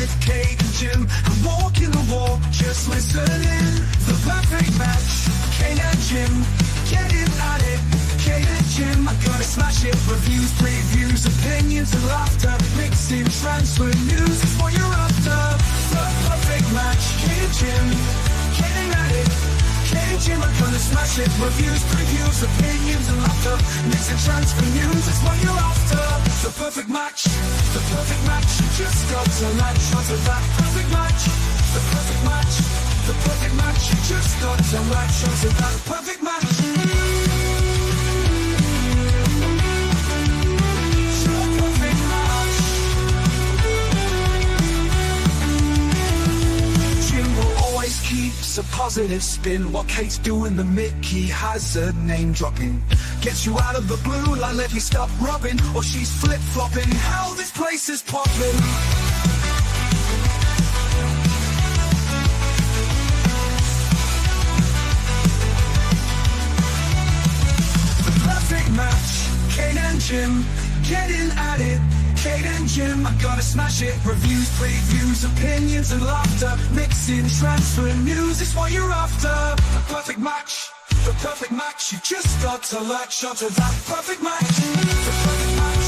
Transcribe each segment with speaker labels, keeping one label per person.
Speaker 1: with Kate and Jim. I'm walking the walk, just listening. The perfect match, Kate and Jim. Getting at it, Kate and Jim. I'm gonna smash it. Reviews, previews, opinions and laughter. Mixing transfer news is what you're after. The perfect match, Kate and Jim. Getting at it, Kate and Jim. I'm gonna smash it. Reviews, previews, opinions and laughter. Mixing transfer news is what you're after. The perfect match, the perfect match. You just got to latch onto that perfect match. The perfect match, the perfect match. You just got to latch onto that perfect match. Keeps a positive spin while Kate's doing the Mickey Hazard name dropping. Gets you out of the blue like let me stop rubbing, or she's flip flopping. Hell, this place is popping. The perfect match, Kate and Jim, getting at it. Kate and Jim, I'm gonna smash it. Reviews, previews, opinions and laughter. Mixing transfer news is what you're after. The perfect match, the perfect match. You just got to latch onto that perfect match. The perfect match,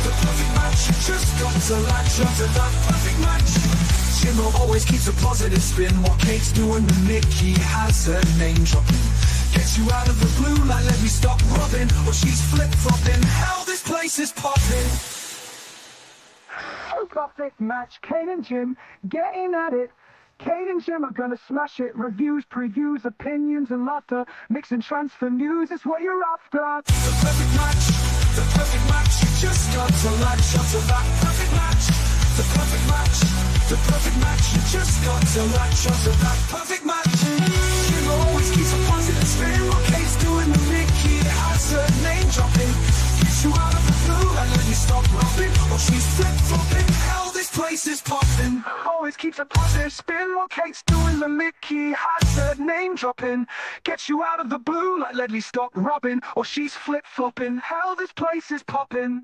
Speaker 1: the perfect match. You just got to latch onto that perfect match. Jimbo always keeps a positive spin while Kate's doing the Mickey Hazard name dropping. Gets you out of the blue like let me stop rubbing, or she's flip flopping. Hell, this place is popping. Perfect match, Kate and Jim, getting at it. Kate and Jim are gonna smash it. Reviews, previews, opinions and laughter. Mix and transfer news is what you're after. The perfect match, the perfect match. You just got to latch onto that perfect match. The perfect match, the perfect match. You just got to latch onto that perfect match. Jim always keeps a positive spin while Kate's doing the Mickey Hazard name dropping. Gets you out of the blue and then you stop rubbing, or she's flip flopping. Hell, this place is popping. Always keeps a positive spin while Kate's doing the Mickey Hazard name dropping. Gets you out of the blue like let me stop rubbing, or she's flip flopping. Hell, this place is popping.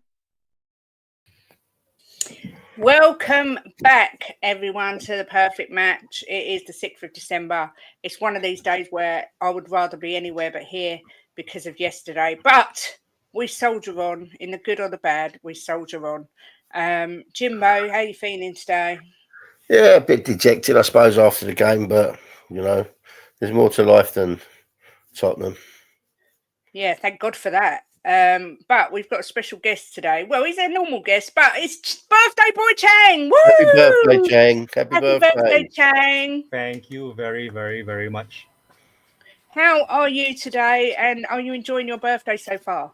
Speaker 2: Welcome back, everyone, to The Perfect Match. It is the 6th of December. It's one of these days where I would rather be anywhere but here because of yesterday. But we soldier on, in the good or the bad, we soldier on. Jimbo, how are you feeling today?
Speaker 3: Yeah, a bit dejected, I suppose, after the game, but, you know, there's more to life than Tottenham.
Speaker 2: Yeah, thank God for that. But we've got a special guest today. Well, he's a normal guest, but it's birthday boy Chang. Woo!
Speaker 3: Happy birthday, Chang. Happy birthday,
Speaker 2: Chang.
Speaker 4: Thank you very, very, very much.
Speaker 2: How are you today, and are you enjoying your birthday so far?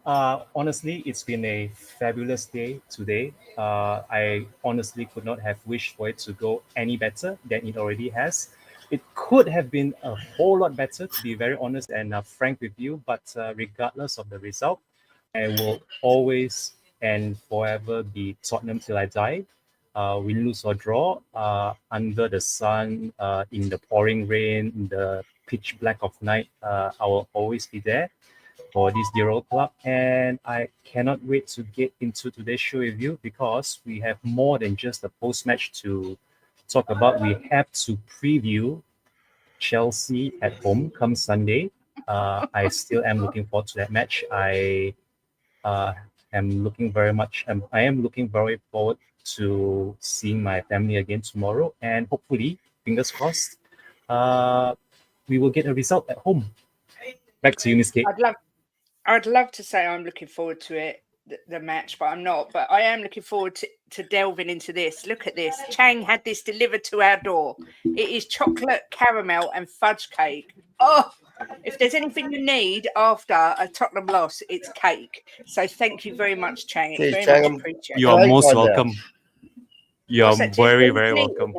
Speaker 4: Honestly, it's been a fabulous day today. I honestly could not have wished for it to go any better than it already has. It could have been a whole lot better, to be very honest and frank with you. But regardless of the result, I will always and forever be Tottenham till I die. Win, lose or draw, under the sun, in the pouring rain, in the pitch black of night, I will always be there for this dear old club. And I cannot wait to get into today's show with you, because we have more than just a post-match to talk about. We have to preview Chelsea at home come Sunday. I still am looking forward to that match. I am looking very forward to seeing my family again tomorrow, and hopefully, fingers crossed, we will get a result at home. Back to you, Miss Kate.
Speaker 2: I'd love to say I'm looking forward to it, the match, but I'm not. But I am looking forward to delving into this. Look at this. Chang had this delivered to our door. It is chocolate, caramel and fudge cake. Oh, if there's anything you need after a Tottenham loss, it's cake. So thank you very much, Chang. It's very
Speaker 3: Chang,
Speaker 2: much appreciated.
Speaker 4: You are most welcome. You are
Speaker 2: What's that,
Speaker 4: very,
Speaker 2: Jim?
Speaker 4: very welcome.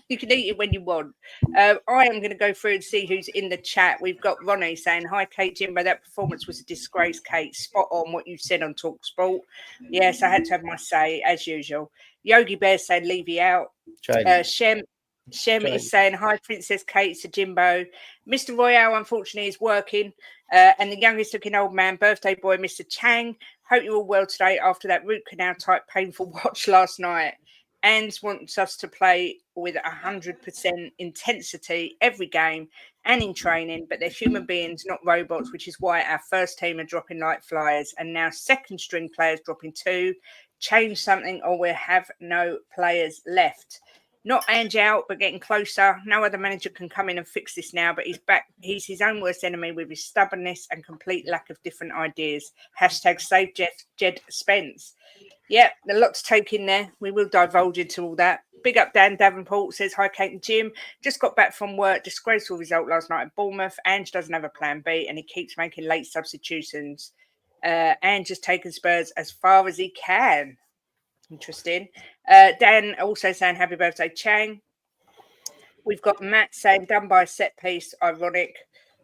Speaker 2: You can eat it when you want. I am going to go through and see who's in the chat. We've got Ronnie saying, "Hi, Kate, Jimbo. That performance was a disgrace, Kate. Spot on what you said on TalkSport." Yes, I had to have my say, as usual. Yogi Bear saying, "Leave out." Shem is saying, "Hi, Princess Kate to Jimbo. Mr. Royale, unfortunately, is working. And the youngest looking old man, birthday boy, Mr. Chang. Hope you're all well today after that root canal type painful watch last night." Ange wants us to play with 100% intensity every game and in training, but they're human beings, not robots, which is why our first team are dropping like flyers and now second string players dropping too. Change something or we'll have no players left. Not Ange out, but getting closer. No other manager can come in and fix this now, but he's back. He's his own worst enemy with his stubbornness and complete lack of different ideas. Hashtag save Jed Spence. Yeah, a lot to take in there. We will divulge into all that. Big up Dan Davenport says, hi, Kate and Jim. Just got back from work. Disgraceful result last night at Bournemouth. Ange doesn't have a plan B and he keeps making late substitutions. Ange has taken Spurs as far as he can. Interesting. Dan also saying, happy birthday, Chang. We've got Matt saying, done by set piece. Ironic.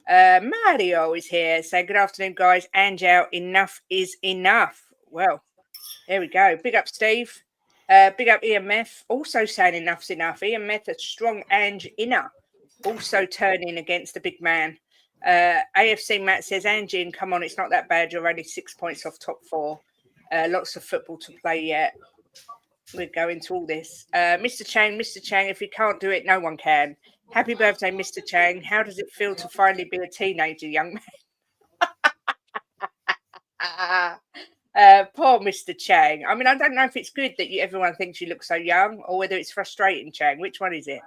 Speaker 2: Mario is here saying, good afternoon, guys. Ange out. Enough is enough. Well, there we go. Big up, Steve. Big up, EMF. Also saying enough's enough. EMF, a strong Ange inner. Also turning against the big man. AFC Matt says, Ange, come on, it's not that bad. You're only 6 points off top 4. Lots of football to play yet. We'll go into all this. Mr. Chang, if you can't do it, no one can. Happy birthday, Mr. Chang. How does it feel to finally be a teenager, young man? Poor Mr. Chang. I mean, I don't know if it's good that everyone thinks you look so young or whether it's frustrating, Chang. Which one is it?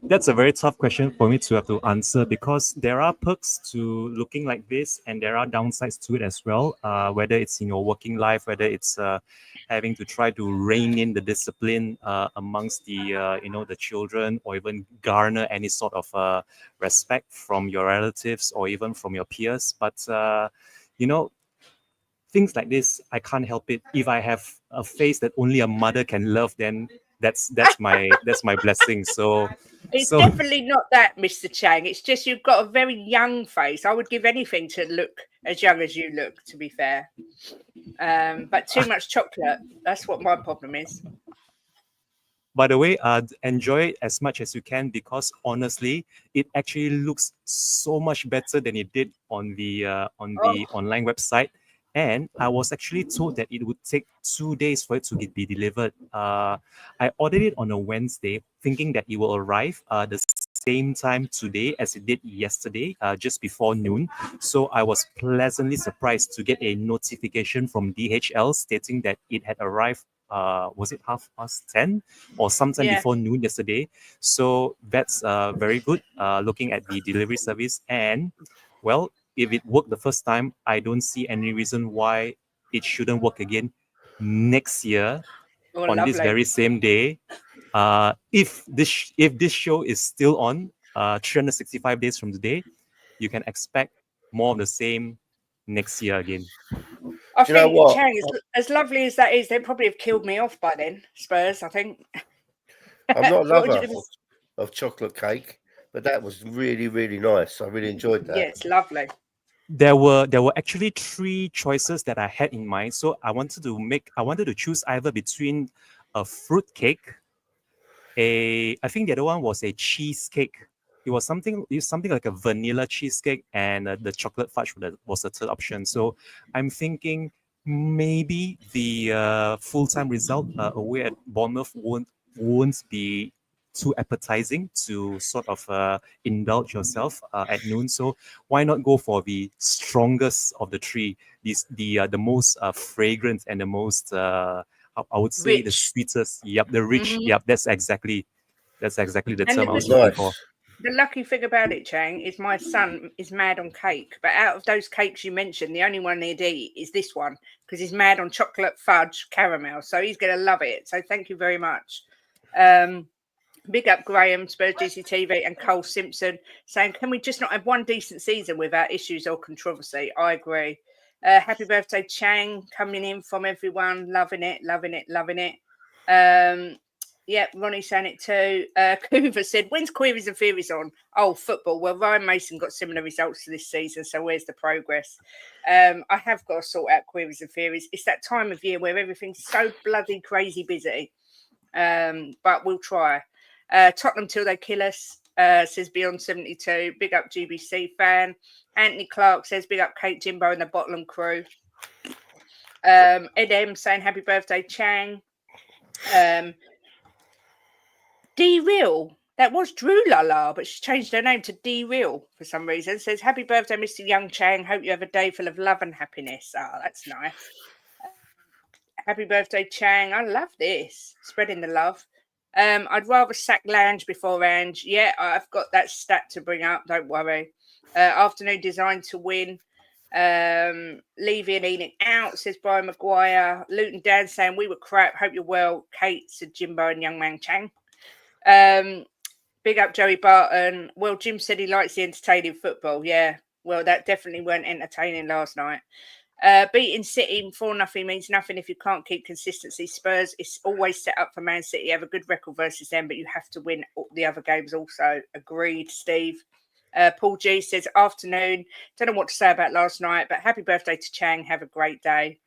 Speaker 4: That's a very tough question for me to have to answer because there are perks to looking like this and there are downsides to it as well. Whether it's in your working life, whether it's having to try to rein in the discipline amongst the the children, or even garner any sort of respect from your relatives or even from your peers. But things like this, I can't help it. If I have a face that only a mother can love, then that's my blessing. So
Speaker 2: it's definitely not that, Mr. Chang. It's just you've got a very young face. I would give anything to look as young as you look, to be fair. But too much chocolate, that's what my problem is.
Speaker 4: By the way, enjoy it as much as you can because honestly, it actually looks so much better than it did on the online website. And I was actually told that it would take 2 days for it to be delivered. I ordered it on a Wednesday, thinking that it will arrive the same time today as it did yesterday, just before noon. So I was pleasantly surprised to get a notification from DHL stating that it had arrived. Was it 10:30 or sometime before noon yesterday? So that's very good. Looking at the delivery service, and well, if it worked the first time, I don't see any reason why it shouldn't work again next year on this very same day. If this show is still on 365 days from today, you can expect more of the same next year again.
Speaker 2: I think Chang, as lovely as that is, they'd probably have killed me off by then, Spurs, I think.
Speaker 3: I'm not a lover of chocolate cake, but that was really, really nice. I really enjoyed that.
Speaker 2: Yeah, it's lovely.
Speaker 4: There were actually 3 choices that I had in mind. So I wanted to choose either between a fruit cake, I think the other one was a cheesecake. It was something like a vanilla cheesecake, and the chocolate fudge was the third option. So I'm thinking maybe the full-time result away at Bournemouth won't be too appetizing to sort of indulge yourself at noon. So why not go for the strongest of the 3, the most fragrant and the most I would say rich. The sweetest. Yep, the rich. Mm-hmm. Yep, that's exactly the term I was looking for.
Speaker 2: The lucky thing about it, Chang, is my son is mad on cake. But out of those cakes you mentioned, the only one he'd eat is this one because he's mad on chocolate fudge caramel. So he's going to love it. So thank you very much. Big up Graham, Spurs GCTV, and Cole Simpson saying, can we just not have one decent season without issues or controversy? I agree. Happy birthday, Chang, coming in from everyone. Loving it. Yeah, Ronnie saying it too. Coover said, when's Queries and Theories on? Oh, football. Well, Ryan Mason got similar results to this season, so where's the progress? I have got to sort out Queries and Theories. It's that time of year where everything's so bloody crazy busy. But we'll try. Tottenham till they kill us, says Beyond 72. Big up GBC fan. Anthony Clark says, big up Kate, Jimbo and the Bottom crew. Ed M saying, happy birthday, Chang. D-Real. That was Drew Lala, but she changed her name to D-Real for some reason. Says, happy birthday, Mr. Young Chang. Hope you have a day full of love and happiness. Oh, that's nice. Happy birthday, Chang. I love this. Spreading the love. I'd rather sack Lange before Ange. Yeah, I've got that stat to bring up. Don't worry. Afternoon designed to win. Levy and Enoch out, says Brian Maguire. Luton Dan saying, we were crap. Hope you're well. Kate, said Jimbo and Young Man Chang. Big up Joey Barton. Well, Jim said he likes the entertaining football. Yeah, well, that definitely weren't entertaining last night. Beating City 4-0 means nothing if you can't keep consistency. Spurs is always set up for Man City. Have a good record versus them, but you have to win the other games also. Agreed, Steve. Paul G says, afternoon. Don't know what to say about last night, but happy birthday to Chang. Have a great day.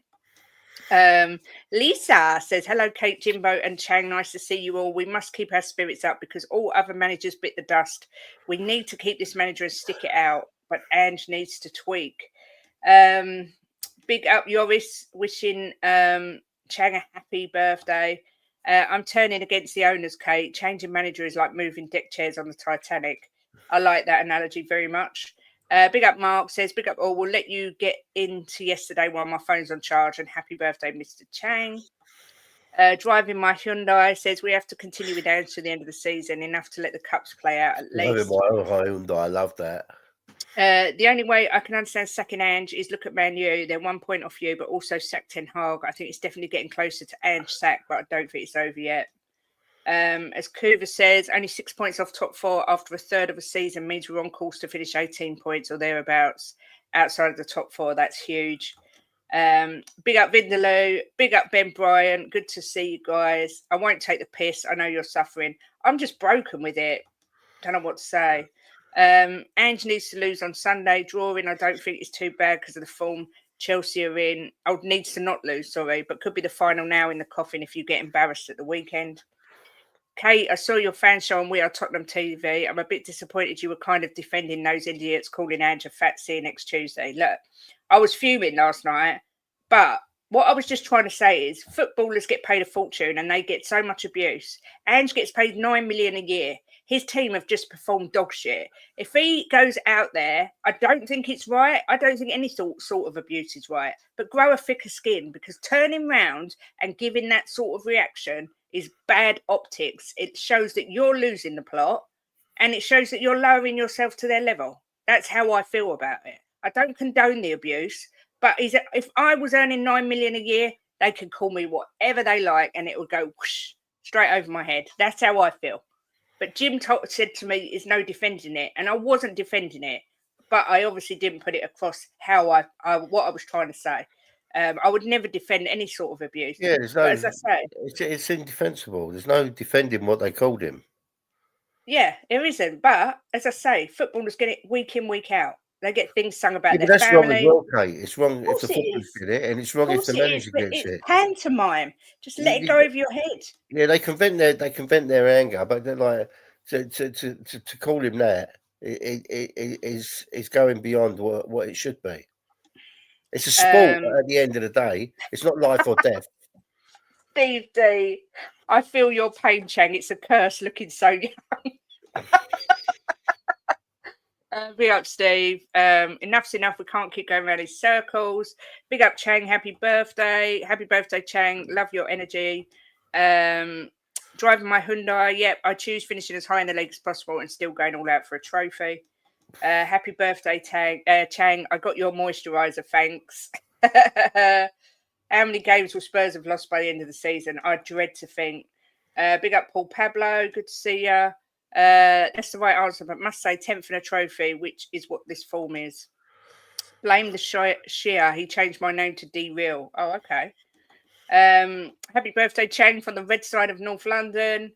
Speaker 2: Lisa says, hello, Kate, Jimbo and Chang. Nice to see you all. We must keep our spirits up because all other managers bit the dust. We need to keep this manager and stick it out, but Ange needs to tweak. Big up Yoris, wishing Chang a happy birthday. I'm turning against the owners, Kate. Changing manager is like moving deck chairs on the Titanic. I like that analogy very much. Big up Mark says, big up all. We'll let you get into yesterday while my phone's on charge. And happy birthday, Mr. Chang. Driving my Hyundai says, we have to continue with Ange to the end of the season. Enough to let the cups play out at least.
Speaker 3: Driving my Hyundai, I love that.
Speaker 2: The only way I can understand sacking Ange is look at Man U. They're 1 point off you, but also sack Ten Hag. I think it's definitely getting closer to Ange sack, but I don't think it's over yet. As Kuva says, only 6 points off top four after a third of a season means we're on course to finish 18 points or thereabouts outside of the top four. That's huge. Big up Vindaloo. Big up Ben Bryant. Good to see you guys. I won't take the piss. I know you're suffering. I'm just broken with it. Don't know what to say. Ange needs to lose on Sunday. Drawing, I don't think it's too bad because of the form Chelsea are in. Needs to not lose, sorry, but could be the final now in the coffin if you get embarrassed at the weekend. Kate, I saw your fan show on We Are Tottenham TV. I'm a bit disappointed you were kind of defending those idiots calling Ange a fat C next Tuesday. Look, I was fuming last night, but what I was just trying to say is footballers get paid a fortune and they get so much abuse. Ange gets paid $9 million a year. His team have just performed dog shit. If he goes out there, I don't think it's right. I don't think any sort of abuse is right. But grow a thicker skin because turning round and giving that sort of reaction is bad optics. It shows that you're losing the plot and it shows that you're lowering yourself to their level. That's how I feel about it. I don't condone the abuse, but if I was earning $9 million a year, they could call me whatever they like and it would go whoosh, straight over my head. That's how I feel. But Jim said to me, "There's no defending it," and I wasn't defending it, but I obviously didn't put it across how what I was trying to say. I would never defend any sort of abuse.
Speaker 3: Yeah, there's no.
Speaker 2: But as I say,
Speaker 3: it's indefensible. There's no defending what they called him.
Speaker 2: Yeah, there isn't. But as I say, footballers get it week in, week out. They get things sung about
Speaker 3: Yeah,
Speaker 2: their
Speaker 3: but that's wrong as
Speaker 2: family.
Speaker 3: well, Kate. It's wrong if the
Speaker 2: it
Speaker 3: footballers
Speaker 2: is.
Speaker 3: get it, and it's wrong if the manager gets it.
Speaker 2: It's pantomime. Just let it go over your head.
Speaker 3: Yeah, they can vent their anger, but they're like to call him that it is going beyond what it should be. It's a sport at the end of the day. It's not life or death.
Speaker 2: Steve D, I feel your pain, Chang. It's a curse looking so young. Big up, Steve. Enough's enough. We can't keep going around in circles. Big up, Chang. Happy birthday. Happy birthday, Chang. Love your energy. Driving my Hyundai. Yep, I choose finishing as high in the league as possible and still going all out for a trophy. Happy birthday, Chang. I got your moisturiser, thanks. How many games will Spurs have lost by the end of the season? I dread to think. Big up, Paul Pablo. Good to see you. That's the right answer, but must say 10th in a trophy, which is what this form is. Blame the Shia. He changed my name to D-Real. Oh, okay. Happy birthday, Chang, from the red side of North London.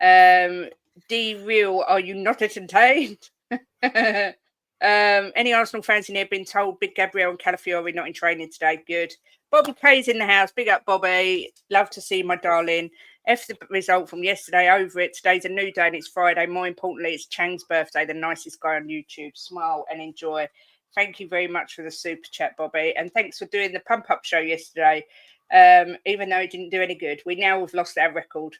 Speaker 2: D-Real, are you not entertained? Any Arsenal fans in here been told Big Gabriel and Calafiori not in training today? Good. Bobby K's in the house. Big up, Bobby. Love to see my darling. F the result from yesterday, over it. Today's a new day and it's Friday. More importantly, it's Chang's birthday, the nicest guy on YouTube. Smile and enjoy. Thank you very much for the super chat, Bobby. And thanks for doing the pump-up show yesterday. even though it didn't do any good. We now have lost our record.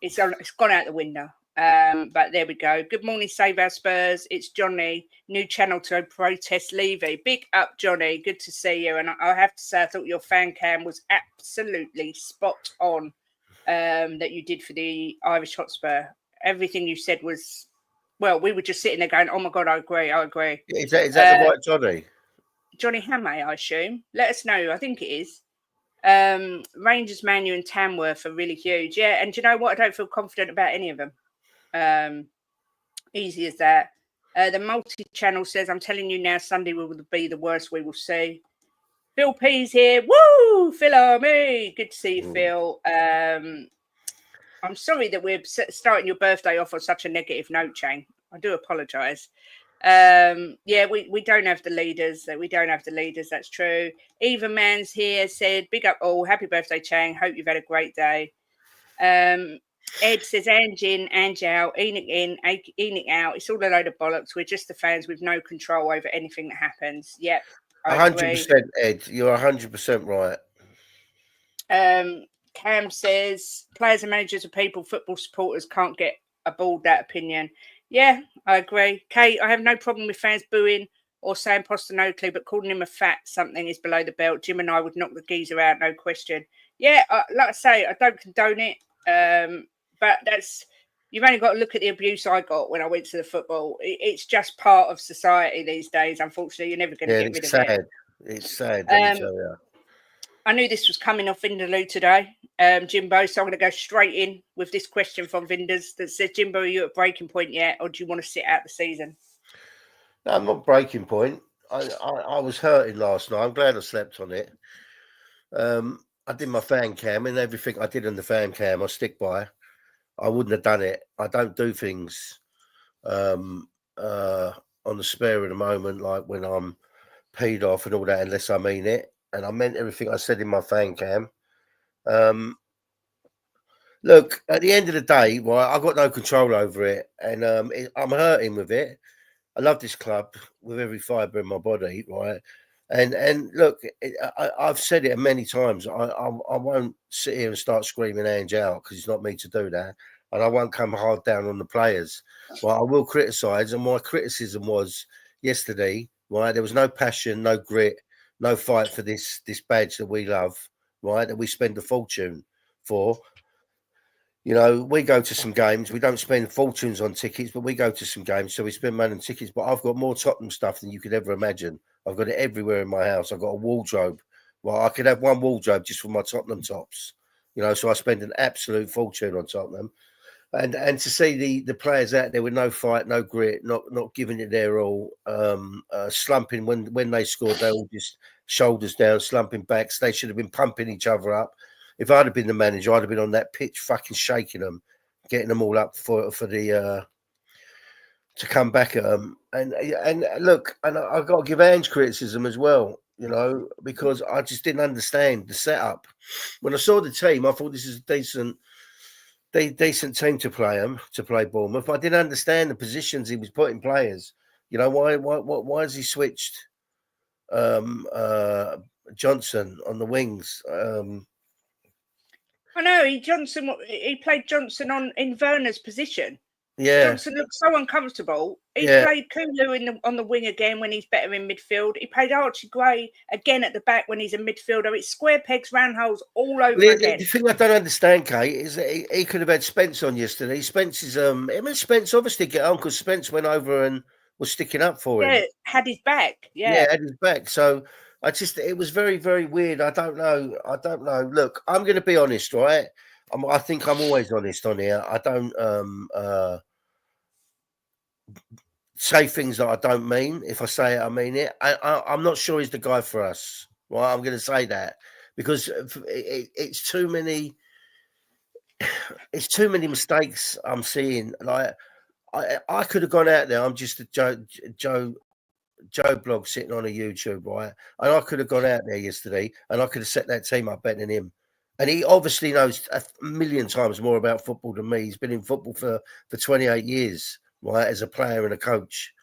Speaker 2: It's gone out the window. But there we go. Good morning, Save Our Spurs. It's Johnny, new channel to protest Levy. Big up, Johnny. Good to see you. And I have to say, I thought your fan cam was absolutely spot on that you did for the Irish Hotspur. Everything you said was, well, we were just sitting there going, oh my God, I agree.
Speaker 3: Is that the right Johnny?
Speaker 2: Johnny Hammay, I assume. Let us know. I think it is. Rangers, Manu and Tamworth are really huge. Yeah, and do you know what? I don't feel confident about any of them. Easy as that. The multi-channel says, I'm telling you now, Sunday will be the worst we will see. Phil P's here. Woo! Phil Army. Good to see you, Phil. I'm sorry that we're starting your birthday off on such a negative note, Chang. I do apologise. Yeah, we don't have the leaders. We don't have the leaders. That's true. Eva Man's here, said, big up all. Happy birthday, Chang. Hope you've had a great day. Ed says, Ange in, Ange out, Enoch in, Enoch out. It's all a load of bollocks. We're just the fans with no control over anything that happens. Yep.
Speaker 3: 100%, Ed. You're 100% right.
Speaker 2: Cam says, players and managers are people, football supporters can't get aboard that opinion. Yeah, I agree. Kate, I have no problem with fans booing or saying Postecoglou, but calling him a fat something is below the belt. Jim and I would knock the geezer out, no question. Yeah, like I say, I don't condone it. But you've only got to look at the abuse I got when I went to the football. It's just part of society these days. Unfortunately, you're never going to get rid of it.
Speaker 3: It's sad. Let me tell you.
Speaker 2: I knew this was coming off Vindaloo today, Jimbo, so I'm going to go straight in with this question from Vinders that says, Jimbo, are you at breaking point yet, or do you want to sit out the season?
Speaker 3: No, I'm not breaking point. I was hurting last night. I'm glad I slept on it. I did my fan cam, and everything I did on the fan cam, I stick by. I wouldn't have done it. I don't do things on the spare of the moment, like when I'm paid off and all that, unless I mean it. And I meant everything I said in my fan cam. Look, at the end of the day, right, I've got no control over it, and I'm hurting with it. I love this club with every fibre in my body, right? And look, I've said it many times. I won't sit here and start screaming Ange out, because it's not me to do that, and I won't come hard down on the players. Well, I will criticise, and my criticism was yesterday, right? There was no passion, no grit, no fight for this badge that we love, right? That we spend a fortune for. You know, we go to some games. We don't spend fortunes on tickets, but we go to some games, so we spend money on tickets. But I've got more Tottenham stuff than you could ever imagine. I've got it everywhere in my house. I've got a wardrobe. Well, I could have one wardrobe just for my Tottenham tops. You know, so I spend an absolute fortune on Tottenham. And to see the players out there with no fight, no grit, not giving it their all, slumping when they scored, they all just shoulders down, slumping backs. They should have been pumping each other up. If I'd have been the manager, I'd have been on that pitch, fucking shaking them, getting them all up for the to come back at them. And look, and I've got to give Ange criticism as well, you know, because I just didn't understand the setup. When I saw the team, I thought this is a decent team to play Bournemouth. I didn't understand the positions he was putting players. You know, why has he switched Johnson on the wings?
Speaker 2: I know he played Johnson in Werner's position.
Speaker 3: Yeah.
Speaker 2: Johnson looked so uncomfortable. He played Kulu on the wing again when he's better in midfield. He played Archie Gray again at the back when he's a midfielder. It's square pegs, round holes all over again.
Speaker 3: The thing I don't understand, Kate, is that he could have had Spence on yesterday. Spence is Spence obviously get on because Spence went over and was sticking up for him.
Speaker 2: Yeah, had his back. Yeah,
Speaker 3: had his back. So it was very, very weird. I don't know. Look, I'm going to be honest, right? I think I'm always honest on here. I don't say things that I don't mean. If I say it, I mean it. I'm not sure he's the guy for us. Right, I'm going to say that because it's too many. It's too many mistakes I'm seeing. Like I could have gone out there. I'm just a Joe blog sitting on a YouTube, right? And I could have gone out there yesterday and I could have set that team up better than him. And he obviously knows a million times more about football than me. He's been in football for 28 years, right, as a player and a coach.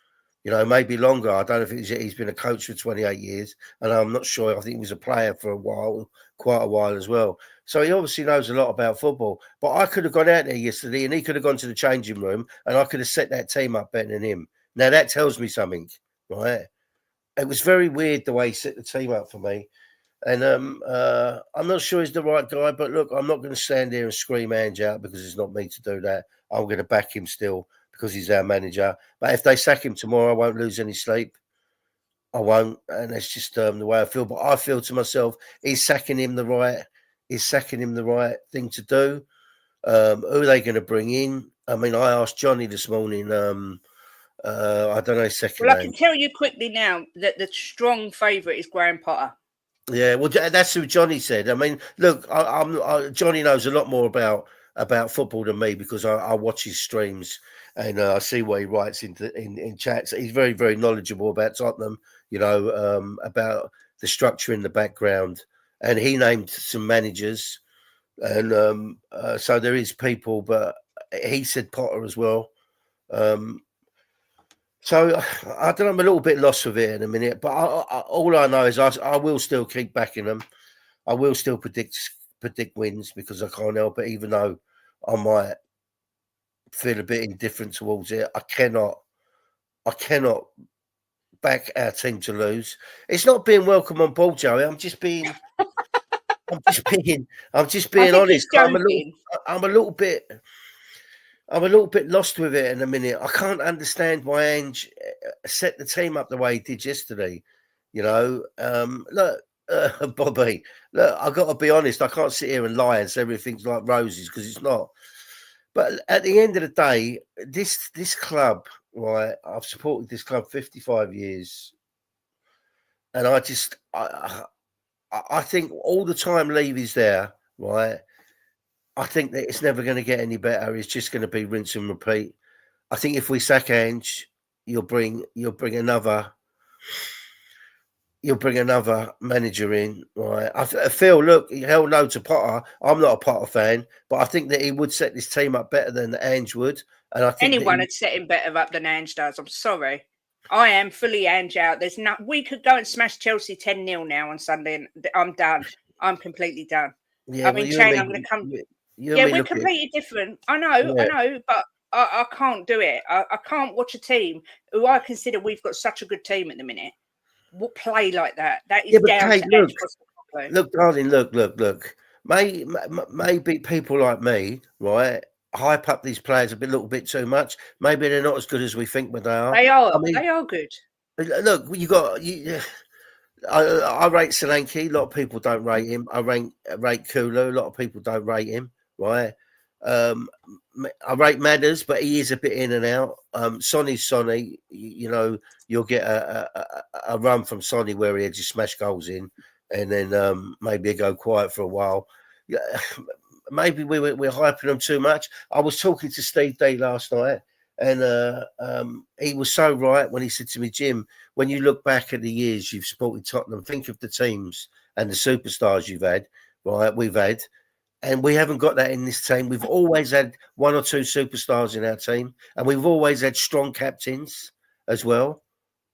Speaker 3: You know, maybe longer. I don't know if he's been a coach for 28 years. And I'm not sure. I think he was a player for a while quite a while as well. So he obviously knows a lot about football. But I could have gone out there yesterday and he could have gone to the changing room and I could have set that team up better than him. Now that tells me something, right? It was very weird the way he set the team up for me. And I'm not sure he's the right guy, but look, I'm not going to stand here and scream Ange out because it's not me to do that. I'm going to back him still because he's our manager. But if they sack him tomorrow, I won't lose any sleep. I won't, and that's just the way I feel. But I feel to myself, he's sacking him the right thing to do. Who are they going to bring in? I mean, I asked Johnny this morning. I don't know his second
Speaker 2: Well,
Speaker 3: name.
Speaker 2: I can tell you quickly now that the strong favourite is Graham Potter.
Speaker 3: Yeah, well, that's who Johnny said. I mean, look, Johnny knows a lot more about football than me because I watch his streams and I see what he writes in chats. He's very, very knowledgeable about Tottenham, about the structure in the background. And he named some managers, and so there is people, but he said Potter as well. So I don't know. I'm a little bit lost with it in a minute, but all I know is I will still keep backing them. I will still predict wins because I can't help it, even though I might feel a bit indifferent towards it. I cannot back our team to lose. It's not being welcome on board, Joey. I'm just being honest. I'm a little bit lost with it in a minute. I can't understand why Ange set the team up the way he did yesterday. Look, Bobby, look, I've got to be honest. I can't sit here and lie and say everything's like roses because it's not. But at the end of the day, this club, right? I've supported this club 55 years, and I think all the time Levy's there, right? I think that it's never going to get any better. It's just going to be rinse and repeat. I think if we sack Ange, you'll bring another manager in, right? I feel, look, hell no to Potter. I'm not a Potter fan, but I think that he would set this team up better than Ange would. And I think
Speaker 2: anyone would set him better up than Ange does. I'm sorry. I am fully Ange out. We could go and smash Chelsea 10-0 now on Sunday and I'm done. I'm completely done.
Speaker 3: Yeah,
Speaker 2: I mean, Chang, I'm going to come. We're completely different. I know, but I can't do it. I can't watch a team who I consider we've got such a good team at the minute play like that. That is down to Ange Postecoglou.
Speaker 3: Look, darling, look. Maybe people like me, right, hype up these players a little bit too much. Maybe they're not as good as we think, but they are.
Speaker 2: They are. They are good.
Speaker 3: Look, I rate Solanke. A lot of people don't rate him. I rate Kulu. A lot of people don't rate him. Right. I rate Madders, but he is a bit in and out. Sonny's Sonny. You'll get a run from Sonny where he had just smash goals in, and then maybe he'll go quiet for a while. Yeah, maybe we're hyping them too much. I was talking to Steve D last night, and he was so right when he said to me, Jim, when you look back at the years you've supported Tottenham, think of the teams and the superstars you've had, right? We've had, and we haven't got that in this team. We've always had one or two superstars in our team, and we've always had strong captains as well,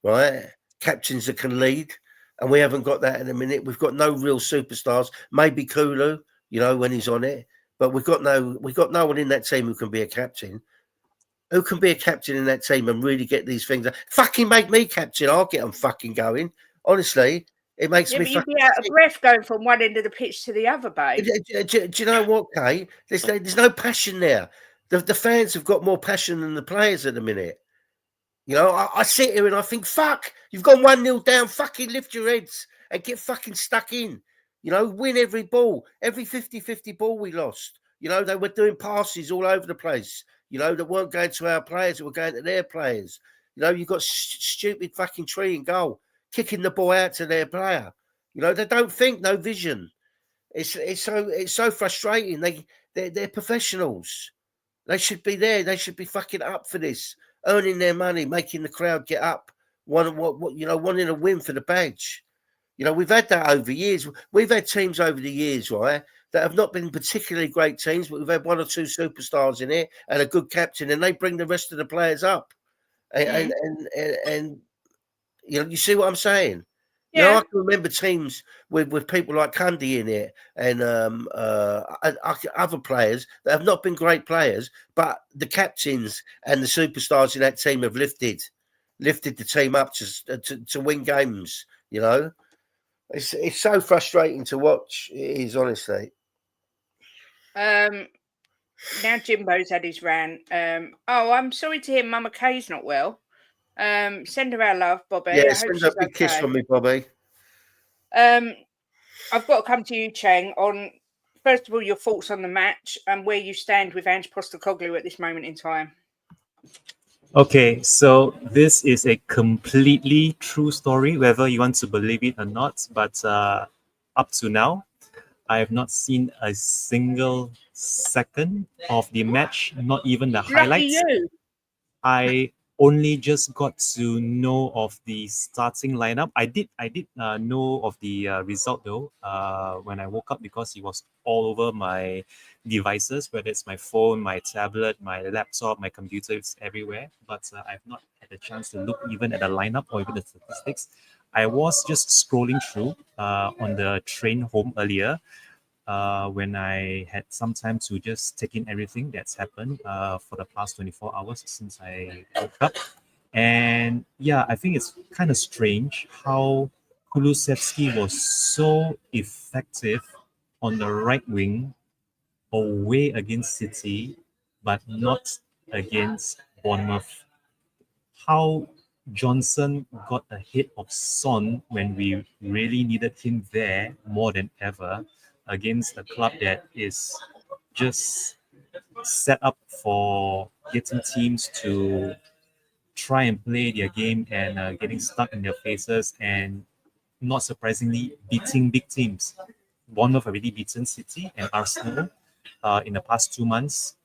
Speaker 3: right? Captains that can lead, and we haven't got that in a minute. We've got no real superstars. Maybe Kulu, when he's on it, but we've got no one in that team who can be a captain. Who can be a captain in that team and really get these things? Fucking make me captain. I'll get them fucking going. Honestly, it makes me.
Speaker 2: You'd be out of breath going from one end of the pitch to the other, babe.
Speaker 3: Do you know what, Kay? There's no passion there. The fans have got more passion than the players at the minute. I sit here and I think, fuck, you've gone 1-0 down. Fucking lift your heads and get fucking stuck in. Win every ball. Every 50-50 ball we lost. They were doing passes all over the place. That weren't going to our players, that were going to their players. You've got stupid fucking tree and goal, kicking the ball out to their player. They don't think, no vision. It's so frustrating. They're professionals. They should be there. They should be fucking up for this, earning their money, making the crowd get up, wanting a win for the badge. We've had that over years. We've had teams over the years, right, that have not been particularly great teams, but we've had one or two superstars in it and a good captain, and they bring the rest of the players up. And you see what I'm saying? You know,
Speaker 2: Yeah.
Speaker 3: I can remember teams with people like Cundy in it and other players that have not been great players, but the captains and the superstars in that team have lifted the team up to win games. You know, it's so frustrating to watch. It is, honestly.
Speaker 2: Now Jimbo's had his rant. Oh, I'm sorry to hear Mama Kay's not well. Send her our love, Bobby.
Speaker 3: Yeah,
Speaker 2: I hope
Speaker 3: send a
Speaker 2: she's
Speaker 3: big kiss
Speaker 2: okay.
Speaker 3: from me, Bobby.
Speaker 2: I've got to come to you, Chang, on first of all your thoughts on the match and where you stand with Ange Postecoglou at this moment in time.
Speaker 4: Okay, so this is a completely true story, whether you want to believe it or not. But up to now, I have not seen a single second of the match, not even the
Speaker 2: Lucky
Speaker 4: highlights.
Speaker 2: you.
Speaker 4: I only just got to know of the starting lineup. I did know of the result though when I woke up, because it was all over my devices, whether it's my phone, my tablet, my laptop, my computer, it's everywhere. But I've not had a chance to look even at the lineup or even the statistics. I was just scrolling through on the train home earlier, when I had some time to just take in everything that's happened for the past 24 hours since I woke up. And yeah, I think it's kind of strange how Kulusevski was so effective on the right wing away against City, but not against Bournemouth. How Johnson got ahead of Son when we really needed him there more than ever against a club that is just set up for getting teams to try and play their game and getting stuck in their faces, and not surprisingly beating big teams. Bournemouth already beaten City and Arsenal in the past 2 months.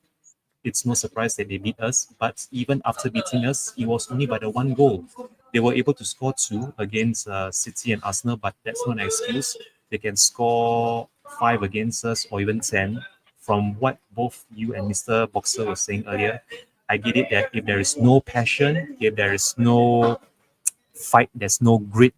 Speaker 4: It's no surprise that they beat us. But even after beating us, it was only by the one goal. They were able to score two against City and Arsenal, but that's not an excuse. They can score five against us or even 10. From what both you and Mr. Boxer were saying earlier, I get it that if there is no passion, if there is no fight, there's no grit,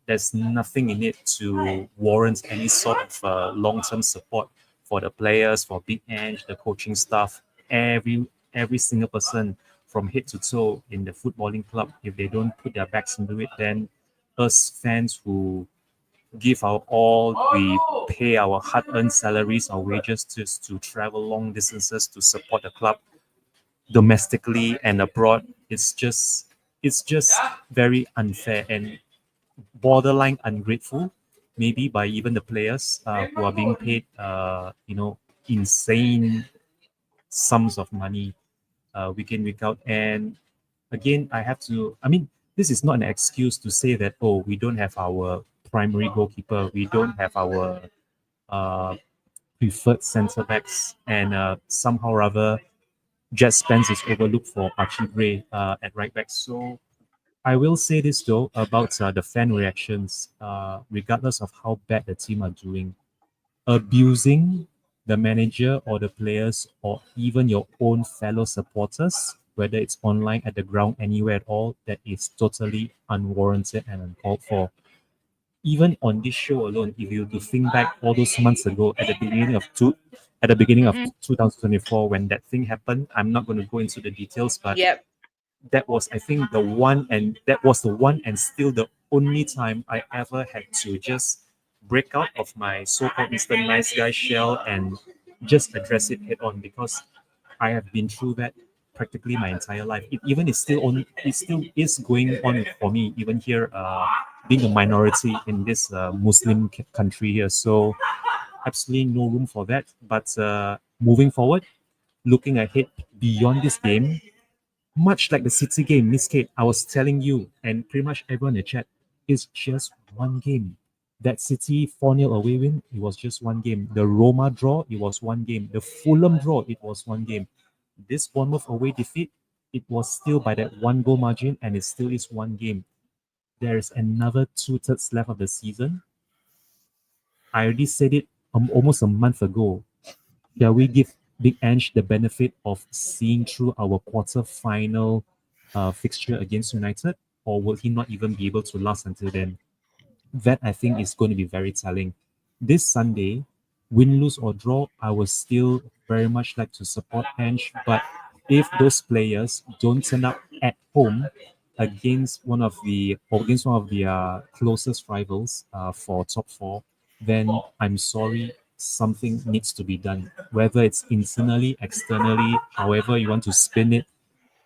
Speaker 4: there's nothing in it to warrant any sort of long-term support for the players, for Big Ange, the coaching staff, every single person from head to toe in the footballing club. If they don't put their backs into it, then us fans who give our all, we pay our hard-earned salaries, our wages just to travel long distances to support the club domestically and abroad. It's just very unfair and borderline ungrateful, maybe by even the players who are being paid, insane sums of money week in, week out. And again, I mean, this is not an excuse to say that, oh, we don't have our primary goalkeeper, we don't have our uh, preferred centre backs, and somehow or other, Jet Spence is overlooked for Archie Gray at right back. So I will say this though about the fan reactions, regardless of how bad the team are doing, abusing the manager or the players or even your own fellow supporters, whether it's online, at the ground, anywhere at all, that is totally unwarranted and uncalled for. Even on this show alone, if you to think back all those months ago at the beginning of
Speaker 2: Mm-hmm.
Speaker 4: 2024 when that thing happened, I'm not going to go into the details, but
Speaker 2: Yep.
Speaker 4: that was, I think, the one and still the only time I ever had to just break out of my so-called Mr. Nice Guy shell and just address it head on, because I have been through that practically my entire life. It still is going on for me even here, being a minority in this Muslim country here. So absolutely no room for that. But moving forward, looking ahead beyond this game, much like the City game, Miss Kate, I was telling you, and pretty much everyone in the chat, it's just one game. That City 4-0 away win, it was just one game. The Roma draw, it was one game. The Fulham draw, it was one game. This Bournemouth away defeat, it was still by that one goal margin, and it still is one game. There is another two-thirds left of the season. I already said it almost a month ago. Shall we give Big Ange the benefit of seeing through our quarter-final fixture against United, or will he not even be able to last until then? that I think is going to be very telling. This Sunday, win, lose or draw, I will still very much like to support Ange. But if those players don't turn up at home against one of the closest rivals for top four, then I'm sorry, something needs to be done. Whether it's internally, externally, however you want to spin it,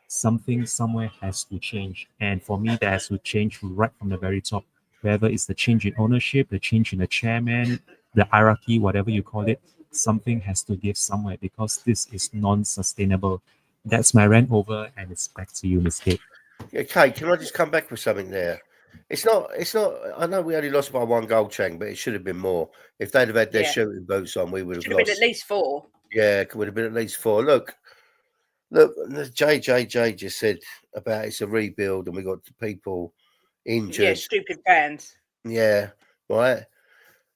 Speaker 4: something somewhere has to change. And for me, that has to change right from the very top. Whether it's the change in ownership, the change in the chairman, the hierarchy, whatever you call it, something has to give somewhere because this is non-sustainable. That's my rant over, and it's back to you, Miss Kate.
Speaker 3: Okay, can I just come back with something there? It's not. I know we only lost by 1 goal, Chang, but it should have been more. If they'd have had their
Speaker 2: Yeah.
Speaker 3: shooting boots on, we would have
Speaker 2: Should have been
Speaker 3: lost.
Speaker 2: at least 4.
Speaker 3: Yeah, it would have been at least 4. Look, JJJ just said about it's a rebuild and we got people
Speaker 2: Yeah,
Speaker 3: injured.
Speaker 2: stupid fans.
Speaker 3: Yeah, right.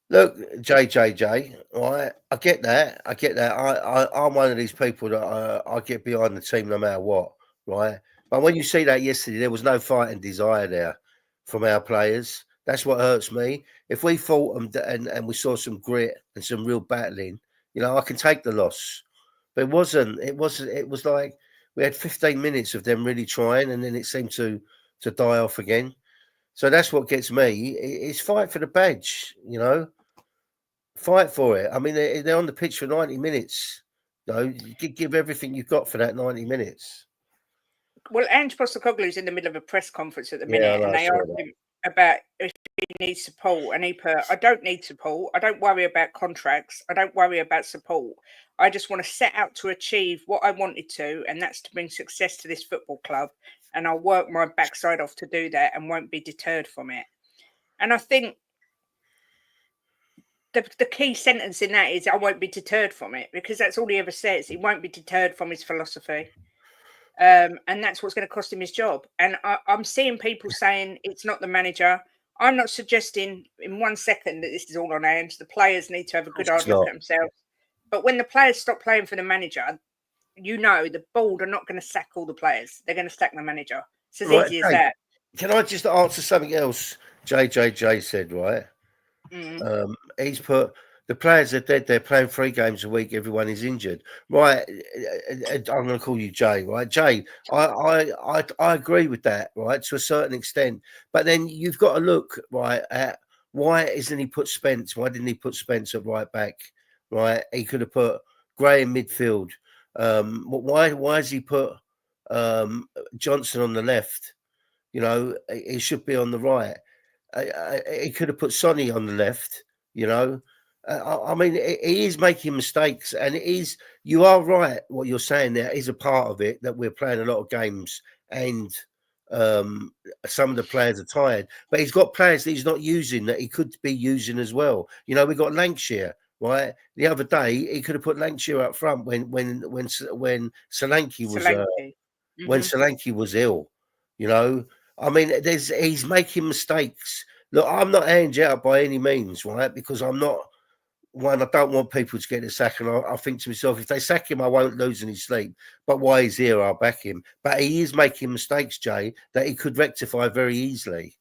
Speaker 3: Look, JJJ, right? I get that. I'm one of these people that I get behind the team no matter what, right? But when you see that yesterday, there was no fight and desire there from our players. That's what hurts me. If we fought them and we saw some grit and some real battling, I can take the loss. But it wasn't. It wasn't. It was like we had 15 minutes of them really trying, and then it seemed to die off again. So that's what gets me. It's fight for the badge, fight for it. I mean, they're on the pitch for 90 minutes. You give everything you've got for that 90 minutes.
Speaker 2: Well, Ange Postecoglou's in the middle of a press conference at the
Speaker 3: Yeah,
Speaker 2: minute, and they asked him about if he needs support, and he put, "I don't need support. I don't worry about contracts. I don't worry about support. I just want to set out to achieve what I wanted to, and that's to bring success to this football club. And I'll work my backside off to do that, and won't be deterred from it." And I think the key sentence in that is, "I won't be deterred from it," because that's all he ever says. He won't be deterred from his philosophy. And that's what's going to cost him his job. And I'm seeing people saying it's not the manager. I'm not suggesting in 1 second that this is all on Ange. The players need to have a good hard look at themselves. But when the players stop playing for the manager, the board are not going to sack all the players. They're going to sack the manager. It's as easy as that.
Speaker 3: Can I just answer something else JJJ said, right? He's put, the players are dead. They're playing 3 games a week. Everyone is injured. Right. I'm going to call you Jay, right? Jay, I agree with that, right, to a certain extent. But then you've got to look, right, at why isn't he put Spence? Why didn't he put Spence at right back, right? He could have put Gray in midfield. Why has he put Johnson on the left? He should be on the right. He could have put Sonny on the left, I mean, he is making mistakes, and you are right. What you're saying there is a part of it, that we're playing a lot of games, and some of the players are tired. But he's got players that he's not using that he could be using as well. We got Lancashire, right? The other day he could have put Lancashire up front when Solanke was when Solanke was ill. I mean, he's making mistakes. Look, I'm not Ange out by any means, right? Because I'm not one. I don't want people to get a sack, and I think to myself, if they sack him, I won't lose any sleep. But while he's here, I'll back him. But he is making mistakes, Jay, that he could rectify very easily.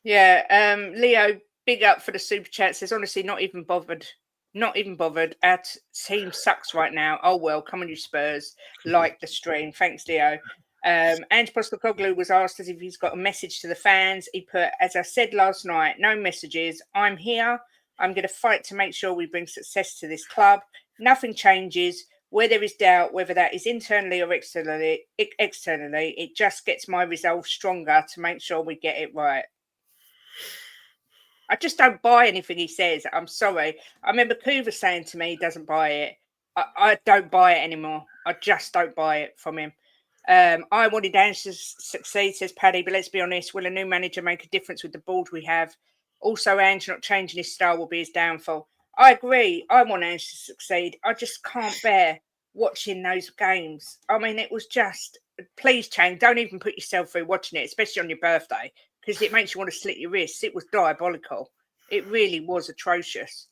Speaker 2: Yeah, Leo, big up for the super chat. Says, honestly, not even bothered. Not even bothered. Our team sucks right now. Oh well, come on, you Spurs. Like the stream. Thanks, Leo. Ange Postecoglou was asked as if he's got a message to the fans. He put, as I said last night, no messages. I'm here. I'm going to fight to make sure we bring success to this club. Nothing changes. Where there is doubt, whether that is internally or externally, it just gets my resolve stronger to make sure we get it right. I just don't buy anything he says. I'm sorry. I remember Coover saying to me he doesn't buy it. I don't buy it anymore. I just don't buy it from him. I wanted Ange to succeed, says Paddy, but let's be honest, will a new manager make a difference with the board we have? Also, Ange not changing his style will be his downfall. I agree. I want Ange to succeed. I just can't bear watching those games. I mean, it was just, please, Chang, don't even put yourself through watching it, especially on your birthday, because it makes you want to slit your wrists. It was diabolical. It really was atrocious.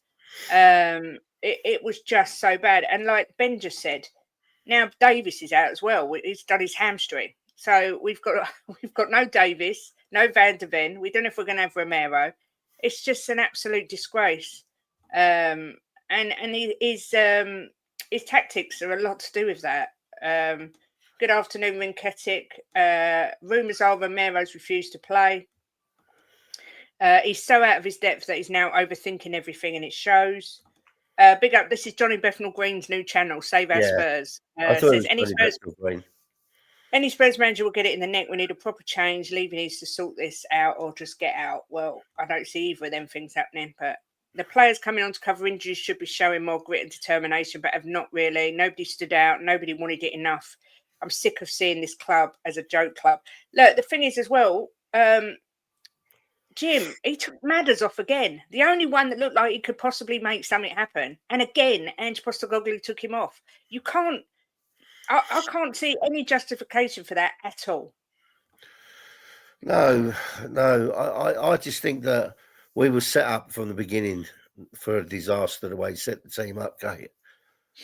Speaker 2: It was just so bad. And like Ben just said, now Davis is out as well. He's done his hamstring, so we've got no Davis, no Van de Ven. We don't know if we're going to have Romero. It's just an absolute disgrace. And his tactics are a lot to do with that. Good afternoon, Rinketic. Rumours are Romero's refused to play. He's so out of his depth that he's now overthinking everything, and it shows. Big up. This is Johnny Bethnal Green's new channel, Save Our Spurs.
Speaker 3: I thought
Speaker 2: Says
Speaker 3: it was
Speaker 2: any Spurs manager will get it in the neck. We need a proper change. Levy needs to sort this out or just get out. Well, I don't see either of them things happening, but the players coming on to cover injuries should be showing more grit and determination, but have not really. Nobody stood out. Nobody wanted it enough. I'm sick of seeing this club as a joke club. Look, the thing is as well, Jim, he took Madders off again. The only one that looked like he could possibly make something happen. And again, Ange Postecoglou took him off. You can't, I can't see any justification for that at all.
Speaker 3: No. I just think that we were set up from the beginning for a disaster the way he set the team up, Kate.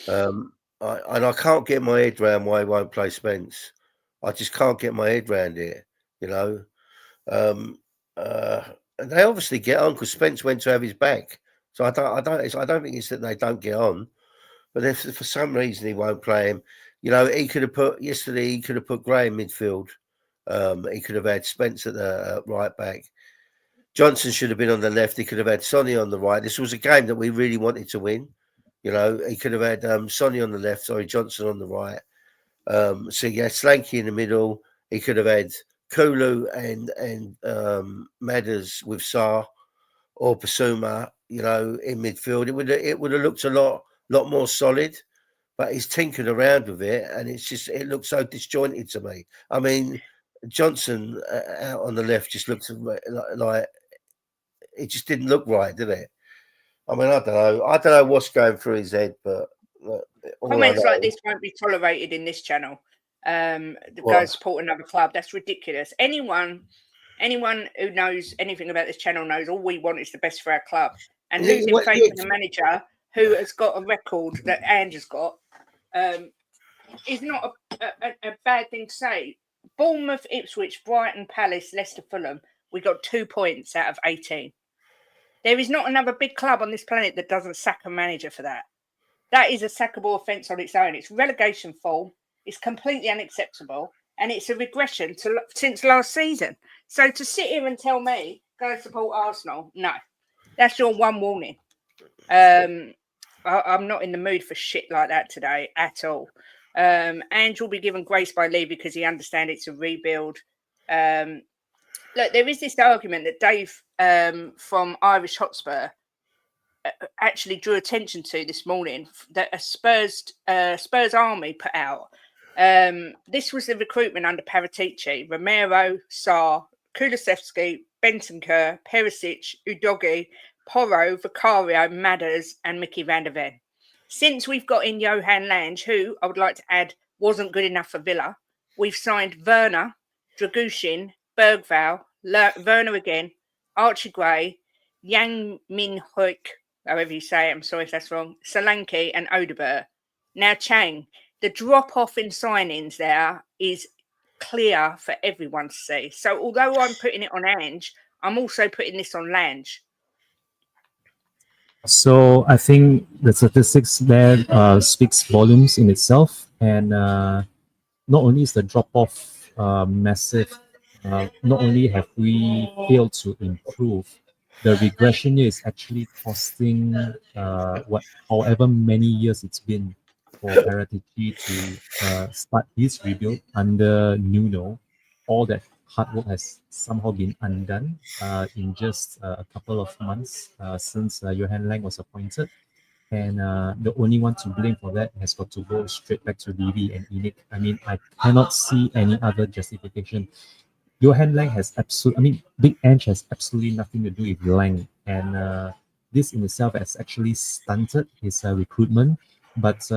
Speaker 3: I can't get my head around why he won't play Spence. I just can't get my head around it, you know. And they obviously get on because Spence went to have his back. So I don't think it's that they don't get on, but if for some reason he won't play him, you know, he could have put Gray in midfield. He could have had Spence at the right back. Johnson should have been on the left. He could have had Sonny on the right. This was a game that we really wanted to win. You know, he could have had Sonny on the left, Johnson on the right. So you had Slanky in the middle. He could have had Kulu and Madders with Sarr or Basuma, you know, in midfield. It would have looked a lot more solid. But he's tinkered around with it, and it looks so disjointed to me. I mean, Johnson out on the left just looked like it just didn't look right, did it? I mean, I don't know what's going through his head, but
Speaker 2: comments like this won't be tolerated in this channel. Go support another club. That's ridiculous. Anyone who knows anything about this channel knows all we want is the best for our club. And losing faith in a manager who has got a record that Ange has got is not a bad thing to say. Bournemouth, Ipswich, Brighton, Palace, Leicester, Fulham. We got 2 points out of 18. There is not another big club on this planet that doesn't sack a manager for that. That is a sackable offence on its own. It's relegation form. It's completely unacceptable. And it's a regression since last season. So to sit here and tell me, go and support Arsenal, no. That's your one warning. I'm not in the mood for shit like that today at all. Ange will be given grace by Lee because he understands it's a rebuild. Look, there is this argument that Dave from Irish Hotspur actually drew attention to this morning that a Spurs Army put out. This was the recruitment under Paratici: Romero, Sarr, Kulusevski, Bentancur, Perisic, Udogi, Porro, Vicario, Madders, and Mickey van der Ven. Since we've got in Johan Lange, who I would like to add wasn't good enough for Villa, we've signed Werner, Dragushin, Bergval, Werner again, Archie Gray, Yang Min Hoik, however you say it, I'm sorry if that's wrong, Solanke and Odegaard. Now, Chang, the drop-off in signings there is clear for everyone to see. So although I'm putting it on Ange, I'm also putting this on Lange.
Speaker 4: So I think the statistics there speaks volumes in itself, and not only is the drop-off massive, not only have we failed to improve, the regression here is actually costing however many years it's been for Paratici to start his rebuild under Nuno. All that hard work has somehow been undone in just a couple of months since Johan Lange was appointed. And the only one to blame for that has got to go straight back to Levy and Enoch. I mean, I cannot see any other justification. Johan Lange has Big Ange has absolutely nothing to do with Lange. And this in itself has actually stunted his recruitment. But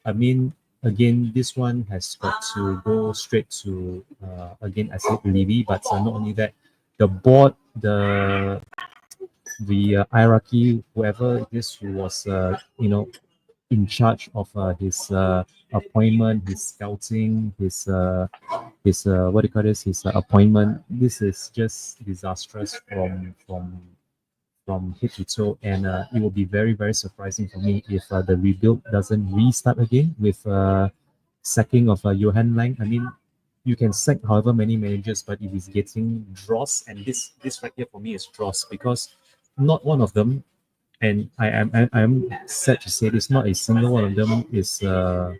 Speaker 4: again, this one has got to go straight to, again, I said Levy, but not only that, the board, the hierarchy, whoever it is who was, in charge of his appointment, his scouting, his what do you call this? His appointment. This is just disastrous from head to toe, and it will be very very surprising for me if the rebuild doesn't restart again with sacking of Johan Lang. I mean, you can sack however many managers, but if he's getting dross, and this right here for me is dross because not one of them, and I am sad to say this, not a single one of them is the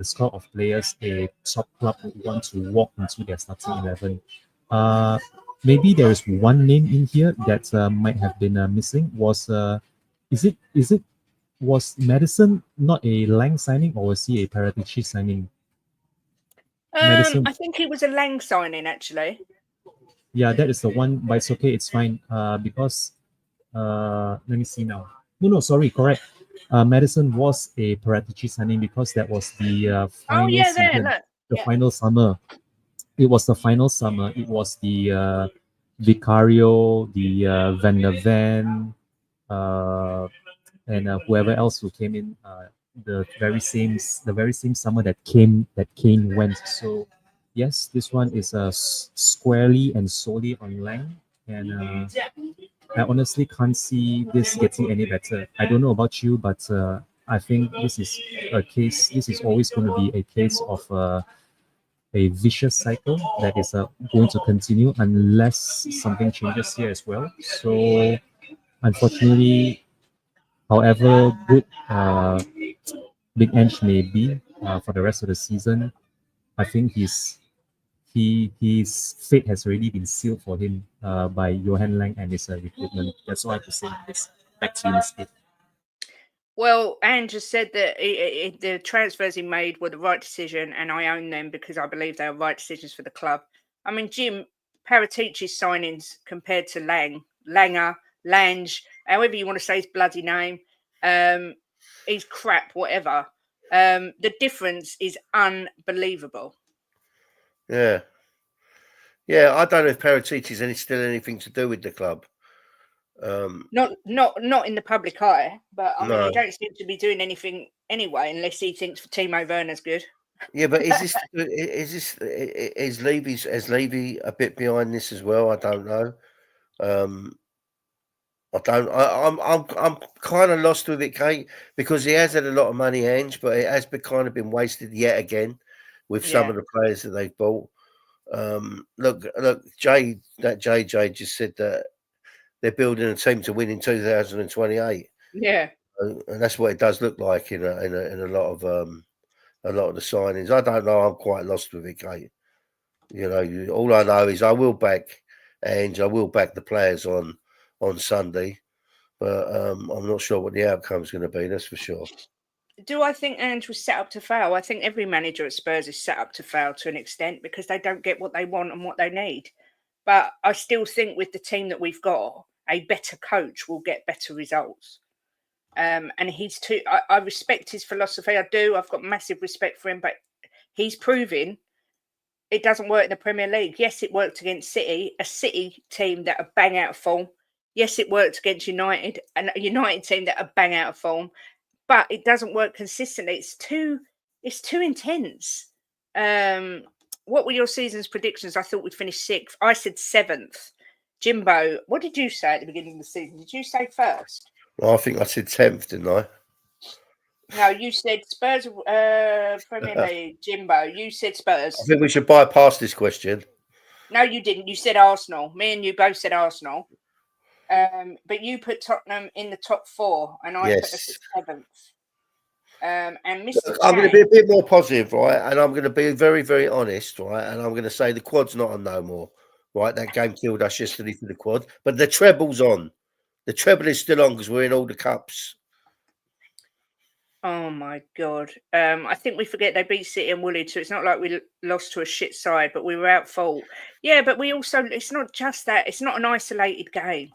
Speaker 4: squad of players a top club would want to walk into their starting 11. Maybe there is one name in here that might have been missing. Is it was Madison not a Lang signing, or was he a Paratici signing? Madison.
Speaker 2: I think it was a Lang signing actually.
Speaker 4: Yeah, that is the one, but it's okay, it's fine. Because let me see now. No, sorry, correct. Madison was a Paratici signing because that was the final season,
Speaker 2: look.
Speaker 4: the final summer. It was the final summer. It was the Vicario, the Van der Ven, and whoever else who came in the very same summer that Kane went. So yes, this one is squarely and solely on Lang, and I honestly can't see this getting any better. I don't know about you, but I think this is a case. This is always going to be a case of a vicious cycle that is going to continue unless something changes here as well. So unfortunately, however good Big Ange may be for the rest of the season, I think his fate has already been sealed for him by Johan Lang and his recruitment. That's all I have to say on this. Back to you, Ms. Steve.
Speaker 2: Well, Ange just said that the transfers he made were the right decision, and I own them because I believe they are right decisions for the club. I mean, Jim, Paratici's signings compared to Lange, however you want to say his bloody name, he's crap, whatever. The difference is unbelievable.
Speaker 3: Yeah. Yeah, I don't know if Paratici's still anything to do with the club.
Speaker 2: Not in the public eye, but I mean,
Speaker 3: No.
Speaker 2: he don't seem to be doing anything anyway, unless he thinks Timo Werner's good.
Speaker 3: Yeah, but is Levy a bit behind this as well? I don't know. I'm kind of lost with it, Kate, because he has had a lot of money, Ange, but it has kind of been wasted yet again with some of the players that they've bought. Look, JJ just said that they're building a team to win in 2028.
Speaker 2: Yeah.
Speaker 3: And that's what it does look like in a lot of the signings. I don't know. I'm quite lost with it, Kate. You know, all I know is I will back Ange. I will back the players on Sunday, but I'm not sure what the outcome's going to be. That's for sure.
Speaker 2: Do I think Ange was set up to fail? I think every manager at Spurs is set up to fail to an extent because they don't get what they want and what they need. But I still think with the team that we've got, a better coach will get better results. And he's too. I respect his philosophy. I do. I've got massive respect for him, but he's proving it doesn't work in the Premier League. Yes, it worked against City, a City team that are bang out of form. Yes, it worked against United, a United team that are bang out of form. But it doesn't work consistently. It's too intense. What were your season's predictions? I thought we'd finish 6th. I said 7th. Jimbo, what did you say at the beginning of the season? Did you say 1st?
Speaker 3: Well, I think I said 10th, didn't I?
Speaker 2: No, you said Spurs Premier League. Jimbo, you said Spurs.
Speaker 3: I think we should bypass this question.
Speaker 2: No, you didn't. You said Arsenal. Me and you both said Arsenal. But you put Tottenham in the top 4, and I put us at 7th. And Mr. Chang,
Speaker 3: I'm going to be a bit more positive, right? And I'm going to be very, very honest, right? And I'm going to say the quad's not on no more, right? That game killed us yesterday for the quad, but the treble's on. The treble is still on because we're in all the cups.
Speaker 2: Oh my God. I think we forget they beat City and Woolwich, so it's not like we lost to a shit side, but we were out fault. Yeah, but we also, it's not just that. It's not an isolated game.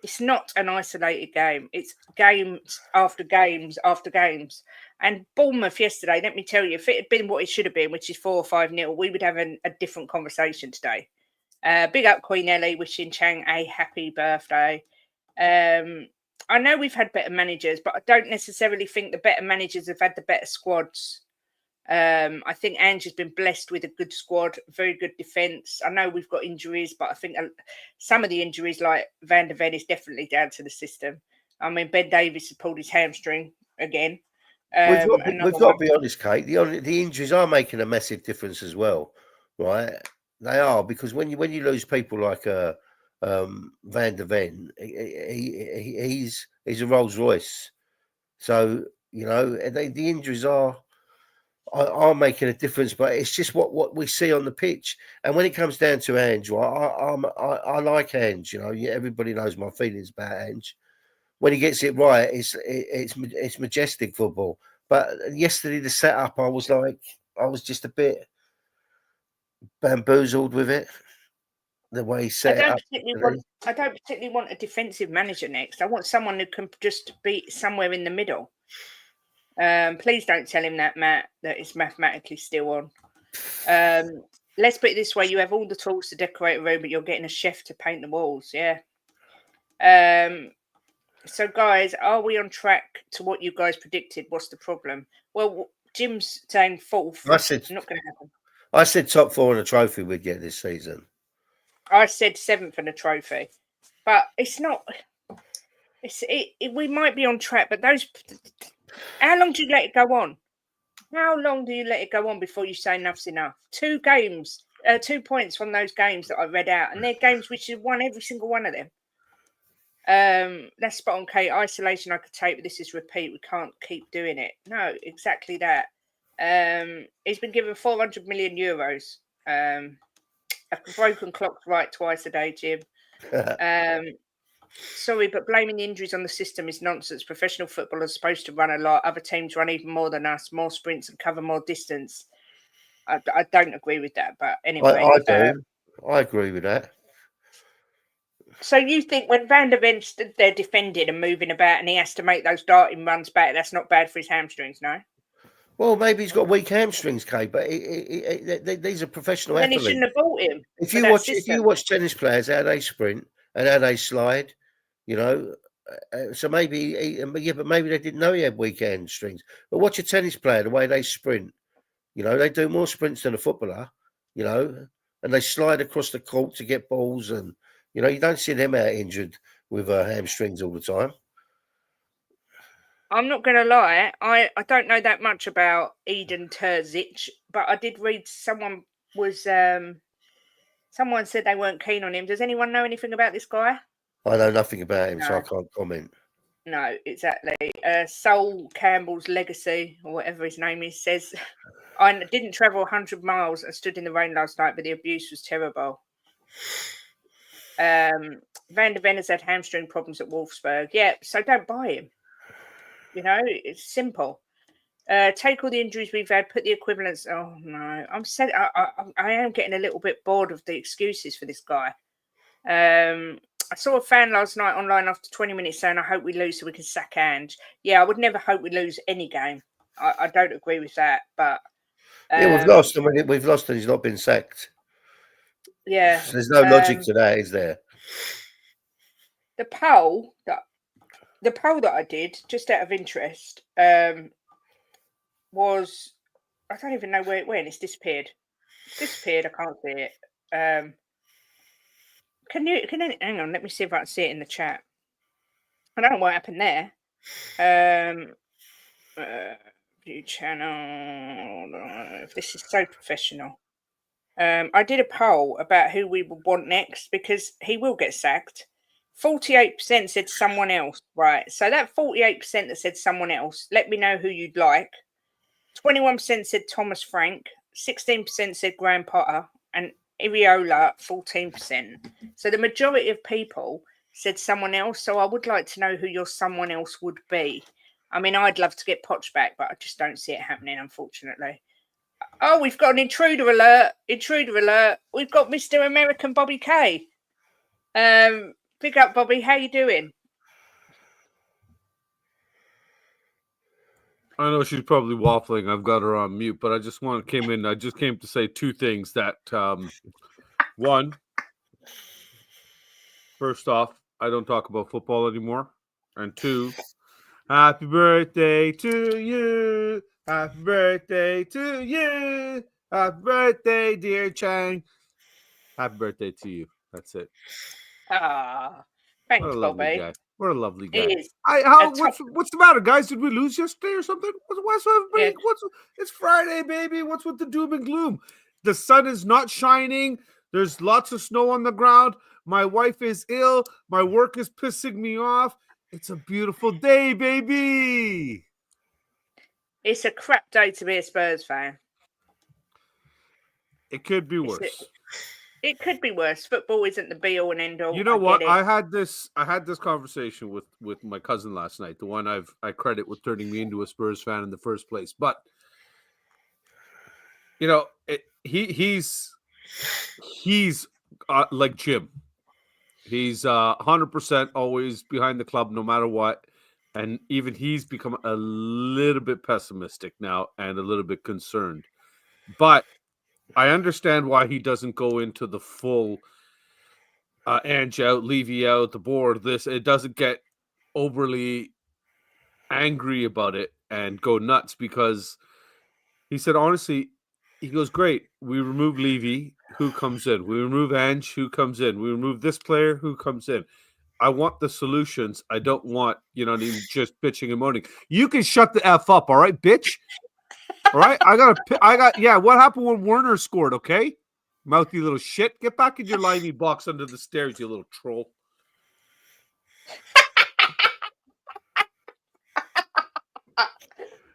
Speaker 2: It's not an isolated game. It's games after games after games. And Bournemouth yesterday, let me tell you, if it had been what it should have been, which is 4 or 5-0, we would have a different conversation today. Big up Queen Ellie, wishing Chang a happy birthday. I know we've had better managers, but I don't necessarily think the better managers have had the better squads. I think Ange has been blessed with a good squad, very good defence. I know we've got injuries, but I think some of the injuries, like Van der Ven, is definitely down to the system. I mean, Ben Davies has pulled his hamstring again.
Speaker 3: We've
Speaker 2: Another
Speaker 3: got
Speaker 2: one.
Speaker 3: to be honest, Kate. The injuries are making a massive difference as well, right? They are, because when you lose people like Van der Ven, he's a Rolls Royce. So the injuries are making a difference, but it's just what we see on the pitch. And when it comes down to Ange, I like Ange. Everybody knows my feelings about Ange. When he gets it right, it's majestic football. But yesterday, the setup, I was just a bit bamboozled with it. The way he set it up.
Speaker 2: I don't particularly want a defensive manager next. I want someone who can just be somewhere in the middle. Please don't tell him that, Matt, that it's mathematically still on. Let's put it this way: you have all the tools to decorate a room, but you're getting a chef to paint the walls. Yeah. So, guys, are we on track to what you guys predicted? What's the problem? Well, Jim's saying fourth. Not going to happen.
Speaker 3: I said top 4 and a trophy we'd get this season.
Speaker 2: I said 7th and a trophy, but it's not. We might be on track, but those. How long do you let it go on? How long do you let it go on before you say enough's enough? 2 games, 2 points from those games that I read out, and they're games which have won every single one of them. That's spot on, Kate. Isolation I could take, but this is repeat. We can't keep doing it. No, exactly that. He's been given 400 million euros. A broken clock's right twice a day, Jim. Sorry, but blaming the injuries on the system is nonsense. Professional football is supposed to run a lot. Other teams run even more than us, more sprints and cover more distance. I don't agree with that, but anyway.
Speaker 3: I do. I agree with that.
Speaker 2: So you think when Van der Ven stood there defending and moving about and he has to make those darting runs back, that's not bad for his hamstrings, no?
Speaker 3: Well, maybe he's got weak hamstrings, Kate, but these are professional athletes.
Speaker 2: Then he shouldn't have bought him.
Speaker 3: If you watch tennis players, how they sprint and how they slide, so maybe, but maybe they didn't know he had weak hamstrings. But watch a tennis player, the way they sprint. They do more sprints than a footballer, and they slide across the court to get balls, and you don't see them out injured with hamstrings all the time.
Speaker 2: I'm not going to lie. I don't know that much about Eden Terzic, but I did read someone said they weren't keen on him. Does anyone know anything about this guy?
Speaker 3: I know nothing about him, so I can't comment.
Speaker 2: No, exactly. Sol Campbell's legacy, or whatever his name is, says, I didn't travel 100 miles and stood in the rain last night, but the abuse was terrible. Van der Ven has had hamstring problems at Wolfsburg. Yeah, so don't buy him. It's simple. Take all the injuries we've had, put the equivalents. Oh no, I am getting a little bit bored of the excuses for this guy. I saw a fan last night online after 20 minutes saying, I hope we lose so we can sack Ange. Yeah, I would never hope we lose any game. I don't agree with that, but
Speaker 3: we've lost, and we've lost, and he's not been sacked.
Speaker 2: Yeah,
Speaker 3: so there's no logic to that, is there?
Speaker 2: The poll that I did, just out of interest, was, I don't even know where it went. It's disappeared. I can't see it. Can you hang on? Let me see if I can see it in the chat. I don't know what happened there. View channel. If this is so professional. I did a poll about who we would want next because he will get sacked. 48% said someone else, right? So that 48% that said someone else, let me know who you'd like. 21% said Thomas Frank, 16% said Graham Potter, and Iriola 14%. So the majority of people said someone else. So I would like to know who your someone else would be. I mean, I'd love to get Poch back, but I just don't see it happening, unfortunately. Oh, we've got an intruder alert. We've got Mr. American Bobby K. Pick up, Bobby. How you doing?
Speaker 5: I know she's probably waffling. I've got her on mute, but I just came to say 2 things. That one, first off, I don't talk about football anymore. And 2, happy birthday to you. Happy birthday to you. Happy birthday, dear Chang. Happy birthday to you. That's it.
Speaker 2: Ah,
Speaker 5: What
Speaker 2: thanks,
Speaker 5: a lovely
Speaker 2: Bobby.
Speaker 5: guy. What a lovely
Speaker 2: It
Speaker 5: guy.
Speaker 2: is.
Speaker 5: What's the matter, guys? Did we lose yesterday or something? What's everybody?
Speaker 2: Yeah.
Speaker 5: It's Friday, baby. What's with the doom and gloom? The sun is not shining. There's lots of snow on the ground. My wife is ill. My work is pissing me off. It's a beautiful day, baby.
Speaker 2: It's a crap day to be a Spurs fan.
Speaker 5: It could be worse.
Speaker 2: It could be worse. Football isn't the be all and end all.
Speaker 5: You know what?
Speaker 2: Get it.
Speaker 5: I had this conversation with my cousin last night, the one I credit with turning me into a Spurs fan in the first place. But you know, he's like Jim. He's 100% always behind the club no matter what. And even he's become a little bit pessimistic now and a little bit concerned. But I understand why he doesn't go into the full Ange out, Levy out, the board, this. It doesn't get overly angry about it and go nuts, because he said, honestly, he goes, great. We remove Levy, who comes in? We remove Ange, who comes in? We remove this player, who comes in? I want the solutions. I don't want, just bitching and moaning. You can shut the F up, all right, bitch? All right? What happened when Werner scored, okay? Mouthy little shit. Get back in your limey box under the stairs, you little troll.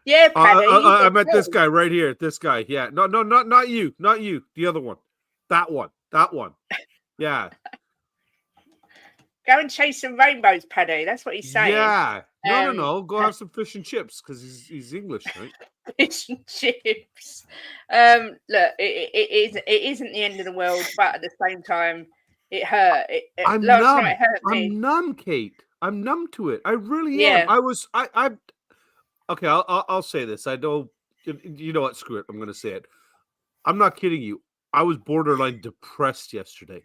Speaker 2: Yeah, Paddy.
Speaker 5: I met this guy right here. This guy. Yeah. No, not you. Not you. The other one. That one. Yeah.
Speaker 2: Go and chase some rainbows, Paddy. That's what he's saying.
Speaker 5: Yeah. No. Go have some fish and chips, because he's English, right?
Speaker 2: Fish and chips. Look, it isn't the end of the world, but at the same time, it hurt.
Speaker 5: I'm
Speaker 2: last
Speaker 5: numb.
Speaker 2: night hurt me.
Speaker 5: I'm numb, Kate. I'm numb to it. I really
Speaker 2: Yeah.
Speaker 5: am. Okay, I'll say this. I know, you know what? Screw it. I'm going to say it. I'm not kidding you. I was borderline depressed yesterday.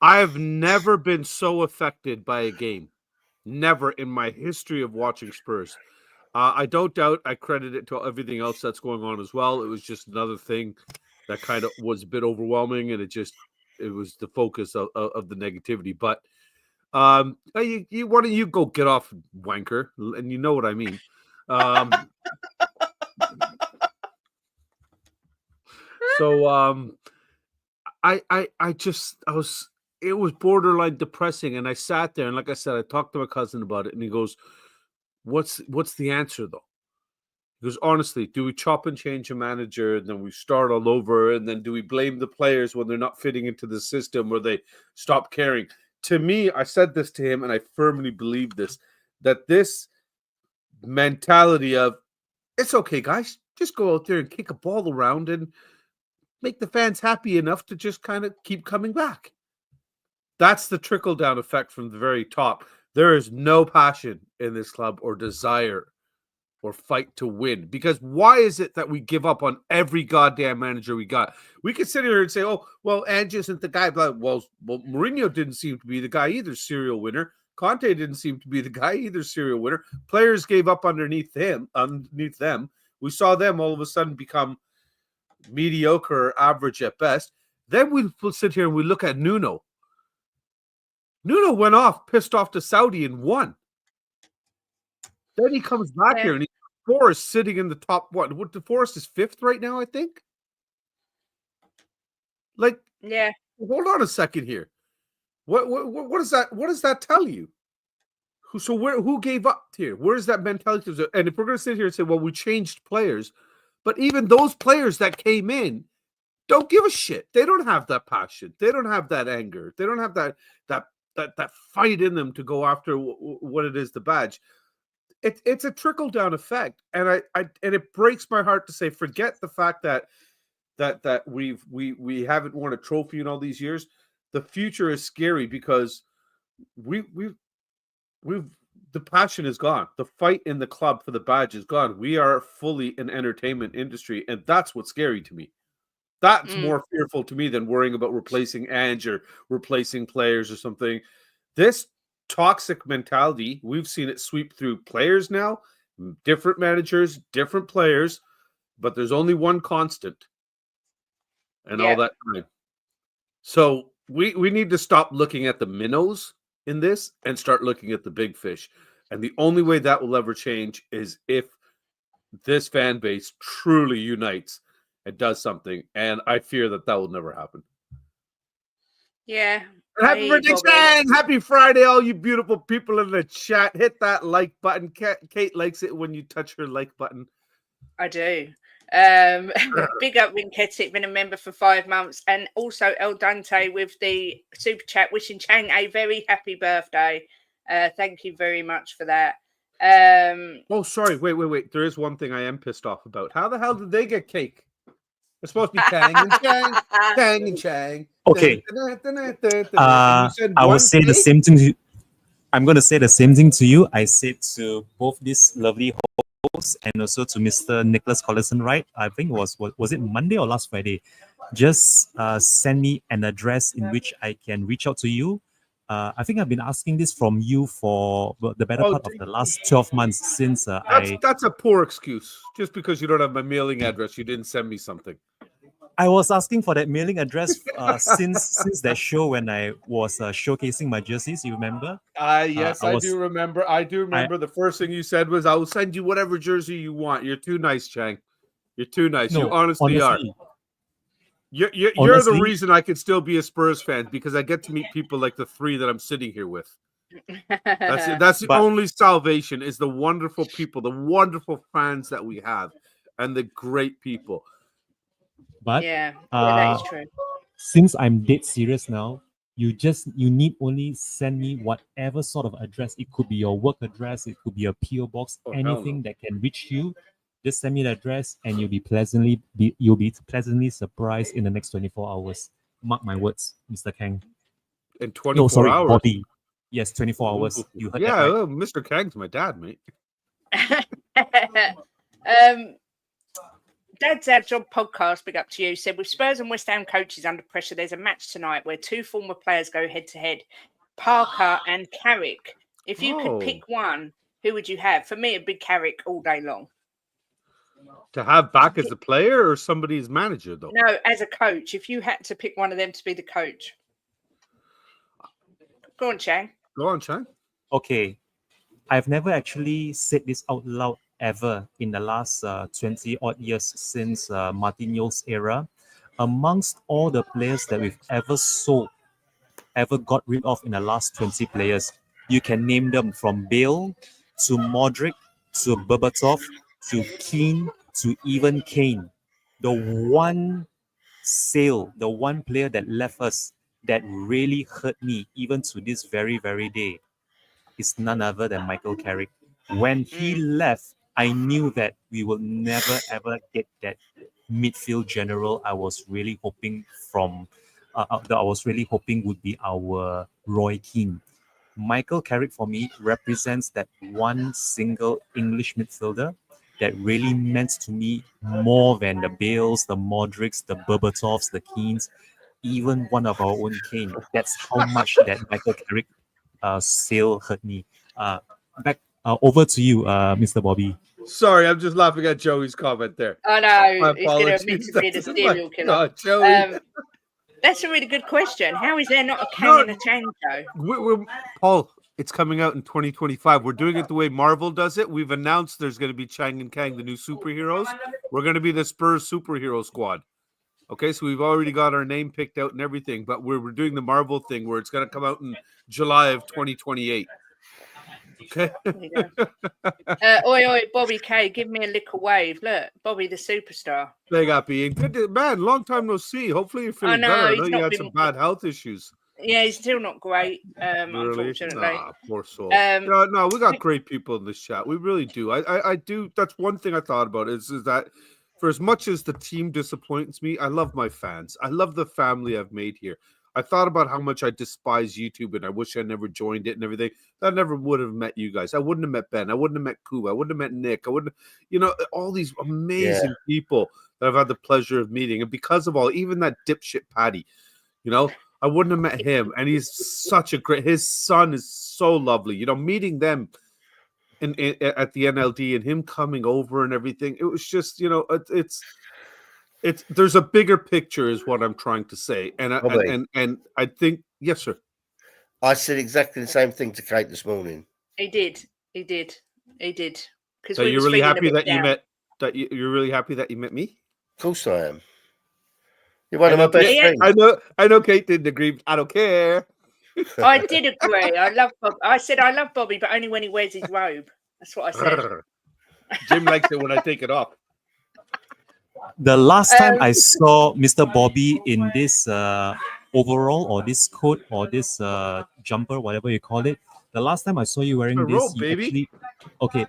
Speaker 5: I have never been so affected by a game. Never in my history of watching Spurs. I don't doubt I credit it to everything else that's going on as well. It was just another thing that kind of was a bit overwhelming, and it was the focus of the negativity. But why don't you go get off, wanker? And you know what I mean. It was borderline depressing, and I sat there, and like I said, I talked to my cousin about it, and he goes, what's the answer though? He goes, honestly, do we chop and change a manager and then we start all over, and then do we blame the players when they're not fitting into the system or they stop caring? To me, I said this to him, and I firmly believe this, that this mentality of, it's okay, guys, just go out there and kick a ball around and make the fans happy enough to just kind of keep coming back. That's the trickle-down effect from the very top. There is no passion in this club or desire or fight to win. Because why is it that we give up on every goddamn manager we got? We could sit here and say, oh, well, Ange isn't the guy. Well, Mourinho didn't seem to be the guy either, serial winner. Conte didn't seem to be the guy either, serial winner. Players gave up underneath them. We saw them all of a sudden become mediocre or average at best. Then we'll sit here and we look at Nuno. Nuno went off, pissed off to Saudi, and won. Then he comes back here, and he's Forest sitting in the top. What the Forest is 5th right now, I think. Like,
Speaker 2: yeah.
Speaker 5: Hold on a second here. What does that? What does that tell you? Who gave up here? Where's that mentality? And if we're going to sit here and say, well, we changed players, but even those players that came in don't give a shit. They don't have that passion. They don't have that anger. They don't have that fight in them to go after what it is, the badge. It's a trickle down effect, and it breaks my heart to say, forget the fact that we haven't won a trophy in all these years. The future is scary because the passion is gone. The fight in the club for the badge is gone. We are fully an entertainment industry, and that's what's scary to me. That's more fearful to me than worrying about replacing Ange or replacing players or something. This toxic mentality. We've seen it sweep through players now, different managers, different players, but there's only one constant and all that time. So we need to stop looking at the minnows in this and start looking at the big fish. And the only way that will ever change is if this fan base truly unites and does something. And I fear that will never happen.
Speaker 2: Yeah.
Speaker 5: Happy birthday, Chang! Happy Friday, all you beautiful people in the chat. Hit that like button. Kate likes it when you touch her like button.
Speaker 2: I do. Big up Rinketic, been a member for 5 months, and also El Dante with the super chat wishing Chang a very happy birthday. Thank you very much for that.
Speaker 5: Oh, sorry. Wait. There is one thing I am pissed off about. How the hell did they get cake? It's supposed to be Chang and Chang, Chang and Chang.
Speaker 4: Okay. I will say the same thing to you. I'm going to say the same thing to you. I said to both these lovely hosts and also to Mr. Nicholas Collison, right? I think was it Monday or last Friday? Just send me an address in which I can reach out to you. I think I've been asking this from you for the better part of the last 12 months since
Speaker 5: That's a poor excuse. Just because you don't have my mailing address, you didn't send me something.
Speaker 4: I was asking for that mailing address since that show when I was showcasing my jerseys. You remember?
Speaker 5: Yes, I do remember. I do remember. The first thing you said was, "I will send you whatever jersey you want." You're too nice, Chang. You're too nice.
Speaker 4: No,
Speaker 5: you honestly are. You're the reason I can still be a Spurs fan, because I get to meet people like the three that I'm sitting here with. That's the only salvation, is the wonderful people, the wonderful fans that we have, and the great people.
Speaker 4: But
Speaker 2: that is true.
Speaker 4: Since I'm dead serious now, you need only send me whatever sort of address. It could be your work address, it could be a PO box, anything that can reach you. Just send me the address, and you'll be pleasantly surprised in the next 24 hours. Mark my words, Mr. Kang.
Speaker 5: In 24 hours?
Speaker 4: Bobby. Yes, 24 hours. You heard that right?
Speaker 5: Yeah, Mr. Kang's my dad, mate.
Speaker 2: Dad's Our Job podcast, big up to you, said with Spurs and West Ham coaches under pressure, there's a match tonight where 2 former players go head to head, Parker and Carrick. If you could pick one, who would you have? For me, it'd be Carrick all day long.
Speaker 5: To have back as a player or somebody as manager, though?
Speaker 2: No, as a coach. If you had to pick one of them to be the coach. Go on, Chang.
Speaker 4: Okay. I've never actually said this out loud ever in the last 20 odd years since Martinez's era. Amongst all the players that we've ever sold, ever got rid of in the last 20 players, you can name them from Bale to Modric to Berbatov to Keane to even Kane. The one player that left us that really hurt me even to this very, very day is none other than Michael Carrick. When he left, I knew that we will never ever get that midfield general I was really hoping would be our Roy Keane. Michael Carrick for me represents that one single English midfielder that really meant to me more than the Bales, the Modrics, the Berbatovs, the Keanes, even one of our own Kane. That's how much that Michael Carrick sale hurt me. Back over to you, Mr. Bobby.
Speaker 5: Sorry, I'm just laughing at Joey's comment there.
Speaker 2: Oh no, he's going to admit to being a serial killer.
Speaker 5: Joey.
Speaker 2: That's a really good question. How is there not a Kang and a Chang show?
Speaker 5: Paul, it's coming out in 2025. We're doing it the way Marvel does it. We've announced there's going to be Chang and Kang, the new superheroes. We're going to be the Spurs superhero squad. Okay, so we've already got our name picked out and everything, but we're doing the Marvel thing where it's going to come out in July of 2028. Okay.
Speaker 2: Oi, Bobby K, give me a little wave. Look, Bobby the superstar.
Speaker 5: They got being good, man. Long time no see. Hopefully you're feeling better. I know you had some bad health issues.
Speaker 2: Yeah, he's still not great. Unfortunately.
Speaker 5: Nah, poor soul. No, we got great people in this chat. We really do. I do. That's one thing I thought about is that for as much as the team disappoints me, I love my fans. I love the family I've made here. I thought about how much I despise YouTube and I wish I never joined it and everything. I never would have met you guys. I wouldn't have met Ben. I wouldn't have met Koo. I wouldn't have met Nick. I wouldn't, all these amazing people that I've had the pleasure of meeting. And because of all, even that dipshit Patty, I wouldn't have met him. And he's such a great. His son is so lovely. You know, meeting them at the NLD and him coming over and everything. It was just, you know, it's there's a bigger picture, is what I'm trying to say. And I think, yes, sir.
Speaker 3: I said exactly the same thing to Kate this morning.
Speaker 2: He did. Because
Speaker 5: So you're really happy that you met. You're really happy that you met me.
Speaker 3: Of course I am. You're one of my best friends.
Speaker 5: I know Kate didn't agree. I don't care.
Speaker 2: I did agree. I love Bob. I said I love Bobby, but only when he wears his robe. That's what I said.
Speaker 5: Jim likes it when I take it off.
Speaker 4: The last time I saw Mr. Bobby in this overall or this coat or this jumper, whatever you call it, the last time I saw you wearing this,
Speaker 5: robe, baby.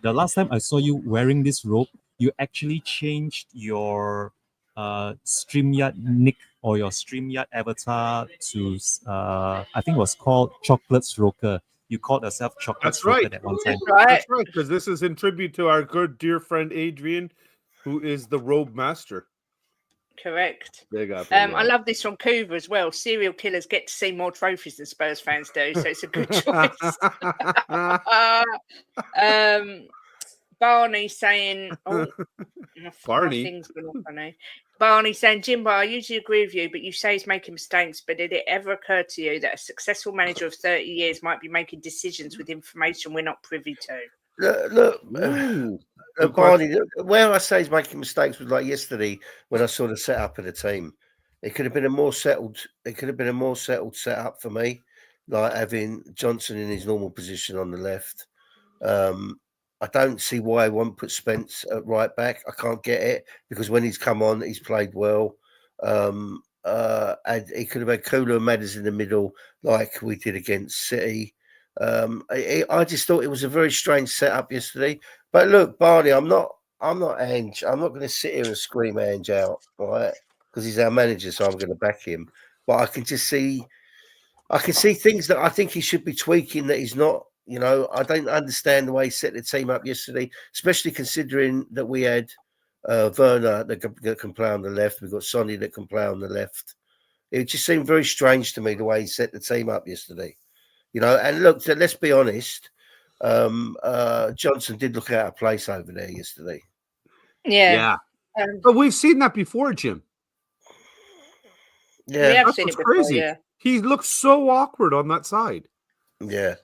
Speaker 4: The last time I saw you wearing this robe, you actually changed your StreamYard nick or your StreamYard avatar to I think it was called Chocolate Stroker. You called yourself Chocolate Stroker at one time.
Speaker 5: That's right, because this is in tribute to our good dear friend Adrian, who is the robe master.
Speaker 2: Correct.
Speaker 5: Big up.
Speaker 2: I love this from Coover as well. Serial killers get to see more trophies than Spurs fans do, so it's a good choice. Barney saying,
Speaker 5: Barney.
Speaker 2: Barney saying, Jimbo, I usually agree with you, but you say he's making mistakes. But did it ever occur to you that a successful manager of 30 years might be making decisions with information we're not privy to?
Speaker 3: Look, Barney, where I say he's making mistakes was like yesterday when I saw the setup of the team. It could have been a more settled. It could have been a more settled setup for me, like having Johnson in his normal position on the left. I don't see why I won't put Spence at right back. I can't get it because when he's come on, he's played well. And he could have had Kula and Madders in the middle, like we did against City. I just thought it was a very strange setup yesterday. But look, Barney, I'm not Ange. I'm not going to sit here and scream Ange out, right? Because he's our manager, so I'm going to back him. But I can see things that I think he should be tweaking that he's not. You know, I don't understand the way he set the team up yesterday, especially considering that we had Werner that can play on the left. We've got Sonny that can play on the left. It just seemed very strange to me the way he set the team up yesterday. You know, and look, let's be honest. Johnson did look out of place over there yesterday.
Speaker 2: Yeah.
Speaker 5: But we've seen that before, Jim.
Speaker 3: Yeah,
Speaker 2: we have
Speaker 5: that's
Speaker 2: seen
Speaker 5: what's
Speaker 2: it before,
Speaker 5: crazy.
Speaker 2: yeah.
Speaker 5: He looks so awkward on that side.
Speaker 3: Yeah.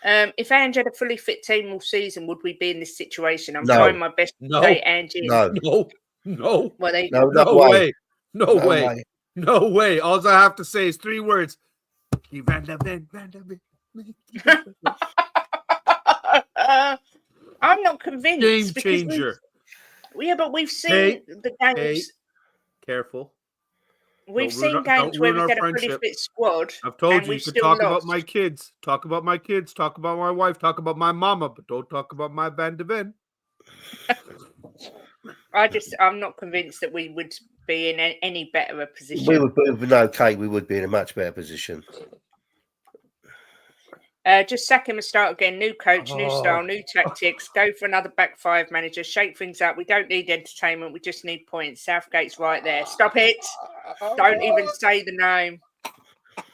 Speaker 2: If Ange had a fully fit team all season, would we be in this situation? I'm
Speaker 3: No.
Speaker 2: trying my best to say Ange is.
Speaker 3: No.
Speaker 2: Well, they
Speaker 3: No
Speaker 5: way.
Speaker 3: No way.
Speaker 5: No way. All I have to say is 3 words.
Speaker 2: I'm not convinced.
Speaker 5: Game changer.
Speaker 2: But we've seen the games.
Speaker 5: Careful.
Speaker 2: We've seen games where we've got a pretty fit squad.
Speaker 5: I've told you to talk about my kids. Talk about my kids. Talk about my wife. Talk about my mama. But don't talk about my Van de Ven.
Speaker 2: I'm not convinced that we would be in any better a position.
Speaker 3: We would be in a much better position.
Speaker 2: Just sack him and start again. New coach, new style, new tactics. Go for another back 5 manager. Shake things up. We don't need entertainment. We just need points. Southgate's right there. Stop it. Don't even say the name.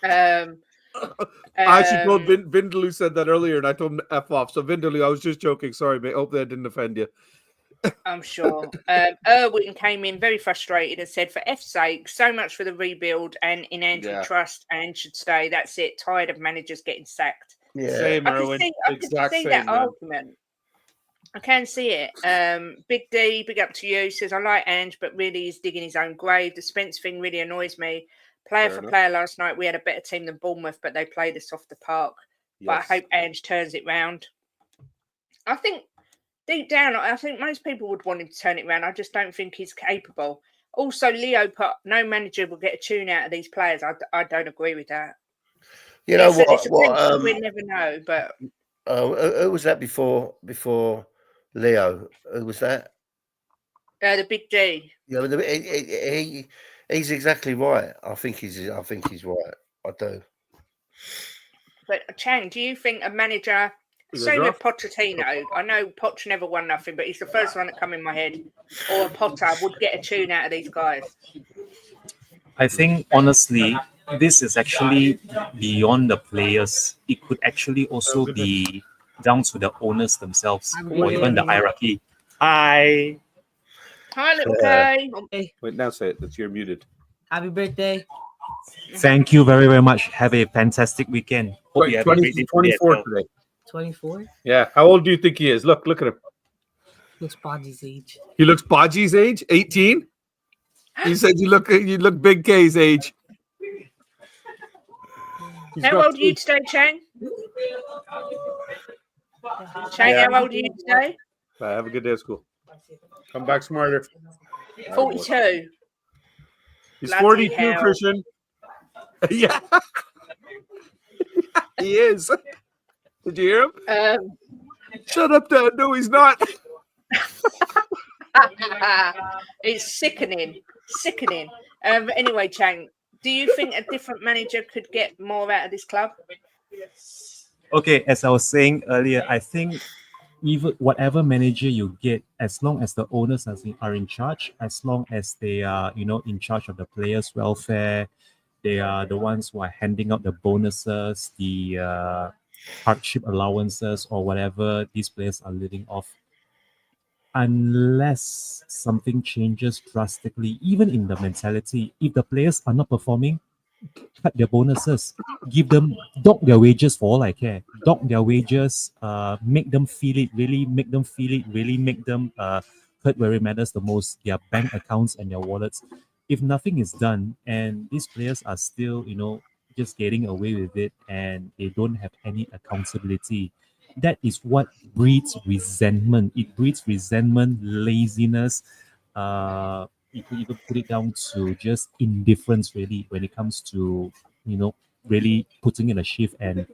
Speaker 5: I actually told Vindaloo said that earlier, and I told him to F off. So Vindaloo, I was just joking. Sorry, mate. Hope that didn't offend you.
Speaker 2: I'm sure. Irwin came in very frustrated and said, for F's sake, so much for the rebuild and in Andrew trust, and should stay. That's it. Tired of managers getting sacked.
Speaker 3: Yeah.
Speaker 5: Same, Irwin.
Speaker 2: I can see that argument. I can see it. Big D, big up to you, says, I like Ange, but really he's digging his own grave. The Spence thing really annoys me. Player for player last night, we had a better team than Bournemouth, but they played us off the park. Yes. But I hope Ange turns it round. I think deep down, I think most people would want him to turn it around. I just don't think he's capable. Also, Leo put, no manager will get a tune out of these players. I don't agree with that.
Speaker 3: You know what?
Speaker 2: We never know, but
Speaker 3: who was that before Leo? Who was that?
Speaker 2: The Big D.
Speaker 3: Yeah, he's exactly right. I think he's right. I do.
Speaker 2: But Chang, do you think a manager, same with Pochettino? I know Poch never won nothing, but he's the first one that come in my head. Or Potter would get a tune out of these guys.
Speaker 4: I think honestly, this is actually beyond the players. It could actually also be down to the owners themselves or even the hierarchy. Hi.
Speaker 2: Hi, little Kay.
Speaker 5: Wait, now say it. That's you're muted.
Speaker 6: Happy birthday.
Speaker 4: Thank you very, very much. Have a fantastic weekend. Hope you have a great day today as
Speaker 5: 24
Speaker 4: well.
Speaker 5: today.
Speaker 6: 24.
Speaker 5: Yeah. How old do you think he is? Look at him.
Speaker 6: Looks Podgy's age.
Speaker 5: He looks Podgy's age, 18. You said you look Big K's age. He's
Speaker 2: How
Speaker 5: got
Speaker 2: old are you
Speaker 5: two.
Speaker 2: today, Chang? Chang,
Speaker 5: Yeah.
Speaker 2: how old are you today?
Speaker 5: Have a good day at school. Come back smarter.
Speaker 2: 42.
Speaker 5: He's
Speaker 2: Bloody
Speaker 5: 42,
Speaker 2: hell.
Speaker 5: Christian. Yeah. He is. Did you hear him? Shut up, Dad. No, he's not.
Speaker 2: It's sickening. Sickening. Anyway, Chang, do you think a different manager could get more out of this club?
Speaker 4: Okay, as I was saying earlier, I think even whatever manager you get, as long as the owners are in charge, as long as they are, in charge of the players' welfare, they are the ones who are handing out the bonuses, the hardship allowances, or whatever these players are living off. Unless something changes drastically, even in the mentality, if the players are not performing, cut their bonuses, give them, dock their wages for all I care. Dock their wages, make them feel it, really make them feel it, really make them hurt where it matters the most, their bank accounts and their wallets. If nothing is done and these players are still, just getting away with it and they don't have any accountability, that is what breeds resentment. It breeds resentment, laziness. You could even put it down to just indifference, really, when it comes to, really putting in a shift and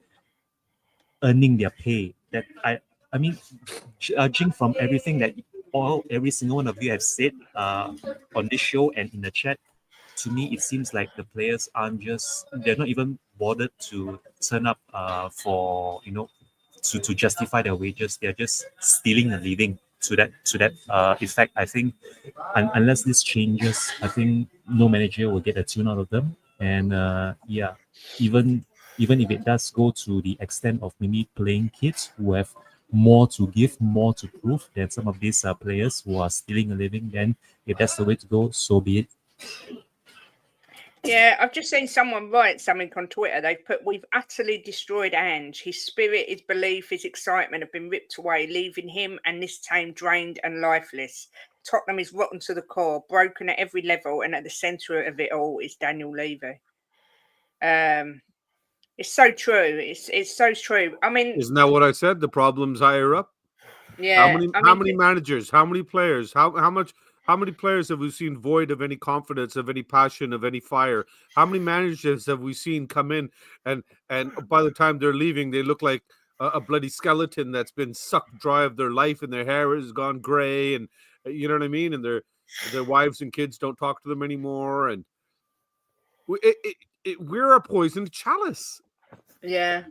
Speaker 4: earning their pay. That I mean, judging from everything that every single one of you have said on this show and in the chat, to me it seems like the players they're not even bothered to turn up for to justify their wages. They're just stealing a living to that effect. I think unless this changes, I think no manager will get a tune out of them. And even if it does go to the extent of maybe playing kids who have more to give, more to prove than some of these players who are stealing a living, then if that's the way to go, so be it.
Speaker 2: Yeah, I've just seen someone write something on Twitter. They've put, "We've utterly destroyed Ange. His spirit, his belief, his excitement have been ripped away, leaving him and this team drained and lifeless. Tottenham is rotten to the core, broken at every level, and at the centre of it all is Daniel Levy." It's so true. It's so true. I mean,
Speaker 5: Isn't that what I said? The problem's higher up.
Speaker 2: yeah.
Speaker 5: How many managers? How many players? How many players have we seen void of any confidence, of any passion, of any fire? How many managers have we seen come in and by the time they're leaving, they look like a bloody skeleton that's been sucked dry of their life, and their hair has gone gray, and you know what I mean? And their wives and kids don't talk to them anymore, and we're a poisoned chalice.
Speaker 2: Yeah.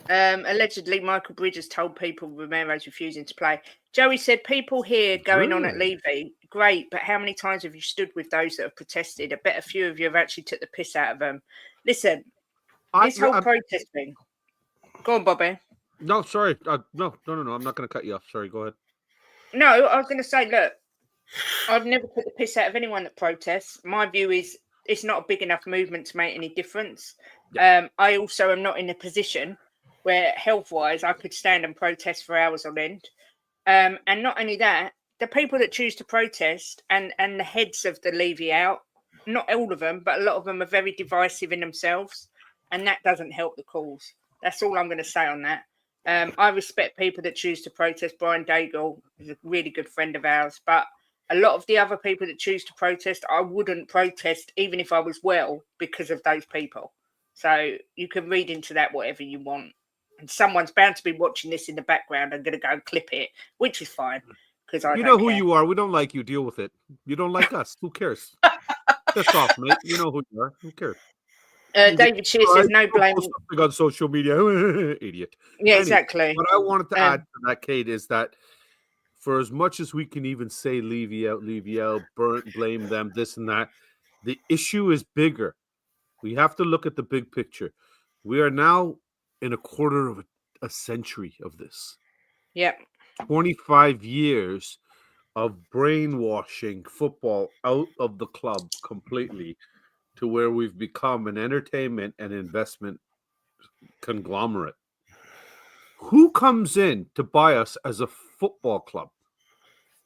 Speaker 2: Allegedly, Michael Bridges told people Romero's refusing to play. Joey said, "People here going on at Levy, great, but how many times have you stood with those that have protested? I bet a few of you have actually took the piss out of them." Listen, this whole protest thing. Go on, Bobby.
Speaker 5: No, sorry. No. I'm not going to cut you off. Sorry, go ahead.
Speaker 2: No, I was going to say, look, I've never put the piss out of anyone that protests. My view is it's not a big enough movement to make any difference. I also am not in a position where health-wise I could stand and protest for hours on end. And not only that, the people that choose to protest and the heads of the Levy out, not all of them, but a lot of them are very divisive in themselves, and that doesn't help the cause. That's all I'm going to say on that. I respect people that choose to protest. Brian Daigle is a really good friend of ours, but a lot of the other people that choose to protest, I wouldn't protest even if I was well because of those people. So you can read into that whatever you want. And someone's bound to be watching this in the background. I'm going to go and clip it, which is fine because I
Speaker 5: You
Speaker 2: don't
Speaker 5: know who
Speaker 2: care.
Speaker 5: you are. We don't like you. Deal with it. You don't like us. Who cares? Piss off, mate. You know who you are. Who cares?
Speaker 2: David Shear says no blame.
Speaker 5: Something on social media. Idiot.
Speaker 2: Yeah,
Speaker 5: Anyway,
Speaker 2: exactly.
Speaker 5: what I wanted to add to that, Kate, is that for as much as we can even say Levy out, blame them, this and that, the issue is bigger. We have to look at the big picture. We are now in a quarter of a century of this.
Speaker 2: Yep.
Speaker 5: 25 years of brainwashing football out of the club completely to where we've become an entertainment and investment conglomerate. Who comes in to buy us as a football club?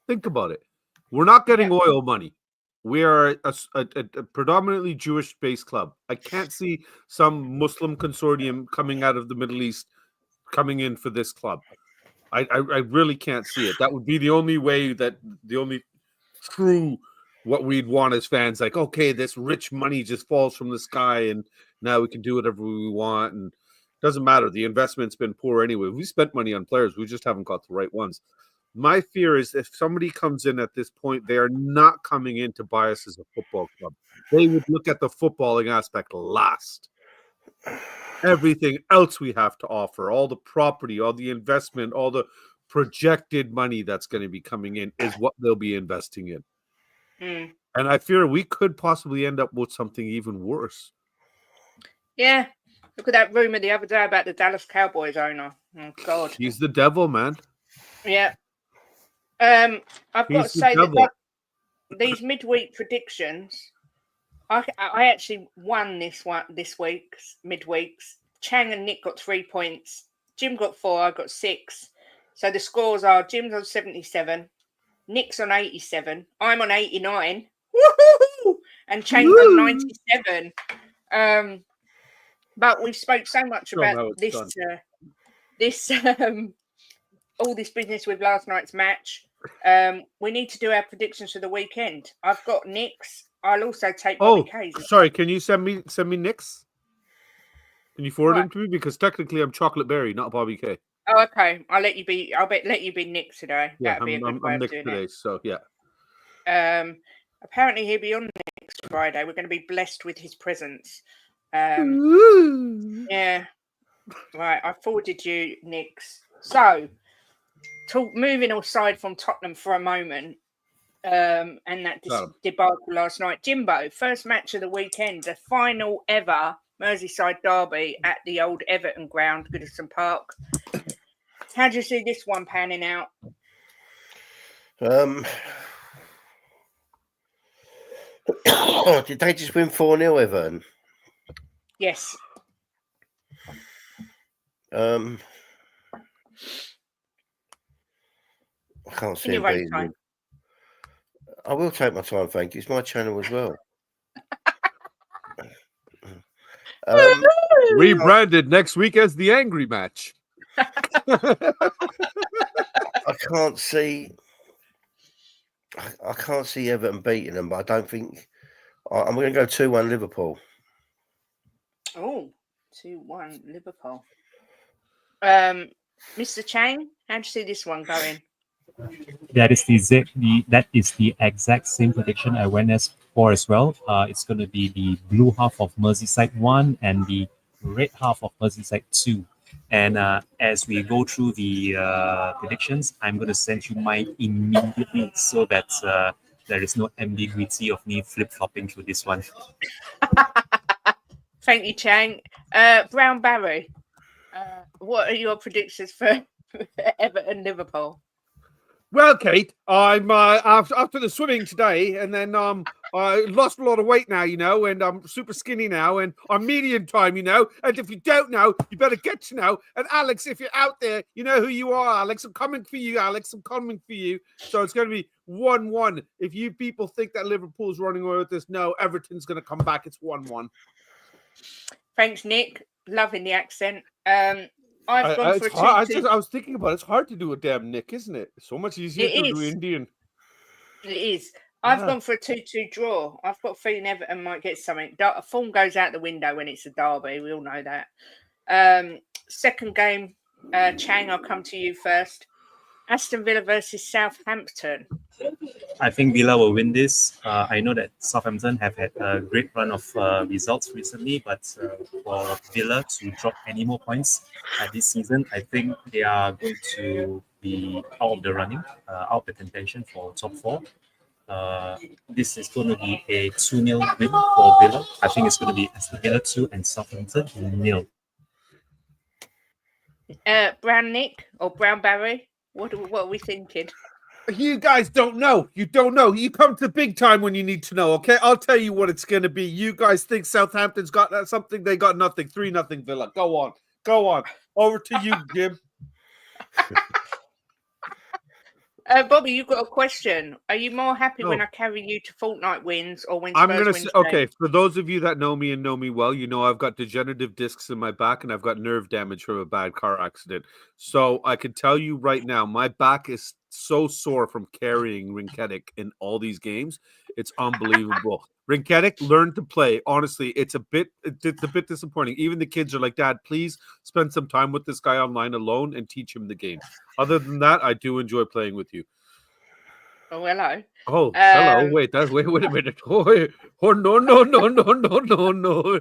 Speaker 5: Think about it. We're not getting oil money. We are a predominantly Jewish-based club. I can't see some Muslim consortium coming out of the Middle East coming in for this club. I really can't see it. That would be the only way, that the only true what we'd want as fans. Like, okay, this rich money just falls from the sky, and now we can do whatever we want. And it doesn't matter. The investment's been poor anyway. We spent money on players. We just haven't got the right ones. My fear is if somebody comes in at this point, they are not coming in to buy us as a football club. They would look at the footballing aspect last. Everything else we have to offer, all the property, all the investment, all the projected money that's going to be coming in is what they'll be investing in.
Speaker 2: Mm.
Speaker 5: And I fear we could possibly end up with something even worse.
Speaker 2: Yeah. Look at that rumor the other day about the Dallas Cowboys owner. Oh, God.
Speaker 5: He's the devil, man.
Speaker 2: Yeah. I've got to
Speaker 5: He's the
Speaker 2: say
Speaker 5: devil.
Speaker 2: that these midweek predictions, I actually won this week's midweeks. Chang and Nick got 3 points. Jim got 4. I got 6. So the scores are: Jim's on 77, Nick's on 87, I'm on 89, woohoo! And Chang's on 97. But we've spoke so much
Speaker 5: Show 'em how
Speaker 2: about
Speaker 5: it's
Speaker 2: this all this business with last night's match. We need to do our predictions for the weekend. I've got Nick's. I'll also take Bobby K's.
Speaker 5: Sorry. Can you send me Nick's? Can you forward
Speaker 2: Right.
Speaker 5: him to me? Because technically I'm Chocolate Berry, not Bobby K.
Speaker 2: Oh, okay. I'll let you be Nick today.
Speaker 5: Yeah,
Speaker 2: That'd be a good way
Speaker 5: I'm
Speaker 2: of
Speaker 5: Nick
Speaker 2: doing
Speaker 5: today.
Speaker 2: it.
Speaker 5: So yeah.
Speaker 2: Apparently he'll be on next Friday. We're going to be blessed with his presence. Yeah. Right. I forwarded you Nick's. So, moving aside from Tottenham for a moment, and that debacle last night. Jimbo, first match of the weekend, the final ever Merseyside derby at the old Everton ground, Goodison Park. How do you see this one panning out?
Speaker 3: Did they just win 4-0, Everton?
Speaker 2: Yes.
Speaker 3: I can't see him beating them. I will take my time, thank you. It's my channel as well.
Speaker 5: Rebranded next week as the Angry Match.
Speaker 3: I can't see Everton beating them, but I don't think I'm going to go 2-1 Liverpool.
Speaker 2: Oh, 2-1 Liverpool. Mr. Chang, how do you see this one going?
Speaker 4: That is the exact same prediction I went for as well. It's going to be the blue half of Merseyside 1 and the red half of Merseyside 2. And as we go through the predictions, I'm going to send you mine immediately so that there is no ambiguity of me flip-flopping through this one.
Speaker 2: Thank you, Chang. Brown Barry, what are your predictions for Everton Liverpool?
Speaker 5: Well, Kate, I'm after the swimming today, and then I lost a lot of weight now, and I'm super skinny now, and I'm medium time, and if you don't know, you better get to know. And Alex, if you're out there, you know who you are, Alex. I'm coming for you, Alex. I'm coming for you. So it's going to be 1-1. If you people think that Liverpool's running away with this, no, Everton's going to come back. It's 1-1.
Speaker 2: Thanks, Nick. Loving the accent. I've gone for a 2-2.
Speaker 5: I was thinking about it. It's hard to do a damn Nick, isn't it? It's so much easier to do Indian.
Speaker 2: It is. I've gone for a 2-2 draw. I've got a feeling Everton might get something. Form goes out the window when it's a derby. We all know that. Second game, Chang, I'll come to you first. Aston Villa versus Southampton.
Speaker 4: I think Villa will win this. I know that Southampton have had a great run of results recently, but for Villa to drop any more points this season, I think they are going to be out of the running, out of the contention for top 4. This is going to be a 2-0 win for Villa. I think it's going to be Aston Villa 2 and Southampton 0.
Speaker 2: Brown Nick or Brown Barry? What are we thinking?
Speaker 5: You guys don't know. You don't know. You come to big time when you need to know, okay? I'll tell you what it's going to be. You guys think Southampton's got something. They got nothing. 3-0 Villa. Go on. Go on. Over to you, Jim.
Speaker 2: Bobby, you've got a question. Are you more happy when I carry you to fortnight wins or when Spurs
Speaker 5: I'm gonna
Speaker 2: win?
Speaker 5: okay. For those of you that know me and know me well, you know I've got degenerative discs in my back and I've got nerve damage from a bad car accident. So I can tell you right now, my back is so sore from carrying Rinketic in all these games. It's unbelievable. Rinketic, learn to play. Honestly, it's a bit disappointing. Even the kids are like, Dad, please spend some time with this guy online alone and teach him the game. Other than that, I do enjoy playing with you.
Speaker 2: Oh, hello.
Speaker 5: Oh, hello. Wait a minute. Oh, no.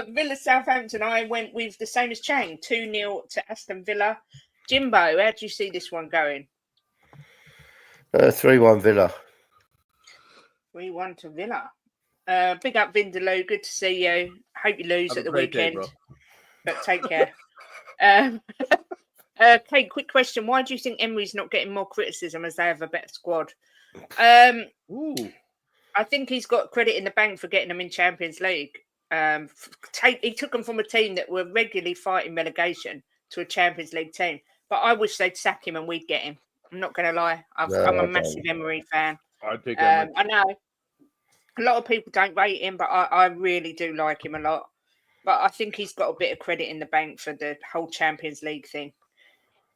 Speaker 2: Villa Southampton, I went with the same as Chang, 2-0 to Aston Villa. Jimbo, how do you see this one going?
Speaker 3: 3-1 Villa.
Speaker 2: 3-1 to Villa. Big up Vindaloo. Good to see you. Hope you lose at the weekend.
Speaker 5: Day,
Speaker 2: but take care. Kate, quick question. Why do you think Emery's not getting more criticism as they have a better squad? I think he's got credit in the bank for getting them in Champions League. He took them from a team that were regularly fighting relegation to a Champions League team. But I wish they'd sack him and we'd get him. I'm not going to lie. I'm a massive Emery fan. I know a lot of people don't rate him, but I really do like him a lot. But I think he's got a bit of credit in the bank for the whole Champions League thing.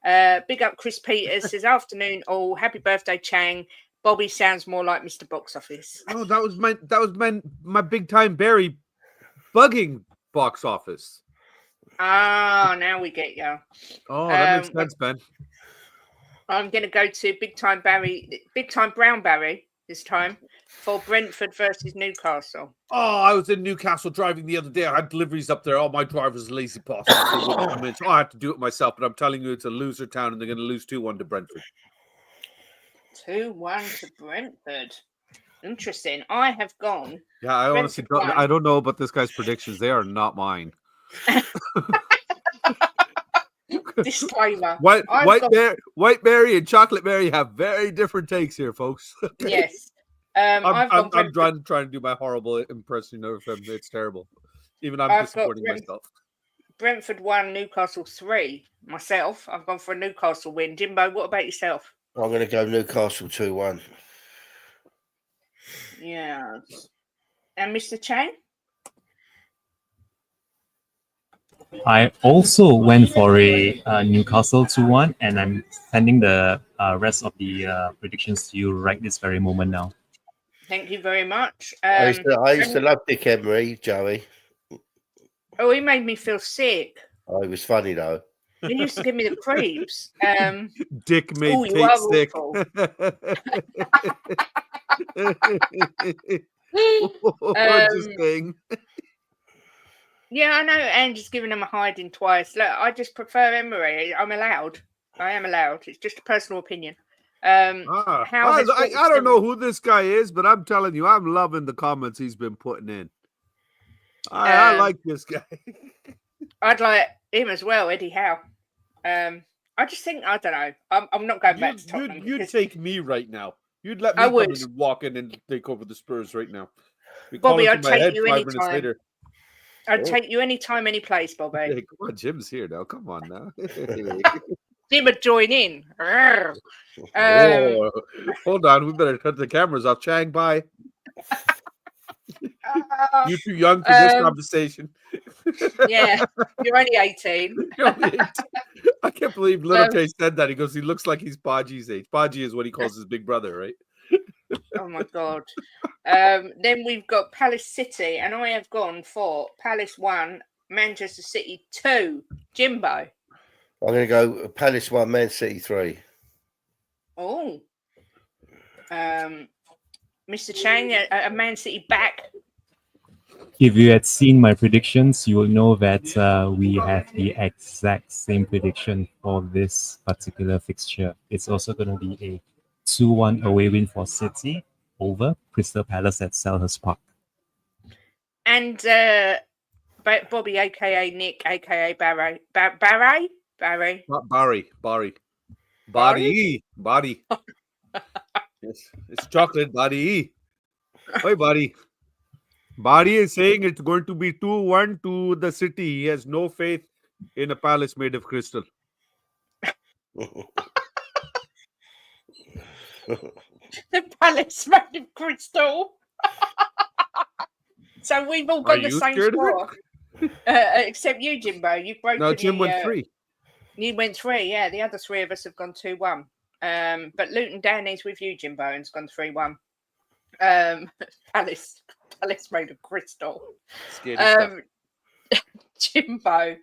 Speaker 2: Big up Chris Peters says, afternoon all. Happy birthday, Chang. Bobby sounds more like Mr. Box Office.
Speaker 5: Oh, that was my big time Barry bugging Box Office.
Speaker 2: Ah, now we get you.
Speaker 5: Oh, that makes sense, Ben.
Speaker 2: I'm going to go to big time Brown Barry this time for Brentford versus Newcastle.
Speaker 5: Oh, I was in Newcastle driving the other day. I had deliveries up there. All my drivers are lazy bastards. They wouldn't come in. So I had to do it myself. But I'm telling you, it's a loser town, and they're going to lose 2-1 to Brentford.
Speaker 2: 2-1 to Brentford. Interesting. I have gone.
Speaker 5: Yeah, I honestly don't know about this guy's predictions. They are not mine.
Speaker 2: Disclaimer.
Speaker 5: White Mary and Chocolate Mary have very different takes here, folks. Okay.
Speaker 2: Yes.
Speaker 5: I'm trying to do my horrible impression of him. It's terrible. Even I'm disappointing myself.
Speaker 2: Brentford 1, Newcastle 3. Myself, I've gone for a Newcastle win. Jimbo, what about yourself?
Speaker 3: I'm going to go Newcastle 2-1.
Speaker 2: Yeah. And Mr. Chang?
Speaker 4: I also went for a Newcastle 2-1, and I'm sending the rest of the predictions to you right this very moment now.
Speaker 2: Thank you very much.
Speaker 3: I used to love Dick Emery, Joey.
Speaker 2: Oh, he made me feel sick.
Speaker 3: Oh, he was funny, though.
Speaker 2: He used to give me the creeps.
Speaker 5: Dick made Tate sick.
Speaker 2: Yeah, I know Ange's giving him a hiding twice. Look, I just prefer Emery. I am allowed. It's just a personal opinion.
Speaker 5: I don't know who this guy is, but I'm telling you, I'm loving the comments he's been putting in. I like this guy.
Speaker 2: I'd like him as well, Eddie Howe. I just think, I don't know. I'm not going back to Tottenham.
Speaker 5: You'd take me right now. You'd let me come in and walk in and take over the Spurs right now.
Speaker 2: Bobby, I'd take you anytime. I'd take you anytime, any place, Bobby.
Speaker 5: Hey, come on, Jim's here now. Come on now.
Speaker 2: Jim would join in.
Speaker 5: Hold on, we better cut the cameras off. Chang, bye. You're too young for this conversation.
Speaker 2: Yeah, you're only 18.
Speaker 5: I can't believe Little K said that. He goes, he looks like he's Podgy's age. Podgy is what he calls his big brother, right?
Speaker 2: Oh my God. Then we've got Palace City, and I have gone for Palace 1, Manchester City 2. Jimbo.
Speaker 3: I'm going to go Palace 1, Man City 3.
Speaker 2: Oh. Mr. Chang, a Man City back.
Speaker 4: If you had seen my predictions, you will know that we have the exact same prediction for this particular fixture. It's also going to be a 2-1 away win for City over Crystal Palace at Selhurst Park.
Speaker 2: And Bobby, aka Nick, aka Barry. Barry?
Speaker 5: Not Barry. Body. It's chocolate, Body. Hey, Body. Body is saying it's going to be 2-1 to the City. He has no faith in a palace made of crystal.
Speaker 2: The Palace made of crystal. So we've all got the same score. Except you, Jimbo. You've broken
Speaker 5: No, Jim went 3.
Speaker 2: You went 3, yeah. The other 3 of us have gone 2-1. But Luton Downey's with you, Jimbo, and has gone 3-1. Palace made of crystal.
Speaker 5: Scary stuff.
Speaker 2: Jimbo,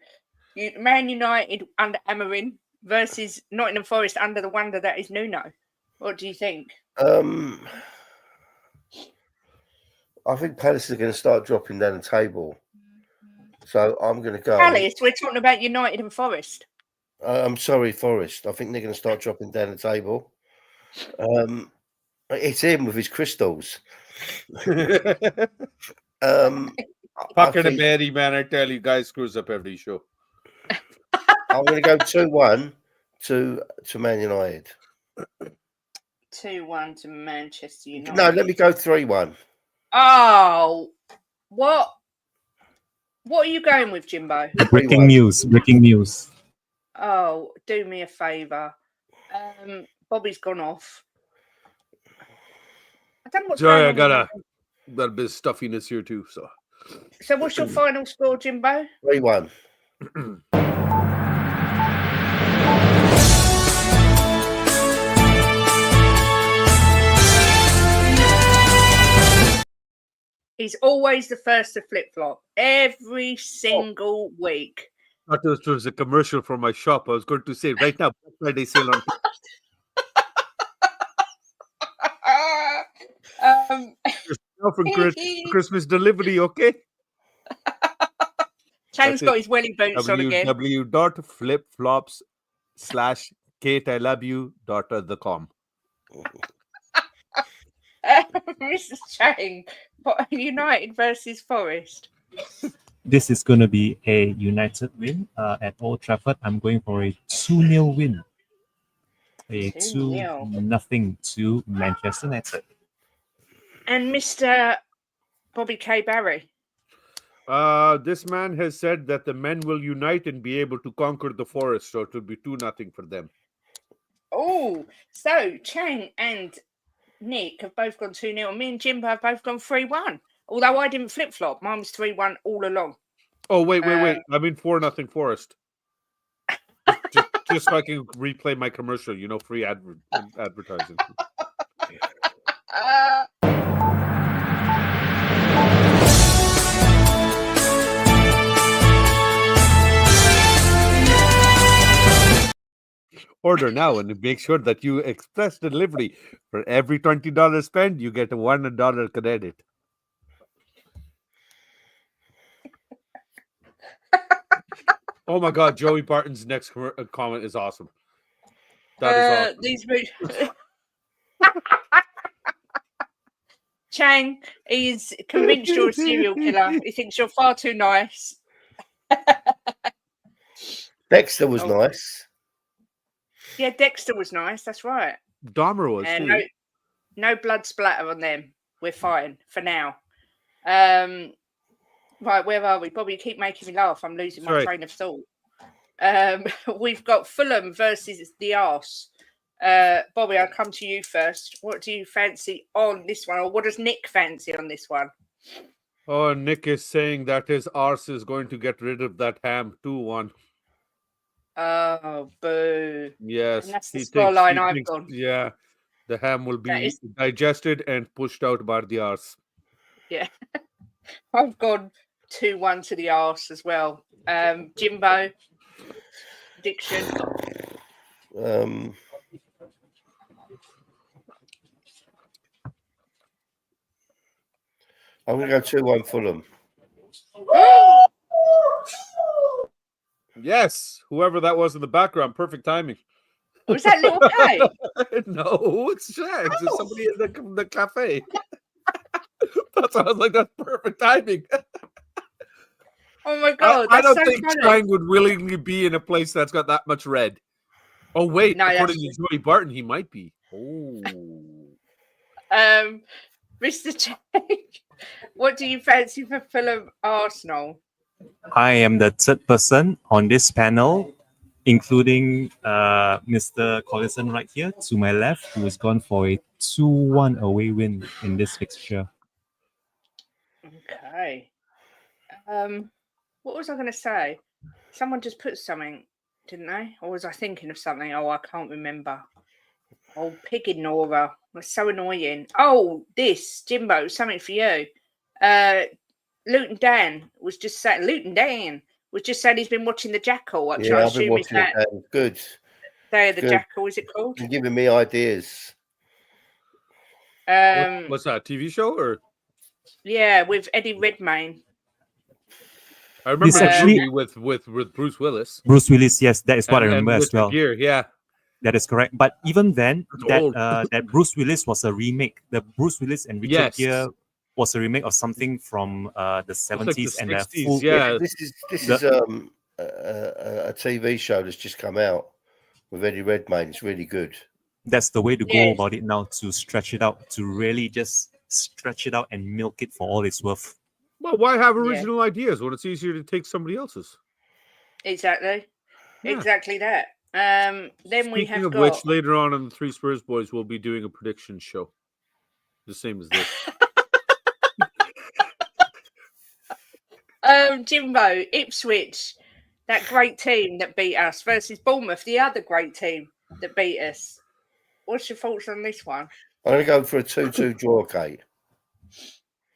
Speaker 2: Man United under Amarin versus Nottingham Forest under the wonder that is Nuno. What do you think?
Speaker 3: I think Palace are going to start dropping down the table. So I'm going to go.
Speaker 2: Palace, we're talking about United and Forest.
Speaker 3: I'm sorry, Forest. I think they're going to start dropping down the table. It's him with his crystals.
Speaker 5: Fucking a berry, man. I tell you, guys screws up every show.
Speaker 3: I'm going to go 2-1 to Man United.
Speaker 2: 2-1 to Manchester United.
Speaker 3: No, let me go 3-1.
Speaker 2: Oh, what? What are you going with, Jimbo?
Speaker 4: Breaking news.
Speaker 2: Oh, do me a favour. Bobby's gone off. I don't know what's
Speaker 5: Sorry,
Speaker 2: going on.
Speaker 5: I got a bit of stuffiness here too.
Speaker 2: So what's your final score, Jimbo?
Speaker 3: 3-1.
Speaker 2: He's always the first to flip-flop. Every single week.
Speaker 5: I thought it was a commercial for my shop. I was going to say right now, Black Friday sale on. From Christmas delivery, okay?
Speaker 2: Chang's got his welly boots on again.
Speaker 3: www.flipflops/kateilobeyou.com.
Speaker 2: Mrs. Chang, United versus Forest.
Speaker 4: This is going to be a United win at Old Trafford. I'm going for a 2-0 win. A 2-0 to Manchester United.
Speaker 2: And Mr. Bobby K. Barry.
Speaker 5: This man has said that the men will unite and be able to conquer the Forest, so it will be 2-0 for them.
Speaker 2: Oh, so Chang and Nick have both gone 2-0, and me and Jimbo have both gone 3-1. Although I didn't flip-flop. Mine was 3-1 all along.
Speaker 5: Oh, wait. I mean 4-0 Forest. just so I can replay my commercial, free advertising. Order now and make sure that you express delivery. For every $20 spend, you get a $1 credit. Oh my God, Joey Barton's next comment is awesome. That is awesome.
Speaker 2: Chang, he's convinced you're a serial killer. He thinks you're far too nice.
Speaker 3: Dexter was nice.
Speaker 2: Yeah, Dexter was nice. That's right.
Speaker 5: Dahmer was too.
Speaker 2: No blood splatter on them. We're fine for now. Right, where are we? Bobby, you keep making me laugh. I'm losing my train of thought. We've got Fulham versus the Arse. Bobby, I'll come to you first. What do you fancy on this one? Or what does Nick fancy on this one?
Speaker 5: Oh, Nick is saying that his arse is going to get rid of that ham 2-1.
Speaker 2: Oh, boo.
Speaker 5: Yes.
Speaker 2: And that's the scoreline I've gone.
Speaker 5: Yeah. The ham will be digested and pushed out by the arse.
Speaker 2: Yeah. I've gone 2-1 to the arse as well. Jimbo, prediction.
Speaker 3: I'm going to go 2-1 Fulham.
Speaker 5: Yes, whoever that was in the background, perfect timing.
Speaker 2: Was that little Kate?
Speaker 5: No, it's Shags. It's
Speaker 2: Oh.
Speaker 5: somebody in the cafe. That's why I was like, that's perfect timing.
Speaker 2: Oh my god,
Speaker 5: I
Speaker 2: that's
Speaker 5: don't
Speaker 2: so
Speaker 5: think
Speaker 2: funny.
Speaker 5: Chang would willingly be in a place that's got that much red. Oh wait,
Speaker 2: No,
Speaker 5: according
Speaker 2: that's-
Speaker 5: to Joey Barton, he might be. Oh,
Speaker 2: Mr. Chang, what do you fancy for Fulham Arsenal?
Speaker 4: I am the third person on this panel, including Mr. Collison right here to my left, who has gone for a 2-1 away win in this fixture.
Speaker 2: Okay. What was I going to say? Someone just put something, didn't they? Or was I thinking of something? Oh, I can't remember. Oh, pig ignorer. That's so annoying. Oh, this, Jimbo, something for you. Luton Dan was just saying he's been watching The Jackal, which I
Speaker 3: Yeah, I've been
Speaker 2: assume is
Speaker 3: watching it.
Speaker 2: that
Speaker 3: Good.
Speaker 2: Day of the
Speaker 3: Good.
Speaker 2: Jackal, is it called?
Speaker 3: You're giving me ideas.
Speaker 5: what's that? TV show or?
Speaker 2: Yeah, with Eddie Redmayne.
Speaker 5: I remember
Speaker 4: This
Speaker 5: the
Speaker 4: actually-
Speaker 5: movie with Bruce Willis
Speaker 4: Bruce Willis, yes, that is what I
Speaker 5: and
Speaker 4: remember as
Speaker 5: Richard
Speaker 4: well.
Speaker 5: Gere. Yeah,
Speaker 4: That is correct. But even then,
Speaker 5: It's
Speaker 4: that
Speaker 5: old.
Speaker 4: that Bruce Willis was a remake. The Bruce Willis and Richard
Speaker 5: Yes.
Speaker 4: Gere was a remake of something from the
Speaker 5: it's like the
Speaker 4: 70s and the
Speaker 5: 60s.
Speaker 4: full.
Speaker 5: Yeah,
Speaker 3: This is a TV show that's just come out with Eddie Redmayne. It's really good.
Speaker 4: That's the way to go
Speaker 2: Yes.
Speaker 4: about it now, to stretch it out, to really just stretch it out and milk it for all it's worth.
Speaker 5: well, why have
Speaker 2: Yeah.
Speaker 5: original ideas when it's easier to take somebody else's?
Speaker 2: Exactly.
Speaker 5: Yeah.
Speaker 2: Exactly that. Then we
Speaker 5: Speaking
Speaker 2: have
Speaker 5: of
Speaker 2: got
Speaker 5: which, later on in the Three Spurs Boys, we'll be doing a prediction show, the same as this.
Speaker 2: Jimbo, Ipswich, that great team that beat us versus Bournemouth, the other great team that beat us. What's your thoughts on this one?
Speaker 3: I'm going to go for a 2-2 draw, Kate.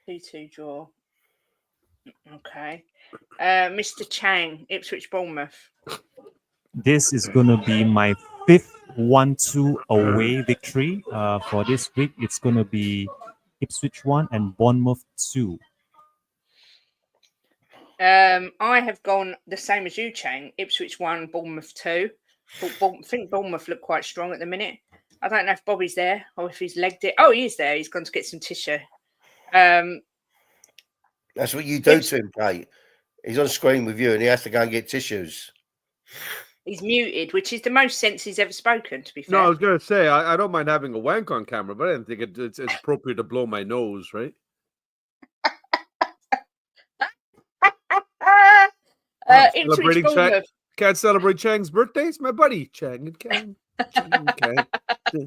Speaker 2: 2-2 draw. Okay. Mr. Chang, Ipswich Bournemouth.
Speaker 4: This is going to be my fifth 1-2 away victory. For this week, it's going to be Ipswich 1 and Bournemouth 2.
Speaker 2: I have gone the same as you, Chang. Ipswich 1, Bournemouth 2. I think Bournemouth look quite strong at the minute. I don't know if Bobby's there or if he's legged it. Oh, he is there. He's gone to get some tissue.
Speaker 3: That's what you do to him, Kate. He's on screen with you and he has to go and get tissues.
Speaker 2: He's muted, which is the most sense he's ever spoken, to be fair.
Speaker 5: No, I was going to say, I don't mind having a wank on camera, but I didn't think it's appropriate to blow my nose, right?
Speaker 2: Ipswich
Speaker 5: Celebrating Chang.
Speaker 2: Bournemouth.
Speaker 5: Can't celebrate Chang's birthday. It's my buddy, Chang and Kang. In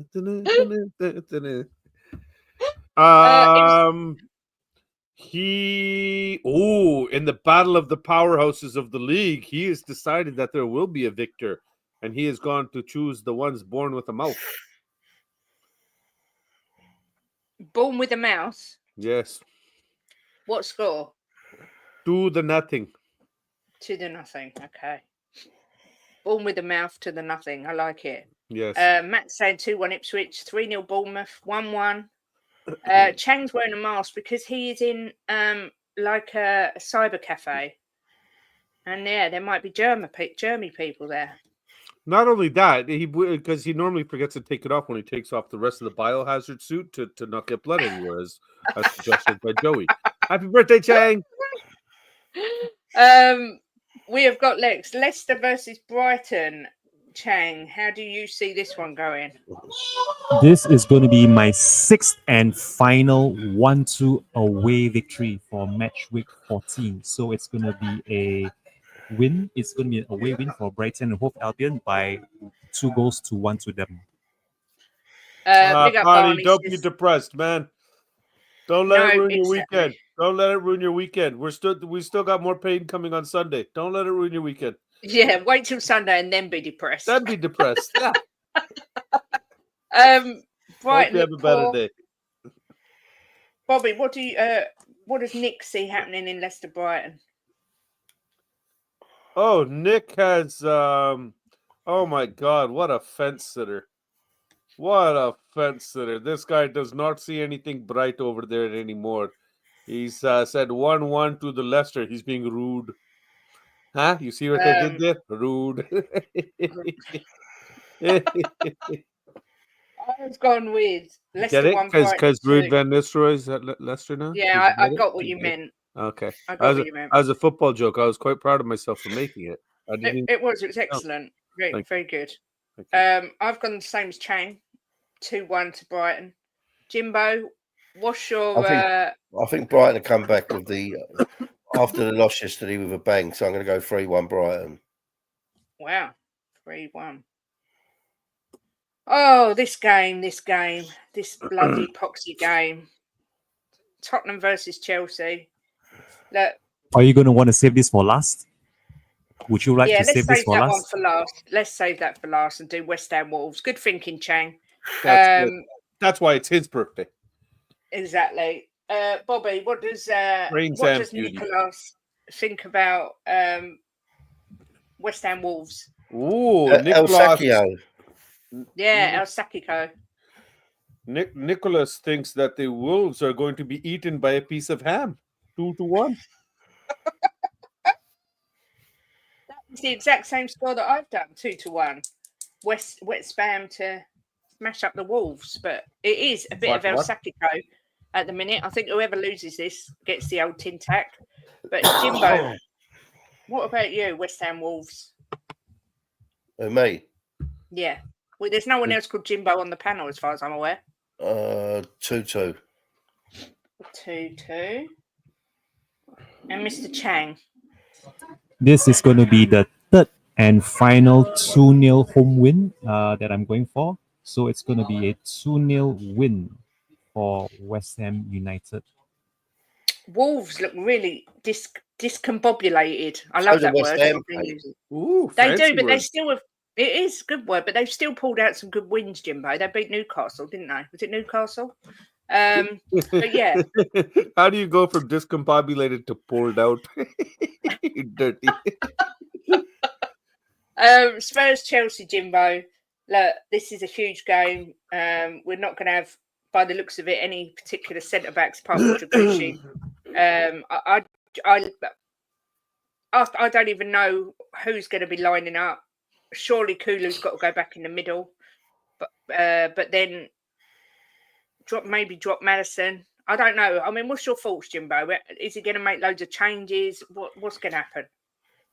Speaker 5: the battle of the powerhouses of the league, he has decided that there will be a victor, and he has gone to choose the ones born with a mouth.
Speaker 2: Born with a mouse.
Speaker 5: Yes.
Speaker 2: What score?
Speaker 5: 2-0.
Speaker 2: 2-0. Okay. Born with a mouth to the nothing. I like it.
Speaker 5: Yes.
Speaker 2: Matt's saying 2-1 Ipswich, 3-0 Bournemouth, 1-1. Chang's wearing a mask because he is in like a cyber cafe. And yeah, there might be germy people there.
Speaker 5: Not only that, because he normally forgets to take it off when he takes off the rest of the biohazard suit to not get blood anywhere, as suggested by Joey. Happy birthday, Chang!
Speaker 2: We have got Leicester versus Brighton. Chang, how do you see this one going?
Speaker 4: This is going to be my sixth and final 1-2 away victory for match week 14. So it's going to be a win. It's going to be an away win for Brighton and Hove Albion by 2-1 to them.
Speaker 2: Big up
Speaker 5: Barney,
Speaker 2: Barney,
Speaker 5: don't be depressed, man. Don't let it ruin your
Speaker 2: exactly.
Speaker 5: weekend. Don't let it ruin your weekend. We still got more pain coming on Sunday. Don't let it ruin your weekend.
Speaker 2: Yeah, wait till Sunday and then be depressed.
Speaker 5: Then be depressed. Yeah.
Speaker 2: Brighton
Speaker 5: Hope you have a better
Speaker 2: poor.
Speaker 5: day.
Speaker 2: Bobby, what does Nick see happening in Leicester Brighton?
Speaker 5: Oh, Nick has oh my God, what a fence sitter. What a fence sitter. This guy does not see anything bright over there anymore. He's said 1-1 to the Leicester. He's being rude. Huh? You see what I did there? Rude.
Speaker 2: I've gone with
Speaker 5: Get
Speaker 2: Leicester
Speaker 5: it?
Speaker 2: 1, Brighton
Speaker 5: Because Rude
Speaker 2: 2.
Speaker 5: Van Nistelrooy's at Leicester now? Did
Speaker 2: Yeah,
Speaker 5: you
Speaker 2: I
Speaker 5: get it?
Speaker 2: got what
Speaker 5: Did
Speaker 2: you
Speaker 5: get it?
Speaker 2: meant.
Speaker 5: Okay.
Speaker 2: I got what you meant.
Speaker 5: As a football joke, I was quite proud of myself for making it. I didn't even...
Speaker 2: It was excellent. Very,
Speaker 5: Thank
Speaker 2: very good.
Speaker 5: Thank you.
Speaker 2: I've gone the same as Chang, 2-1 to Brighton. Jimbo, what's your
Speaker 3: I think Brighton will come back with the after the loss yesterday with a bang. So I'm going to go 3-1 Brighton.
Speaker 2: wow, 3-1. Oh, this bloody poxy game. Tottenham versus Chelsea. Look,
Speaker 4: Are you going to want to save this for last? Would you like
Speaker 2: yeah,
Speaker 4: to
Speaker 2: let's
Speaker 4: save this
Speaker 2: save
Speaker 4: for
Speaker 2: that one
Speaker 4: last?
Speaker 2: for last. Let's save that for last and do West Ham Wolves. Good thinking, Chang.
Speaker 5: That's good. That's why it's his birthday.
Speaker 2: Exactly. Bobby, what does
Speaker 5: Reins and beauty.
Speaker 2: Nicholas think about West Ham Wolves?
Speaker 5: Ooh,
Speaker 3: El
Speaker 5: Nicholas.
Speaker 3: Sacchio.
Speaker 2: Yeah, El Sakiko.
Speaker 5: Nicholas thinks that the Wolves are going to be eaten by a piece of ham. 2-1.
Speaker 2: It's the exact same score that I've done, 2-1. West Ham to smash up the Wolves, but it is a bit of El Sakiko at the minute. I think whoever loses this gets the old tin tack. But Jimbo, what about you, West Ham Wolves?
Speaker 3: Oh, me?
Speaker 2: Yeah. Well, there's no one else called Jimbo on the panel, as far as I'm aware.
Speaker 3: 2-2.
Speaker 2: 2-2. And Mr. Chang.
Speaker 4: This is going to be the third and final 2-0 home win that I'm going for. So it's going to be a 2-0 win for West Ham United.
Speaker 2: Wolves look really discombobulated. I love that word.
Speaker 5: Ooh,
Speaker 2: they do, but they still have. It is a good word, but they've still pulled out some good wins, Jimbo. They beat Newcastle, didn't they? Was it Newcastle? But yeah.
Speaker 5: How do you go from discombobulated to pulled out? Dirty.
Speaker 2: Spurs Chelsea, Jimbo. Look, this is a huge game. We're not going to have, by the looks of it, any particular centre backs apart from Dragushi. I don't even know who's going to be lining up. Surely Kulu's got to go back in the middle, but then drop Madison. I don't know. I mean, what's your thoughts, Jimbo? Is he going to make loads of changes? What's going to happen?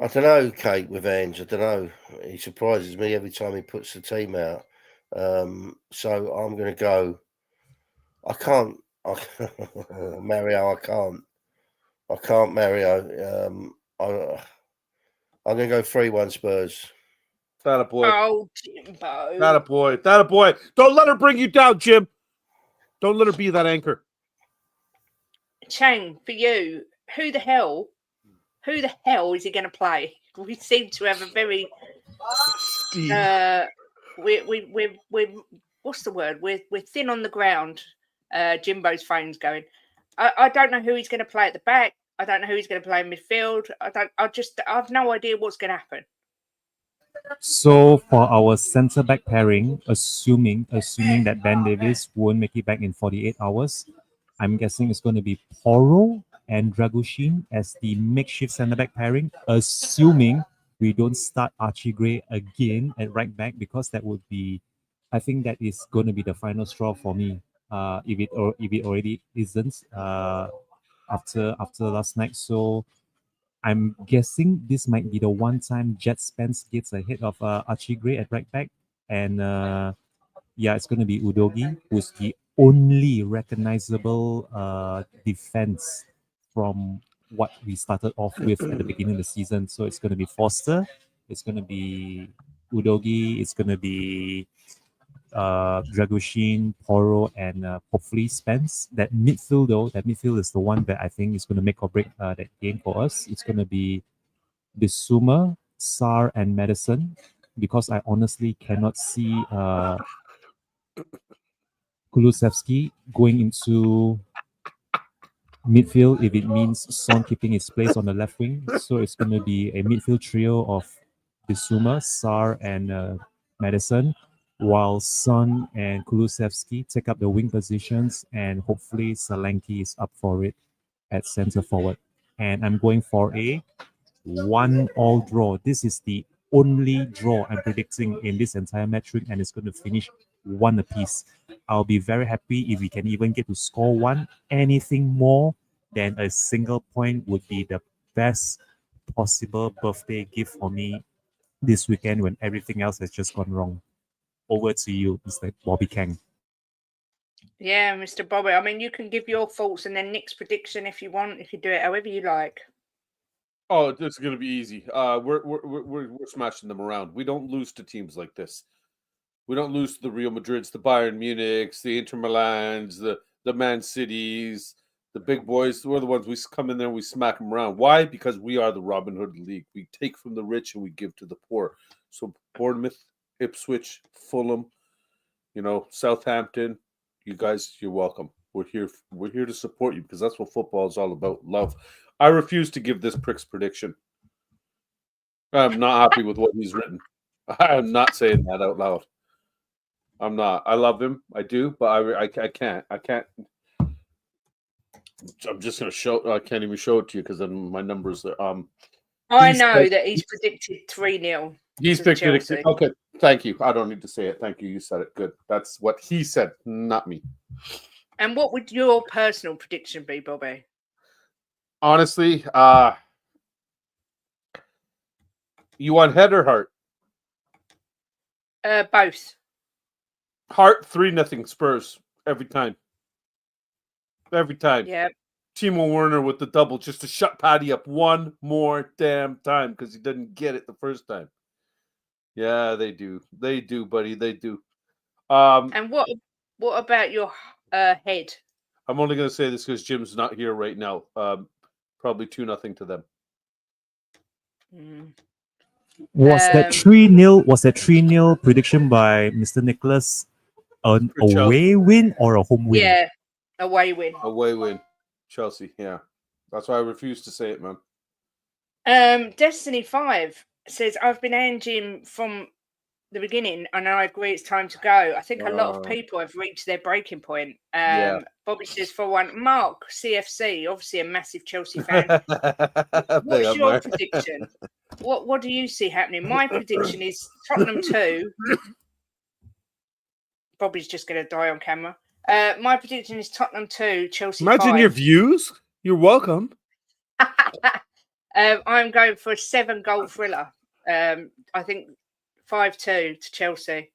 Speaker 3: I don't know, Kate, with Ange. I don't know. He surprises me every time he puts the team out. So I'm going to go. I can't. Mario, I can't, Mario. I'm going to go 3-1 Spurs.
Speaker 5: That a boy.
Speaker 2: Oh, Jimbo.
Speaker 5: That a boy. That a boy. Don't let her bring you down, Jim. Don't let her be that anchor.
Speaker 2: Chang, for you, who the hell is he going to play? We seem to have a very we're what's the word? We're thin on the ground. Jimbo's phone's going. I don't know who he's going to play at the back. I don't know who he's going to play in midfield. I've no idea what's going to happen.
Speaker 4: So for our centre back pairing, assuming that Ben Davies won't make it back in 48 hours, I'm guessing it's going to be Porro and Dragushin as the makeshift centre back pairing, assuming we don't start Archie Gray again at right back, because that would be, I think that is going to be the final straw for me. If it already isn't after last night. So I'm guessing this might be the one time Jet Spence gets ahead of Archie Gray at right back. And yeah, it's going to be Udogi, who's the only recognizable defense from what we started off with at the beginning of the season. So it's going to be Foster, it's going to be Udogi, it's going to be Dragushin, Porro, and hopefully Spence. That midfield is the one that I think is going to make or break that game for us. It's going to be Bissouma, Sarr, and Madison, because I honestly cannot see Kulusevski going into midfield if it means Son keeping his place on the left wing. So it's going to be a midfield trio of Bissouma, Sarr, and Madison, while Son and Kulusevski take up the wing positions, and hopefully Solanke is up for it at centre forward. And I'm going for a 1-1 draw. This is the only draw I'm predicting in this entire match week, and it's going to finish 1 apiece. I'll be very happy if we can even get to score one. Anything more than a single point would be the best possible birthday gift for me this weekend when everything else has just gone wrong. Over to you, Mr. Bobby Kang.
Speaker 2: Yeah, Mr. Bobby. I mean, you can give your thoughts and then Nick's prediction if you want. You can do it however you like.
Speaker 5: Oh, this is going to be easy. We're smashing them around. We don't lose to teams like this. We don't lose to the Real Madrids, the Bayern Munichs, the Inter Milans, the Man Cities, the big boys. We're the ones we come in there and we smack them around. Why? Because we are the Robin Hood League. We take from the rich and we give to the poor. So Bournemouth, Ipswich, Fulham, Southampton, you guys, you're welcome. We're here to support you because that's what football is all about. Love. I refuse to give this prick's prediction. I'm not happy with what he's written. I'm not saying that out loud. I'm not. I love him. I do, but I can't. I can't. I'm just gonna show. I can't even show it to you because then my numbers are.
Speaker 2: I know that he's predicted 3-0.
Speaker 5: He's predicted. Okay, thank you. I don't need to say it. Thank you. You said it. Good. That's what he said, not me.
Speaker 2: And what would your personal prediction be, Bobby?
Speaker 5: Honestly, you want head or heart?
Speaker 2: Both.
Speaker 5: Heart 3-0 Spurs every time. Every time.
Speaker 2: Yeah.
Speaker 5: Timo Werner with the double just to shut Paddy up one more damn time because he didn't get it the first time. Yeah, they do. They do, buddy. They do.
Speaker 2: And what about your head?
Speaker 5: I'm only going to say this because Jim's not here right now. Probably 2-0 to them.
Speaker 4: Was that 3-0? Was that 3-0 prediction by Mr. Nicholas an away win or a home win?
Speaker 2: Yeah, away win.
Speaker 5: Away win, Chelsea. Yeah, that's why I refuse to say it, man.
Speaker 2: Destiny 5 says I've been anging from the beginning, and I agree it's time to go. I think a lot of people have reached their breaking point.
Speaker 5: Yeah.
Speaker 2: Bobby says for one, Mark CFC, obviously a massive Chelsea fan. What's your prediction? What do you see happening? My prediction is Tottenham 2. Bobby's just going to die on camera. My prediction is Tottenham 2, Chelsea 5.
Speaker 5: Imagine your views. You're welcome.
Speaker 2: I'm going for a 7-goal thriller. I think 5-2 to Chelsea.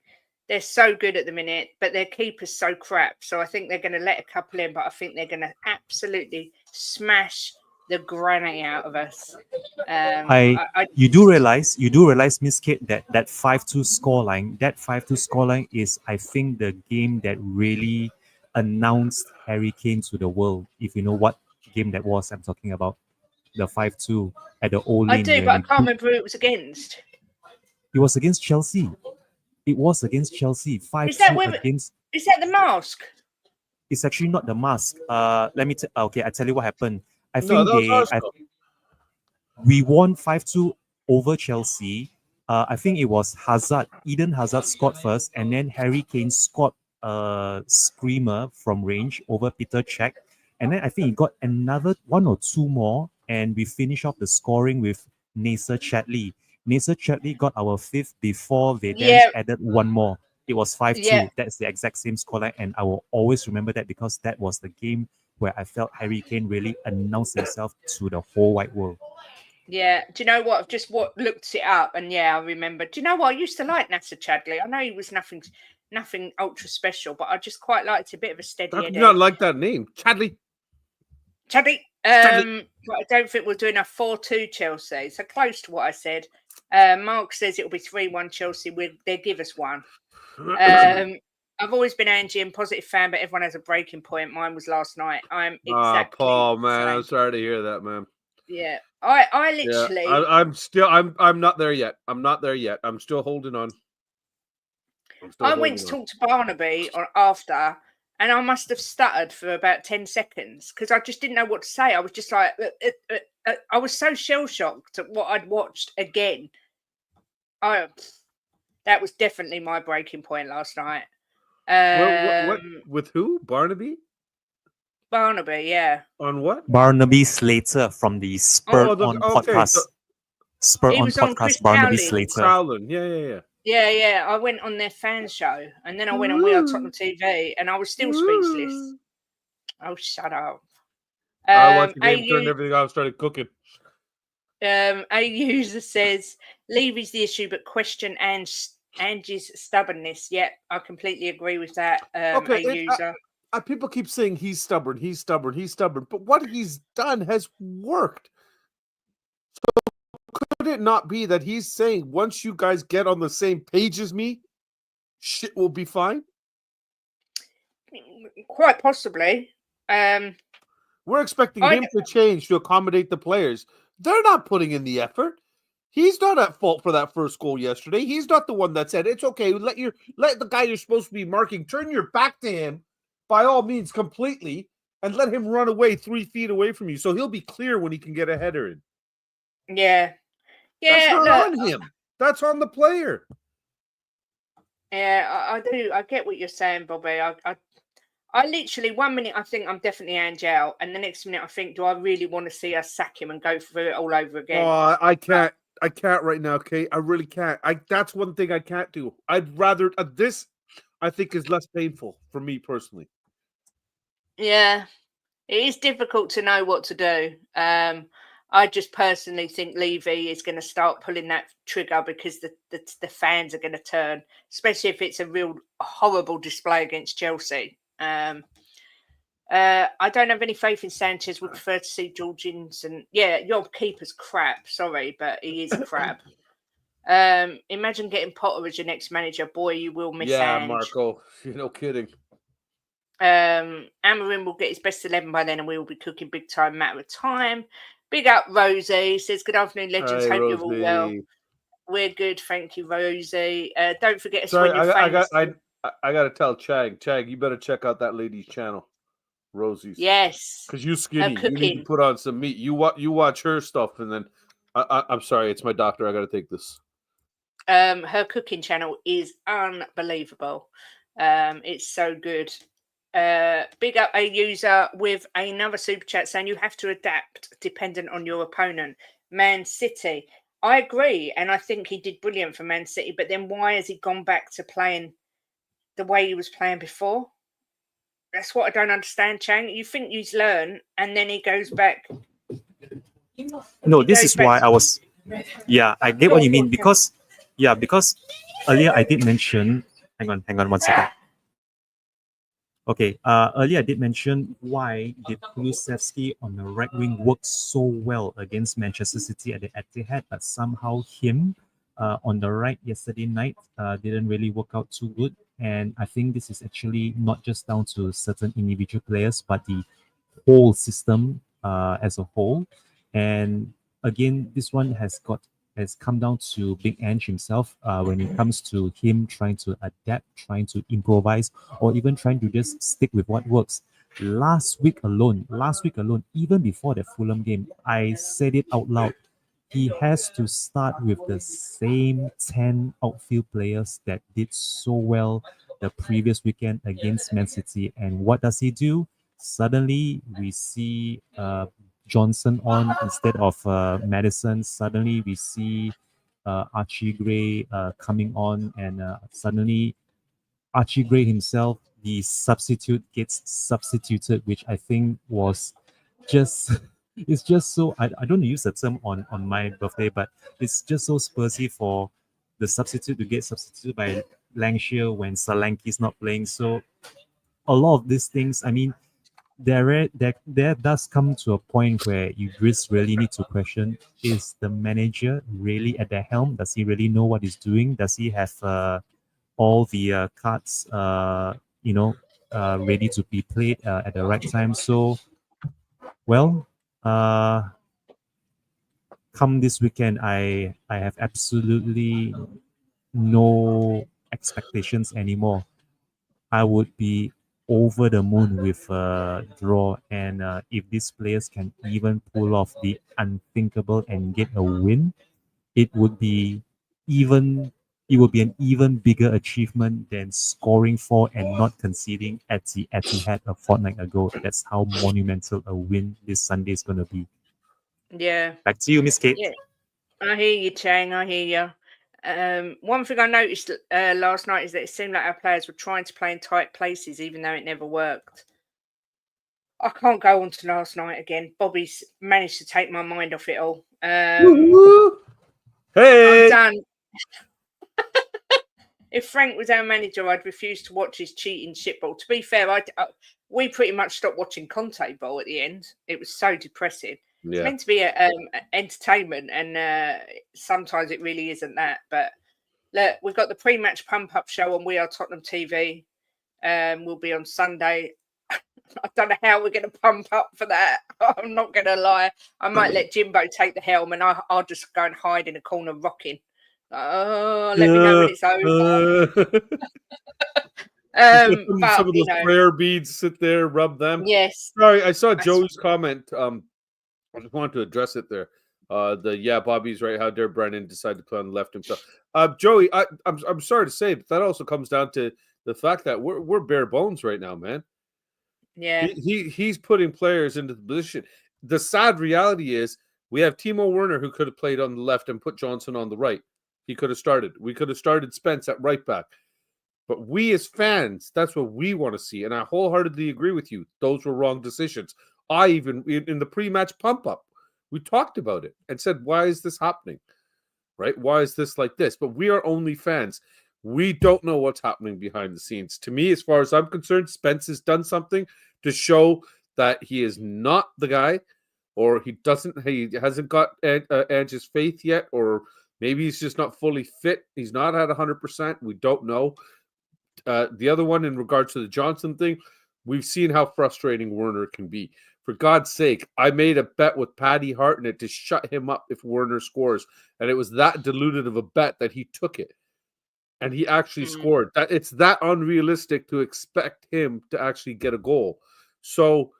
Speaker 2: They're so good at the minute, but their keeper's so crap. So I think they're going to let a couple in, but I think they're going to absolutely smash the granite out of us.
Speaker 4: You do realize, Miss Kate, that 5-2 scoreline is, I think, the game that really announced Harry Kane to the world. If you know what game that was, I'm talking about the 5-2 at the Old Lane.
Speaker 2: I do, but I can't remember who it was against.
Speaker 4: It was against Chelsea. It was against Chelsea. 5-2 against.
Speaker 2: Is that the mask?
Speaker 4: It's actually not the mask. Let me. Okay, I tell you what happened. I think we won 5-2 over Chelsea. I think it was Hazard. Eden Hazard scored first, and then Harry Kane scored a screamer from range over Peter Cech, and then I think he got another 1 or 2 more, and we finish off the scoring with Nasser Chadli. Nasser Chadli got our 5th before they then added 1 more. It was 5-2. Yeah. That's the exact same scoreline, and I will always remember that because that was the game where I felt Harry Kane really announced himself to the whole wide world.
Speaker 2: Yeah. Do you know what? I've just looked it up, and I remember. Do you know what? I used to like Nasser Chadli. I know he was nothing ultra special, but I just quite liked a bit of a steady.
Speaker 5: I do not like that name, Chadli.
Speaker 2: Chadli. But I don't think we'll do enough. 4-2 Chelsea. So close to what I said. Mark says it'll be 3-1 Chelsea. They give us 1. I've always been Ange and positive fan, but everyone has a breaking point. Mine was last night. I'm exactly.
Speaker 5: Paul, man, I'm sorry to hear that, man.
Speaker 2: Yeah, I literally.
Speaker 5: Yeah, I'm not there yet. I'm not there yet. I'm still holding on.
Speaker 2: I went to talk to Barnaby after, and I must have stuttered for about 10 seconds because I just didn't know what to say. I was just like, I was so shell shocked at what I'd watched again. That was definitely my breaking point last night.
Speaker 5: What with who? Barnaby,
Speaker 2: yeah.
Speaker 5: On what?
Speaker 4: Barnaby Slater from the Spurs on podcast. Spur
Speaker 2: He
Speaker 4: on
Speaker 2: was on Chris
Speaker 4: podcast Barnaby
Speaker 2: Cowley.
Speaker 4: Slater.
Speaker 5: Crowland. Yeah.
Speaker 2: Yeah. I went on their fan show, and then I went on We Are Tottenham TV, and I was still speechless. Oh, shut up.
Speaker 5: I watched the game,
Speaker 2: AU,
Speaker 5: turned everything off, started cooking.
Speaker 2: A user says, Levy's the issue, but question Ange's stubbornness. Yep, I completely agree with that. A user.
Speaker 5: People keep saying he's stubborn, but what he's done has worked. So could it not be that he's saying once you guys get on the same page as me, shit will be fine?
Speaker 2: Quite possibly.
Speaker 5: We're expecting him to change to accommodate the players. They're not putting in the effort. He's not at fault for that first goal yesterday. He's not the one that said it's okay. Let the guy you're supposed to be marking turn your back to him, by all means, completely, and let him run away 3 feet away from you, so he'll be clear when he can get a header in.
Speaker 2: Yeah.
Speaker 5: That's not on him. That's on the player.
Speaker 2: Yeah, I do. I get what you're saying, Bobby. I literally 1 minute I think I'm definitely Ange out, and the next minute I think, do I really want to see us sack him and go through it all over again?
Speaker 5: Oh, I can't. I can't right now, Kate. I really can't. That's one thing I can't do. I'd rather this. I think is less painful for me personally.
Speaker 2: Yeah, it is difficult to know what to do. I just personally think Levy is going to start pulling that trigger because the fans are going to turn, especially if it's a real horrible display against Chelsea. I don't have any faith in Sanchez. Would prefer to see Jorginho. And yeah, your keeper's crap. Sorry, but he is crap. Imagine getting Potter as your next manager. Boy, you will miss Ange.
Speaker 5: Marco. You're no kidding.
Speaker 2: Amarin will get his best 11 by then, and we will be cooking big time. Matter of time. Big up, Rosie. Says, good afternoon, legends.
Speaker 5: Hi,
Speaker 2: Hope
Speaker 5: Rosie.
Speaker 2: you're all well. We're good. Thank you, Rosie. Don't forget us
Speaker 5: Sorry,
Speaker 2: when you're famous.
Speaker 3: I got to tell Chang, you better check out that lady's channel, Rosie's.
Speaker 2: Yes.
Speaker 3: Because you skinny. You need to put on some meat. You watch her stuff, and then I'm sorry, it's my doctor. I got to take this.
Speaker 2: Her cooking channel is unbelievable. It's so good. Big up a user with another super chat saying you have to adapt dependent on your opponent. Man City. I agree, and I think he did brilliant for Man City, but then why has he gone back to playing the way he was playing before? That's what I don't understand, Chang. You think he's learned, and then he goes back.
Speaker 4: No, this is why I was. Yeah, I get what you mean because earlier I did mention. Hang on 1 second. Okay, earlier I did mention why did Kulusevski on the right wing work so well against Manchester City at the Etihad, but somehow him on the right yesterday night didn't really work out too good. And I think this is actually not just down to certain individual players, but the whole system as a whole. And again, this one has come down to Big Ange himself when it comes to him trying to adapt, trying to improvise, or even trying to just stick with what works. Last week alone, even before the Fulham game, I said it out loud. He has to start with the same 10 outfield players that did so well the previous weekend against Man City. And what does he do? Suddenly, we see Johnson on instead of Madison. Suddenly, we see Archie Gray coming on, and suddenly Archie Gray himself, the substitute, gets substituted, which I think was just it's just so I don't use the term on my birthday, but it's just so Spursy for the substitute to get substituted by Lancashire when Solanke's not playing. So a lot of these things, I mean, there does come to a point where you just really need to question: is the manager really at the helm? Does he really know what he's doing? Does he have all the cards, ready to be played at the right time? So, well, come this weekend, I have absolutely no expectations anymore. I would be over the moon with a draw, and if these players can even pull off the unthinkable and get a win, it would be an even bigger achievement than scoring 4 and not conceding at the Etihad a fortnight ago. That's how monumental a win this Sunday is going to be.
Speaker 2: Yeah.
Speaker 4: Back to you, Miss Kate.
Speaker 2: Yeah. I hear you, Chang. I hear you. One thing I noticed last night is that it seemed like our players were trying to play in tight places, even though it never worked. I can't go on to last night again. Bobby's managed to take my mind off it all.
Speaker 5: Woo-hoo.
Speaker 2: I'm
Speaker 5: Hey,
Speaker 2: done. If Frank was our manager, I'd refuse to watch his cheating shitball. To be fair, we pretty much stopped watching Conte ball at the end. It was so depressing. It's
Speaker 5: yeah,
Speaker 2: meant to be entertainment, and sometimes it really isn't that. But look, we've got the pre-match pump-up show on We Are Tottenham TV. We'll be on Sunday. I don't know how we're going to pump up for that. I'm not going to lie. I might let Jimbo take the helm, and I'll just go and hide in a corner rocking. Oh, let me know when it's over. But
Speaker 5: some of
Speaker 2: you
Speaker 5: those
Speaker 2: know,
Speaker 5: prayer beads, sit there, rub them.
Speaker 2: yes,
Speaker 5: Sorry, I saw
Speaker 2: that's
Speaker 5: Joey's comment. I just wanted to address it there. Bobby's right. How dare Brennan decide to play on the left himself? Joey, I'm sorry to say, but that also comes down to the fact that we're bare bones right now, man.
Speaker 2: yeah.
Speaker 5: He's putting players into the position. The sad reality is we have Timo Werner who could have played on the left and put Johnson on the right. He could have started. We could have started Spence at right back. But we as fans, that's what we want to see. And I wholeheartedly agree with you. Those were wrong decisions. I even, in the pre-match pump-up, we talked about it and said, why is this happening? Right? Why is this like this? But we are only fans. We don't know what's happening behind the scenes. To me, as far as I'm concerned, Spence has done something to show that he is not the guy, or he hasn't got Ange's faith yet, or maybe he's just not fully fit. He's not at 100%. We don't know. The other one, in regards to the Johnson thing, we've seen how frustrating Werner can be. For God's sake, I made a bet with Paddy Hartnett to shut him up if Werner scores, and it was that diluted of a bet that he took it, and he actually scored. That it's that unrealistic to expect him to actually get a goal. So,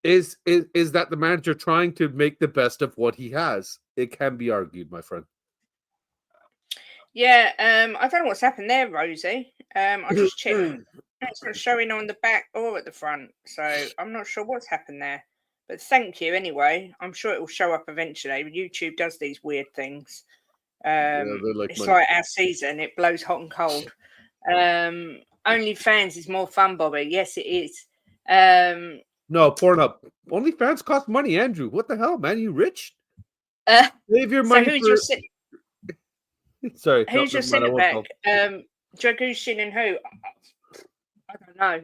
Speaker 5: is that the manager trying to make the best of what he has? It can be argued, my friend.
Speaker 2: Yeah, I don't know what's happened there, Rosie. I just checked. It's not showing on the back or at the front, so I'm not sure what's happened there. But thank you anyway. I'm sure it will show up eventually. YouTube does these weird things.
Speaker 5: They like
Speaker 2: It's
Speaker 5: money.
Speaker 2: like our season; it blows hot and cold. OnlyFans is more fun, Bobby. Yes, it is.
Speaker 5: No, Pornhub. OnlyFans cost money, Andrew. What the hell, man? You rich? Save your
Speaker 2: So
Speaker 5: money
Speaker 2: who's
Speaker 5: for...
Speaker 2: your
Speaker 5: Sorry,
Speaker 2: who's your centre back? Dragushin and who? I don't know.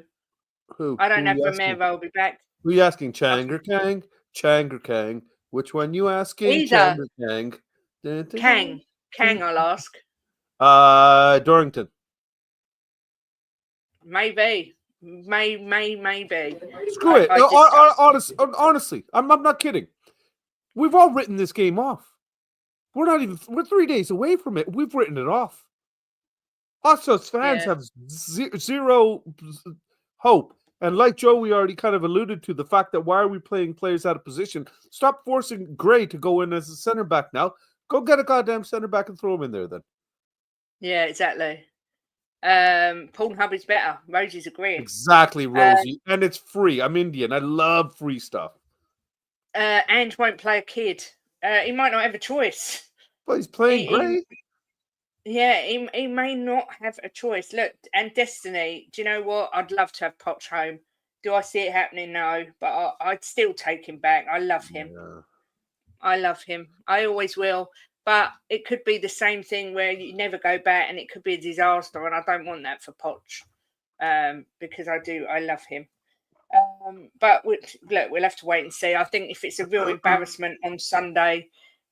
Speaker 5: Who?
Speaker 2: I don't know if
Speaker 5: you asking?
Speaker 2: Romero will be back.
Speaker 5: Who you asking? Chang or Kang? Chang or Kang? Which one you asking?
Speaker 2: Either.
Speaker 5: Chang or Kang? Dun, dun,
Speaker 2: Kang.
Speaker 5: dun.
Speaker 2: I'll ask.
Speaker 5: Dorrington.
Speaker 2: Maybe. Maybe.
Speaker 5: Screw it. Honestly, I'm not kidding. We've all written this game off. We're 3 days away from it. We've written it off. Us as fans have zero hope. And like Joey already kind of alluded to, the fact that why are we playing players out of position? Stop forcing Gray to go in as a center back now. Go get a goddamn center back and throw him in there then.
Speaker 2: Yeah, exactly. Pornhub is better. Rosie's agreeing.
Speaker 5: Exactly, Rosie. And it's free. I'm Indian. I love free stuff.
Speaker 2: Ange won't play a kid. He might not have a choice.
Speaker 5: But he's playing Gray.
Speaker 2: He may not have a choice. Look, and Destiny, do you know what? I'd love to have Poch home. Do I see it happening? No, but I'd still take him back. I love him. Yeah. I love him. I always will. But it could be the same thing where you never go back and it could be a disaster. And I don't want that for Poch because I love him. But we'll have to wait and see. I think if it's a real embarrassment on Sunday,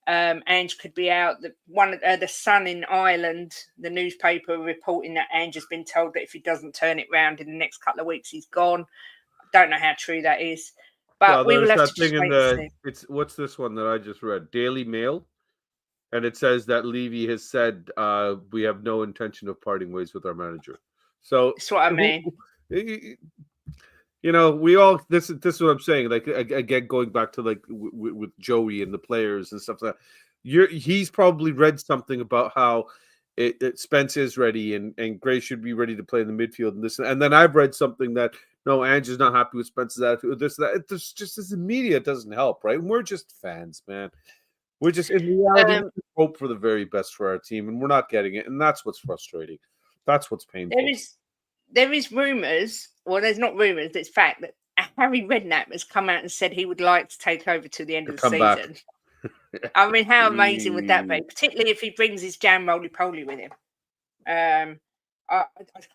Speaker 2: Ange could be out. The Sun in Ireland, the newspaper reporting that Ange has been told that if he doesn't turn it round in the next couple of weeks, he's gone. I don't know how true that is, but we will have to just wait and see.
Speaker 5: What's this one that I just read? Daily Mail, and it says that Levy has said we have no intention of parting ways with our manager. So
Speaker 2: that's what I mean.
Speaker 5: You know, we all this is what I'm saying. Like again, going back to like with Joey and the players and stuff like that. He's probably read something about how Spence is ready and Gray should be ready to play in the midfield and this, and then I've read something that no, Ange is not happy with Spence's attitude. This that. It's just as the media doesn't help, right? And we're just fans, man. We're just in reality
Speaker 2: Um,
Speaker 5: we just hope for the very best for our team, and we're not getting it, and that's what's frustrating. That's what's painful.
Speaker 2: there is rumours. Well, there's not rumours. It's fact that Harry Redknapp has come out and said he would like to take over till the end
Speaker 5: To
Speaker 2: of the
Speaker 5: come back.
Speaker 2: season. I mean, how amazing would that be? Particularly if he brings his jam roly poly with him. I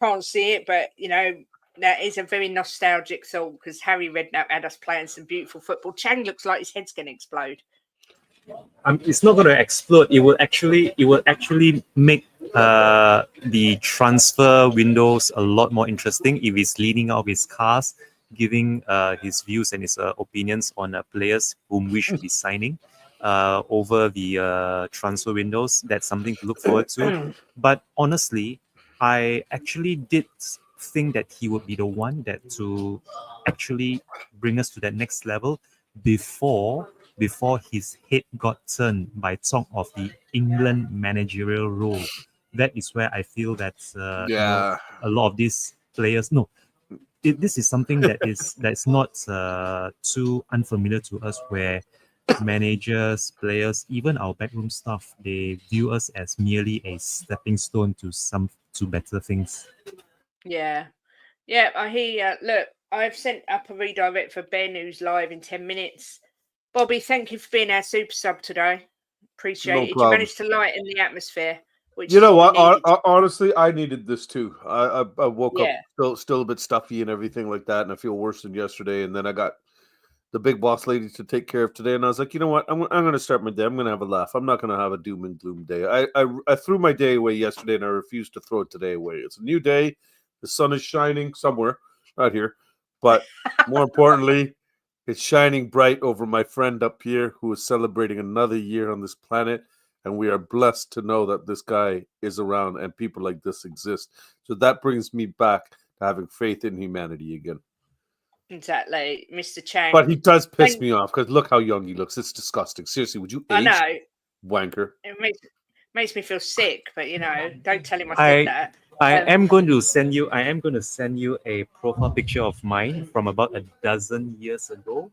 Speaker 2: can't see it, but you know, that is a very nostalgic thought because Harry Redknapp had us playing some beautiful football. Chang looks like his head's going to explode.
Speaker 4: It's not going to explode. It will actually make the transfer windows a lot more interesting if he's leading out his cars, giving his views and his opinions on players whom we should be signing over the transfer windows. That's something to look forward to. But honestly, I actually did think that he would be the one that to actually bring us to that next level before his head got turned by talk of the England managerial role. That is where I feel that a lot of these players this is something that's not too unfamiliar to us, where managers, players, even our backroom staff, they view us as merely a stepping stone to better things.
Speaker 2: Yeah, I hear you. Look, I've sent up a redirect for Ben, who's live in 10 minutes. Bobby, thank you for being our super sub today. Appreciate
Speaker 5: No
Speaker 2: it. You
Speaker 5: problem.
Speaker 2: managed to lighten the atmosphere, which
Speaker 5: You
Speaker 2: is
Speaker 5: know
Speaker 2: what we
Speaker 5: what?
Speaker 2: needed.
Speaker 5: Honestly, I needed this too. I woke
Speaker 2: Yeah.
Speaker 5: up still a bit stuffy and everything like that, and I feel worse than yesterday. And then I got the big boss lady to take care of today, and I was like, you know what? I'm going to start my day. I'm going to have a laugh. I'm not going to have a doom and gloom day. I threw my day away yesterday, and I refuse to throw it today away. It's a new day. The sun is shining somewhere, not here, but more importantly, it's shining bright over my friend up here who is celebrating another year on this planet. And we are blessed to know that this guy is around and people like this exist. So that brings me back to having faith in humanity again.
Speaker 2: Exactly, Mr. Chang.
Speaker 5: But he does piss me off because look how young he looks. It's disgusting. Seriously, would you age?
Speaker 2: I know.
Speaker 5: Wanker.
Speaker 2: It makes me feel sick, but you know, don't tell him I said that.
Speaker 4: I am going to send you a profile picture of mine from about a dozen years ago,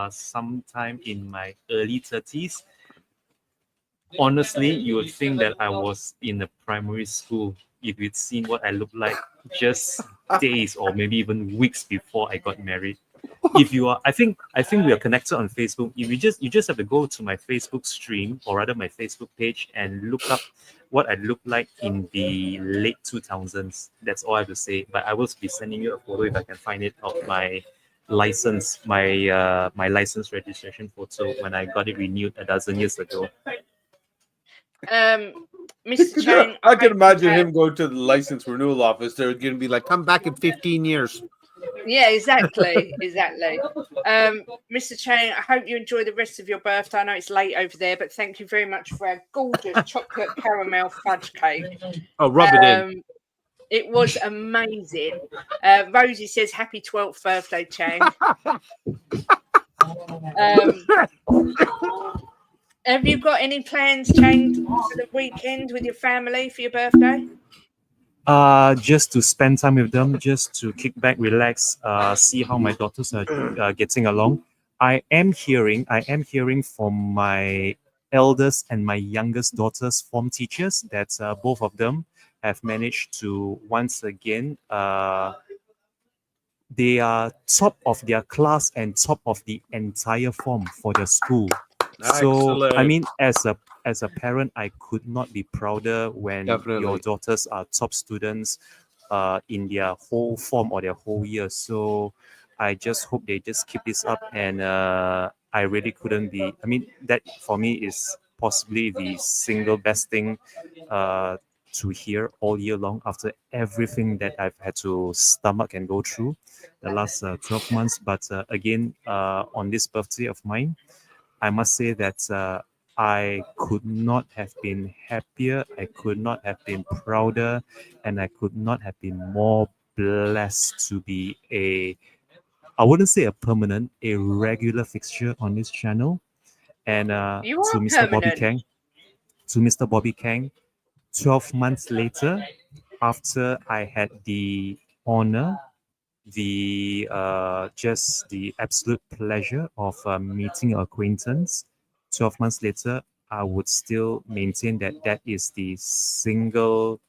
Speaker 4: sometime in my early 30s. Honestly, you would think that I was in a primary school if you'd seen what I looked like just days or maybe even weeks before I got married. If you are, I think we are connected on Facebook. If you just have to go to my Facebook stream, or rather my Facebook page, and look up what I looked like in the late 2000s. That's all I have to say. But I will be sending you a photo if I can find it of my license, my license registration photo when I got it renewed a dozen years ago.
Speaker 2: Mr. Chang,
Speaker 5: I can imagine him going to the license renewal office. They're going to be like, come back in 15 years.
Speaker 2: Yeah, exactly. Mr. Chang, I hope you enjoy the rest of your birthday. I know it's late over there, but thank you very much for our gorgeous chocolate caramel fudge cake.
Speaker 5: Oh, rub it in.
Speaker 2: It was amazing. Rosie says, happy 12th birthday, Chang. Have you got any plans, Chang, for the weekend with your family for your birthday?
Speaker 4: Just to spend time with them, just to kick back, relax, see how my daughters are getting along. I am hearing from my eldest and my youngest daughter's form teachers that both of them have managed to once again they are top of their class and top of the entire form for their school. So I mean, as a parent, I could not be prouder when your daughters are top students in their whole form or their whole year. So I just hope they just keep this up, and I really couldn't be. I mean, that for me is possibly the single best thing to hear all year long after everything that I've had to stomach and go through the last 12 months. But again, on this birthday of mine, I must say that I could not have been happier, I could not have been prouder, and I could not have been more blessed to be I wouldn't say a permanent, a regular fixture on this channel. And
Speaker 2: You are
Speaker 4: to Mr. Bobby
Speaker 2: permanent.
Speaker 4: Kang, 12 months later, after I had the honor, just the absolute pleasure of meeting an acquaintance, 12 months later, I would still maintain that that is the single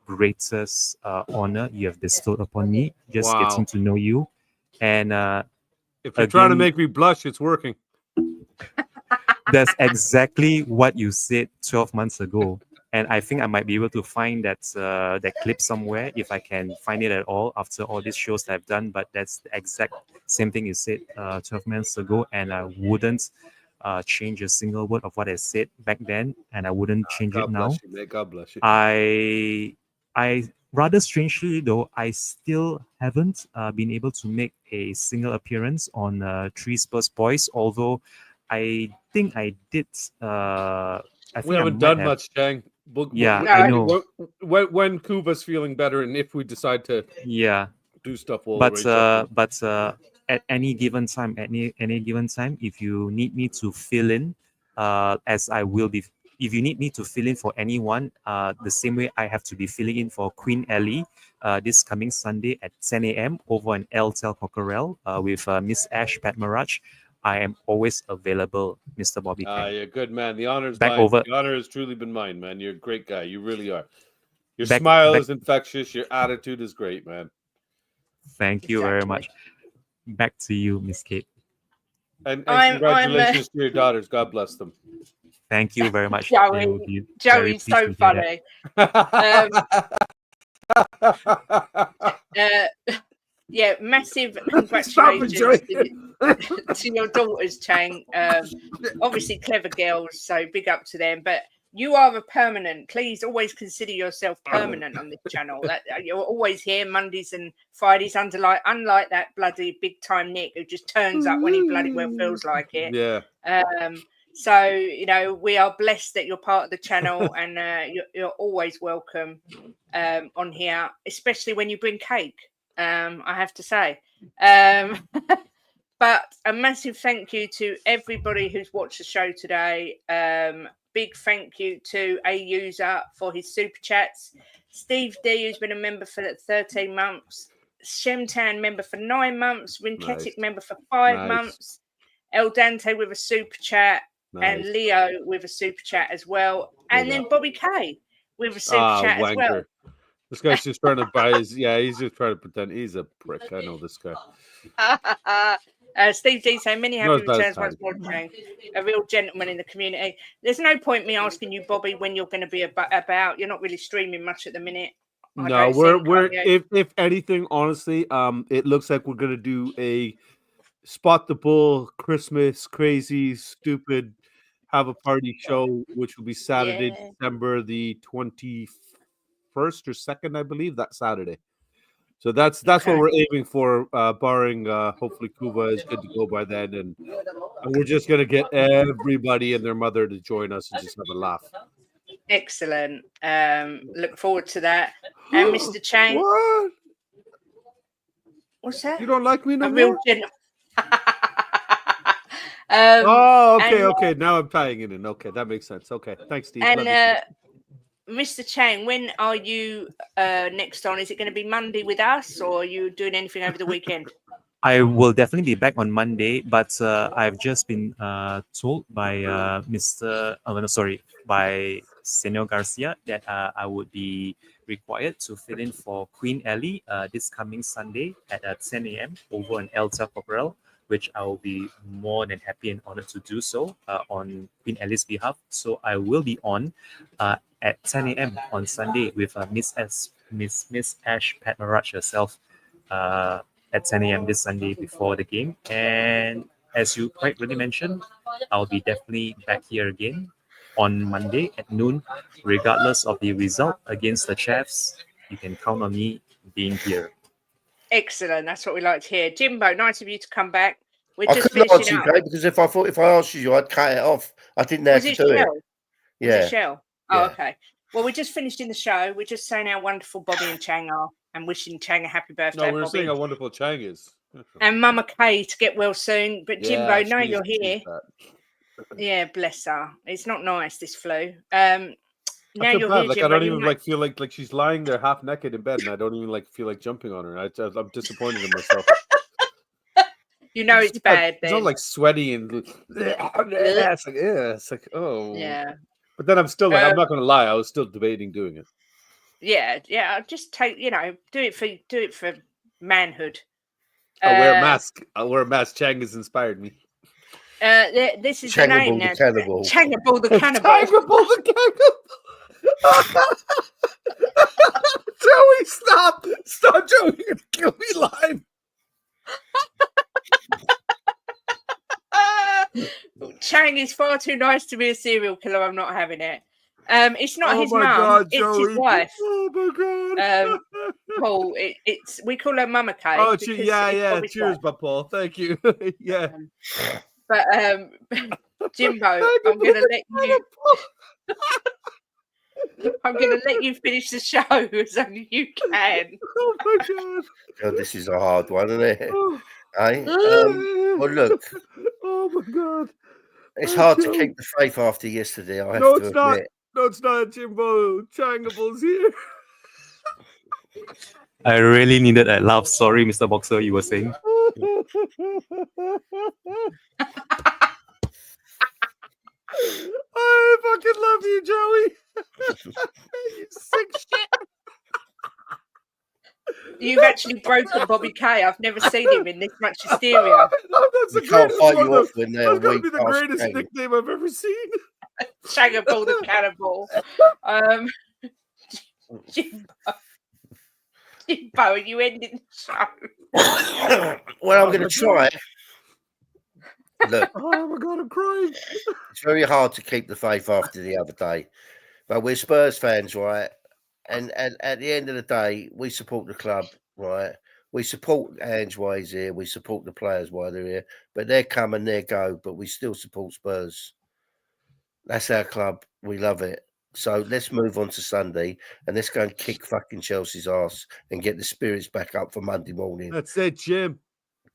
Speaker 4: greatest honor you have bestowed upon me, just getting
Speaker 5: Wow.
Speaker 4: to know you. And
Speaker 5: If you're trying to
Speaker 4: again,
Speaker 5: make me blush, it's working.
Speaker 4: that's exactly what you said 12 months ago. And I think I might be able to find that clip somewhere if I can find it at all after all these shows that I've done. But that's the exact same thing you said 12 months ago. And I wouldn't change a single word of what I said back then. And I wouldn't change it
Speaker 5: God
Speaker 4: now.
Speaker 5: bless you, mate. God bless you.
Speaker 4: I rather strangely though, I still haven't been able to make a single appearance on Three Spurs Boys, although I think I did. I think
Speaker 5: We
Speaker 4: I
Speaker 5: haven't
Speaker 4: might
Speaker 5: done
Speaker 4: have.
Speaker 5: much, Chang.
Speaker 4: Yeah,
Speaker 2: No.
Speaker 4: I know.
Speaker 5: When Kuba's feeling better, and if we decide to
Speaker 4: Yeah,
Speaker 5: do stuff, we'll
Speaker 4: but
Speaker 5: arrange something.
Speaker 4: at any given time, if you need me to fill in, as I will be. If you need me to fill in for anyone, the same way I have to be filling in for Queen Ellie, this coming Sunday at 10 a.m. over on LTEL Cockerel with Miss Ash Patmaraj, I am always available, Mr. Bobby Kang.
Speaker 5: Yeah, good man. The honor's
Speaker 4: Back
Speaker 5: mine.
Speaker 4: over.
Speaker 5: The honor has truly been mine, man. You're a great guy. You really are. Your
Speaker 4: Back-
Speaker 5: smile
Speaker 4: back-
Speaker 5: is infectious. Your attitude is great, man.
Speaker 4: Thank you very
Speaker 2: Exactly.
Speaker 4: much. Back to you, Miss Kate.
Speaker 5: And
Speaker 2: I'm
Speaker 5: congratulations to your daughters. God bless them.
Speaker 4: Thank you very much.
Speaker 2: Joey.
Speaker 4: They will be very
Speaker 2: Joey's
Speaker 4: pleased
Speaker 2: so
Speaker 4: to hear that.
Speaker 2: funny. Yeah, massive
Speaker 5: Stop it,
Speaker 2: congratulations
Speaker 5: Joey.
Speaker 2: to your daughters, Chang. Obviously clever girls, so big up to them. But you are a permanent. Please always consider yourself permanent on this channel. That you're always here Mondays and Fridays. Unlike that bloody big time Nick who just turns up when he bloody well feels like it.
Speaker 5: Yeah.
Speaker 2: So we are blessed that you're part of the channel, and you're always welcome on here, especially when you bring cake. I have to say. But a massive thank you to everybody who's watched the show today. Big thank you to a user for his super chats. Steve D, who's been a member for 13 months. Shemtan, member for 9 months. Rinketic,
Speaker 5: Nice.
Speaker 2: member for 5
Speaker 5: Nice.
Speaker 2: months. El Dante with a super chat. And
Speaker 5: Nice.
Speaker 2: Leo with a super chat as well. And then Bobby K with a super chat as well.
Speaker 5: Wanker. This guy's just trying to buy his. Yeah, he's just trying to pretend he's a prick. I know this guy.
Speaker 2: Steve D saying many
Speaker 5: No,
Speaker 2: happy
Speaker 5: it's
Speaker 2: returns
Speaker 5: bad.
Speaker 2: once more, Chang. A real gentleman in the community. There's no point me asking you, Bobby, when you're going to be about. You're not really streaming much at the minute.
Speaker 5: No, we're if anything, honestly, it looks like we're gonna do a spot the bull Christmas crazy stupid have a party show, which will be Saturday, December the 21st or 2nd, I believe, that Saturday. So that's what we're aiming for, barring hopefully Kuba is good to go by then, and we're just gonna get everybody and their mother to join us and just have a laugh.
Speaker 2: Excellent. Look forward to that. And Mr. Chang,
Speaker 5: What?
Speaker 2: What's that?
Speaker 5: You don't like me no
Speaker 2: a real
Speaker 5: more? Okay. Now I'm tying it in. Okay, that makes sense. Okay, thanks, Steve.
Speaker 2: And Mr. Chang, when are you next on? Is it going to be Monday with us, or are you doing anything over the weekend?
Speaker 4: I will definitely be back on Monday, but I've just been told by by Senor Garcia that I would be required to fill in for Queen Ellie this coming Sunday at 10 a.m. over on Elta Cockerel, which I will be more than happy and honored to do so on Queen Ellie's behalf. So I will be on at 10 a.m. on Sunday with Miss Ash Patmaraj herself. At 10 a.m. this Sunday before the game. And as you quite really mentioned, I'll be definitely back here again on Monday at noon, regardless of the result against the Chiefs. You can count on me being here.
Speaker 2: Excellent. That's what we like to hear. Jimbo, nice of you to come back. We're
Speaker 3: I
Speaker 2: just
Speaker 3: couldn't answer
Speaker 2: finishing
Speaker 3: you,
Speaker 2: up.
Speaker 3: Kate, because if I answered you, I'd cut it off. I didn't know how
Speaker 2: Was
Speaker 3: to
Speaker 2: it
Speaker 3: do it.
Speaker 2: Shell?
Speaker 3: Yeah.
Speaker 2: Was it Shell? Oh,
Speaker 3: Yeah.
Speaker 2: okay. Well, we're just finishing the show. We're just saying how wonderful Bobby and Chang are and wishing Chang a happy birthday.
Speaker 5: No, we were
Speaker 2: Bobby.
Speaker 5: saying how wonderful Chang is.
Speaker 2: And Mama Kay to get well soon. But Jimbo, now you're here. Yeah, bless her. It's not nice, this flu. Now
Speaker 5: I feel
Speaker 2: you're
Speaker 5: bad.
Speaker 2: here,
Speaker 5: Like
Speaker 2: Jimbo.
Speaker 5: I don't even feel like she's lying there half naked in bed, and I don't even feel like jumping on her. I'm disappointed in myself.
Speaker 2: You know it's bad.
Speaker 5: It's
Speaker 2: Then.
Speaker 5: all like sweaty and it's like oh
Speaker 2: Yeah.
Speaker 5: But then I'm still like I'm not going to lie. I was still debating doing it.
Speaker 2: Yeah. Just take do it for manhood.
Speaker 5: I'll wear a mask. Chang has inspired me.
Speaker 2: This is the name now.
Speaker 3: the cannibal.
Speaker 2: Changable the cannibal.
Speaker 5: Changable the cannibal. Joey, stop! Stop, Joey! You're gonna kill me live.
Speaker 2: Chang is far too nice to be a serial killer. I'm not having it. It's not his mum.
Speaker 5: God,
Speaker 2: it's
Speaker 5: Joey.
Speaker 2: his wife.
Speaker 5: Oh my god.
Speaker 2: Paul. We call her Mama Kay.
Speaker 5: Oh, yeah. Cheers, my Paul. Thank you. Yeah.
Speaker 2: But Jimbo, I'm gonna let you. I'm going to let you finish the show as only you can.
Speaker 5: Oh my god!
Speaker 3: God, this is a hard one, isn't it?
Speaker 5: Oh.
Speaker 3: Well, look.
Speaker 5: Oh my god!
Speaker 3: It's hard to keep the faith after yesterday. I have
Speaker 5: No,
Speaker 3: to
Speaker 5: it's not.
Speaker 3: admit.
Speaker 5: No, it's not. Jimbo, Changable's here.
Speaker 4: I really needed that laugh. Sorry, Mr. Boxer, you were saying.
Speaker 5: I fucking love you, Joey. You sick shit.
Speaker 2: You've actually broken Bobby Kay. I've never seen him in this much hysteria.
Speaker 5: That's
Speaker 3: You can't fight you off when they're
Speaker 5: That's gonna
Speaker 3: weak
Speaker 5: be the
Speaker 3: past
Speaker 5: greatest
Speaker 3: Chang.
Speaker 5: nickname I've ever seen.
Speaker 2: Changable the cannibal. Jimbo, are you ending the show?
Speaker 3: Well, I'm going to try. Look,
Speaker 5: Oh my god, I'm crying.
Speaker 3: it's very hard to keep the faith after the other day, but we're Spurs fans, right? And at the end of the day, we support the club, right? We support Ange while he's here. We support the players while they're here. But they come and they go, but we still support Spurs. That's our club. We love it. So let's move on to Sunday and let's go and kick fucking Chelsea's ass and get the spirits back up for Monday morning.
Speaker 5: That's it, Jim.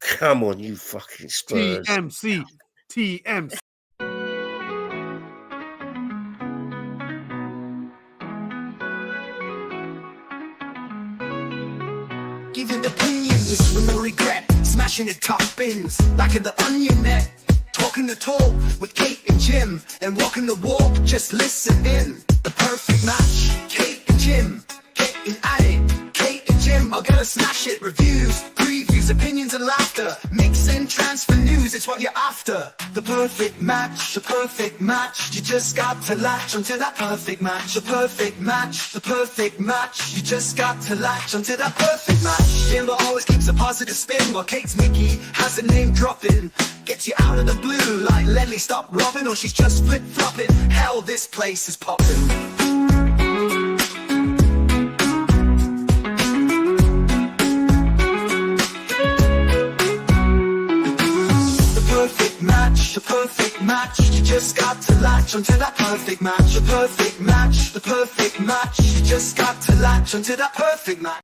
Speaker 3: Come on, you fucking Spurs.
Speaker 5: TMC.
Speaker 1: Giving opinions with no regret, smashing the top bins like in the onion net. Talking the talk with Kate and Jim, and walking the walk, just listen in. The perfect match, Kate and Jim, getting at it. Kate and Jim are gonna smash it. Reviews, previews, opinions and laughter, mix and transfer news, it's what you're after. The perfect match, the perfect match. You just got to latch onto that perfect match. The perfect match, the perfect match. You just got to latch onto that perfect match. Jimbo always keeps a positive spin, while Kate's Mickey has a name dropping. Gets you out of the blue like Lenny stop robbing, or she's just flip-flopping. Hell, this place is popping. The perfect match. You just got to latch onto that perfect match. The perfect match. You just got to latch onto that perfect match.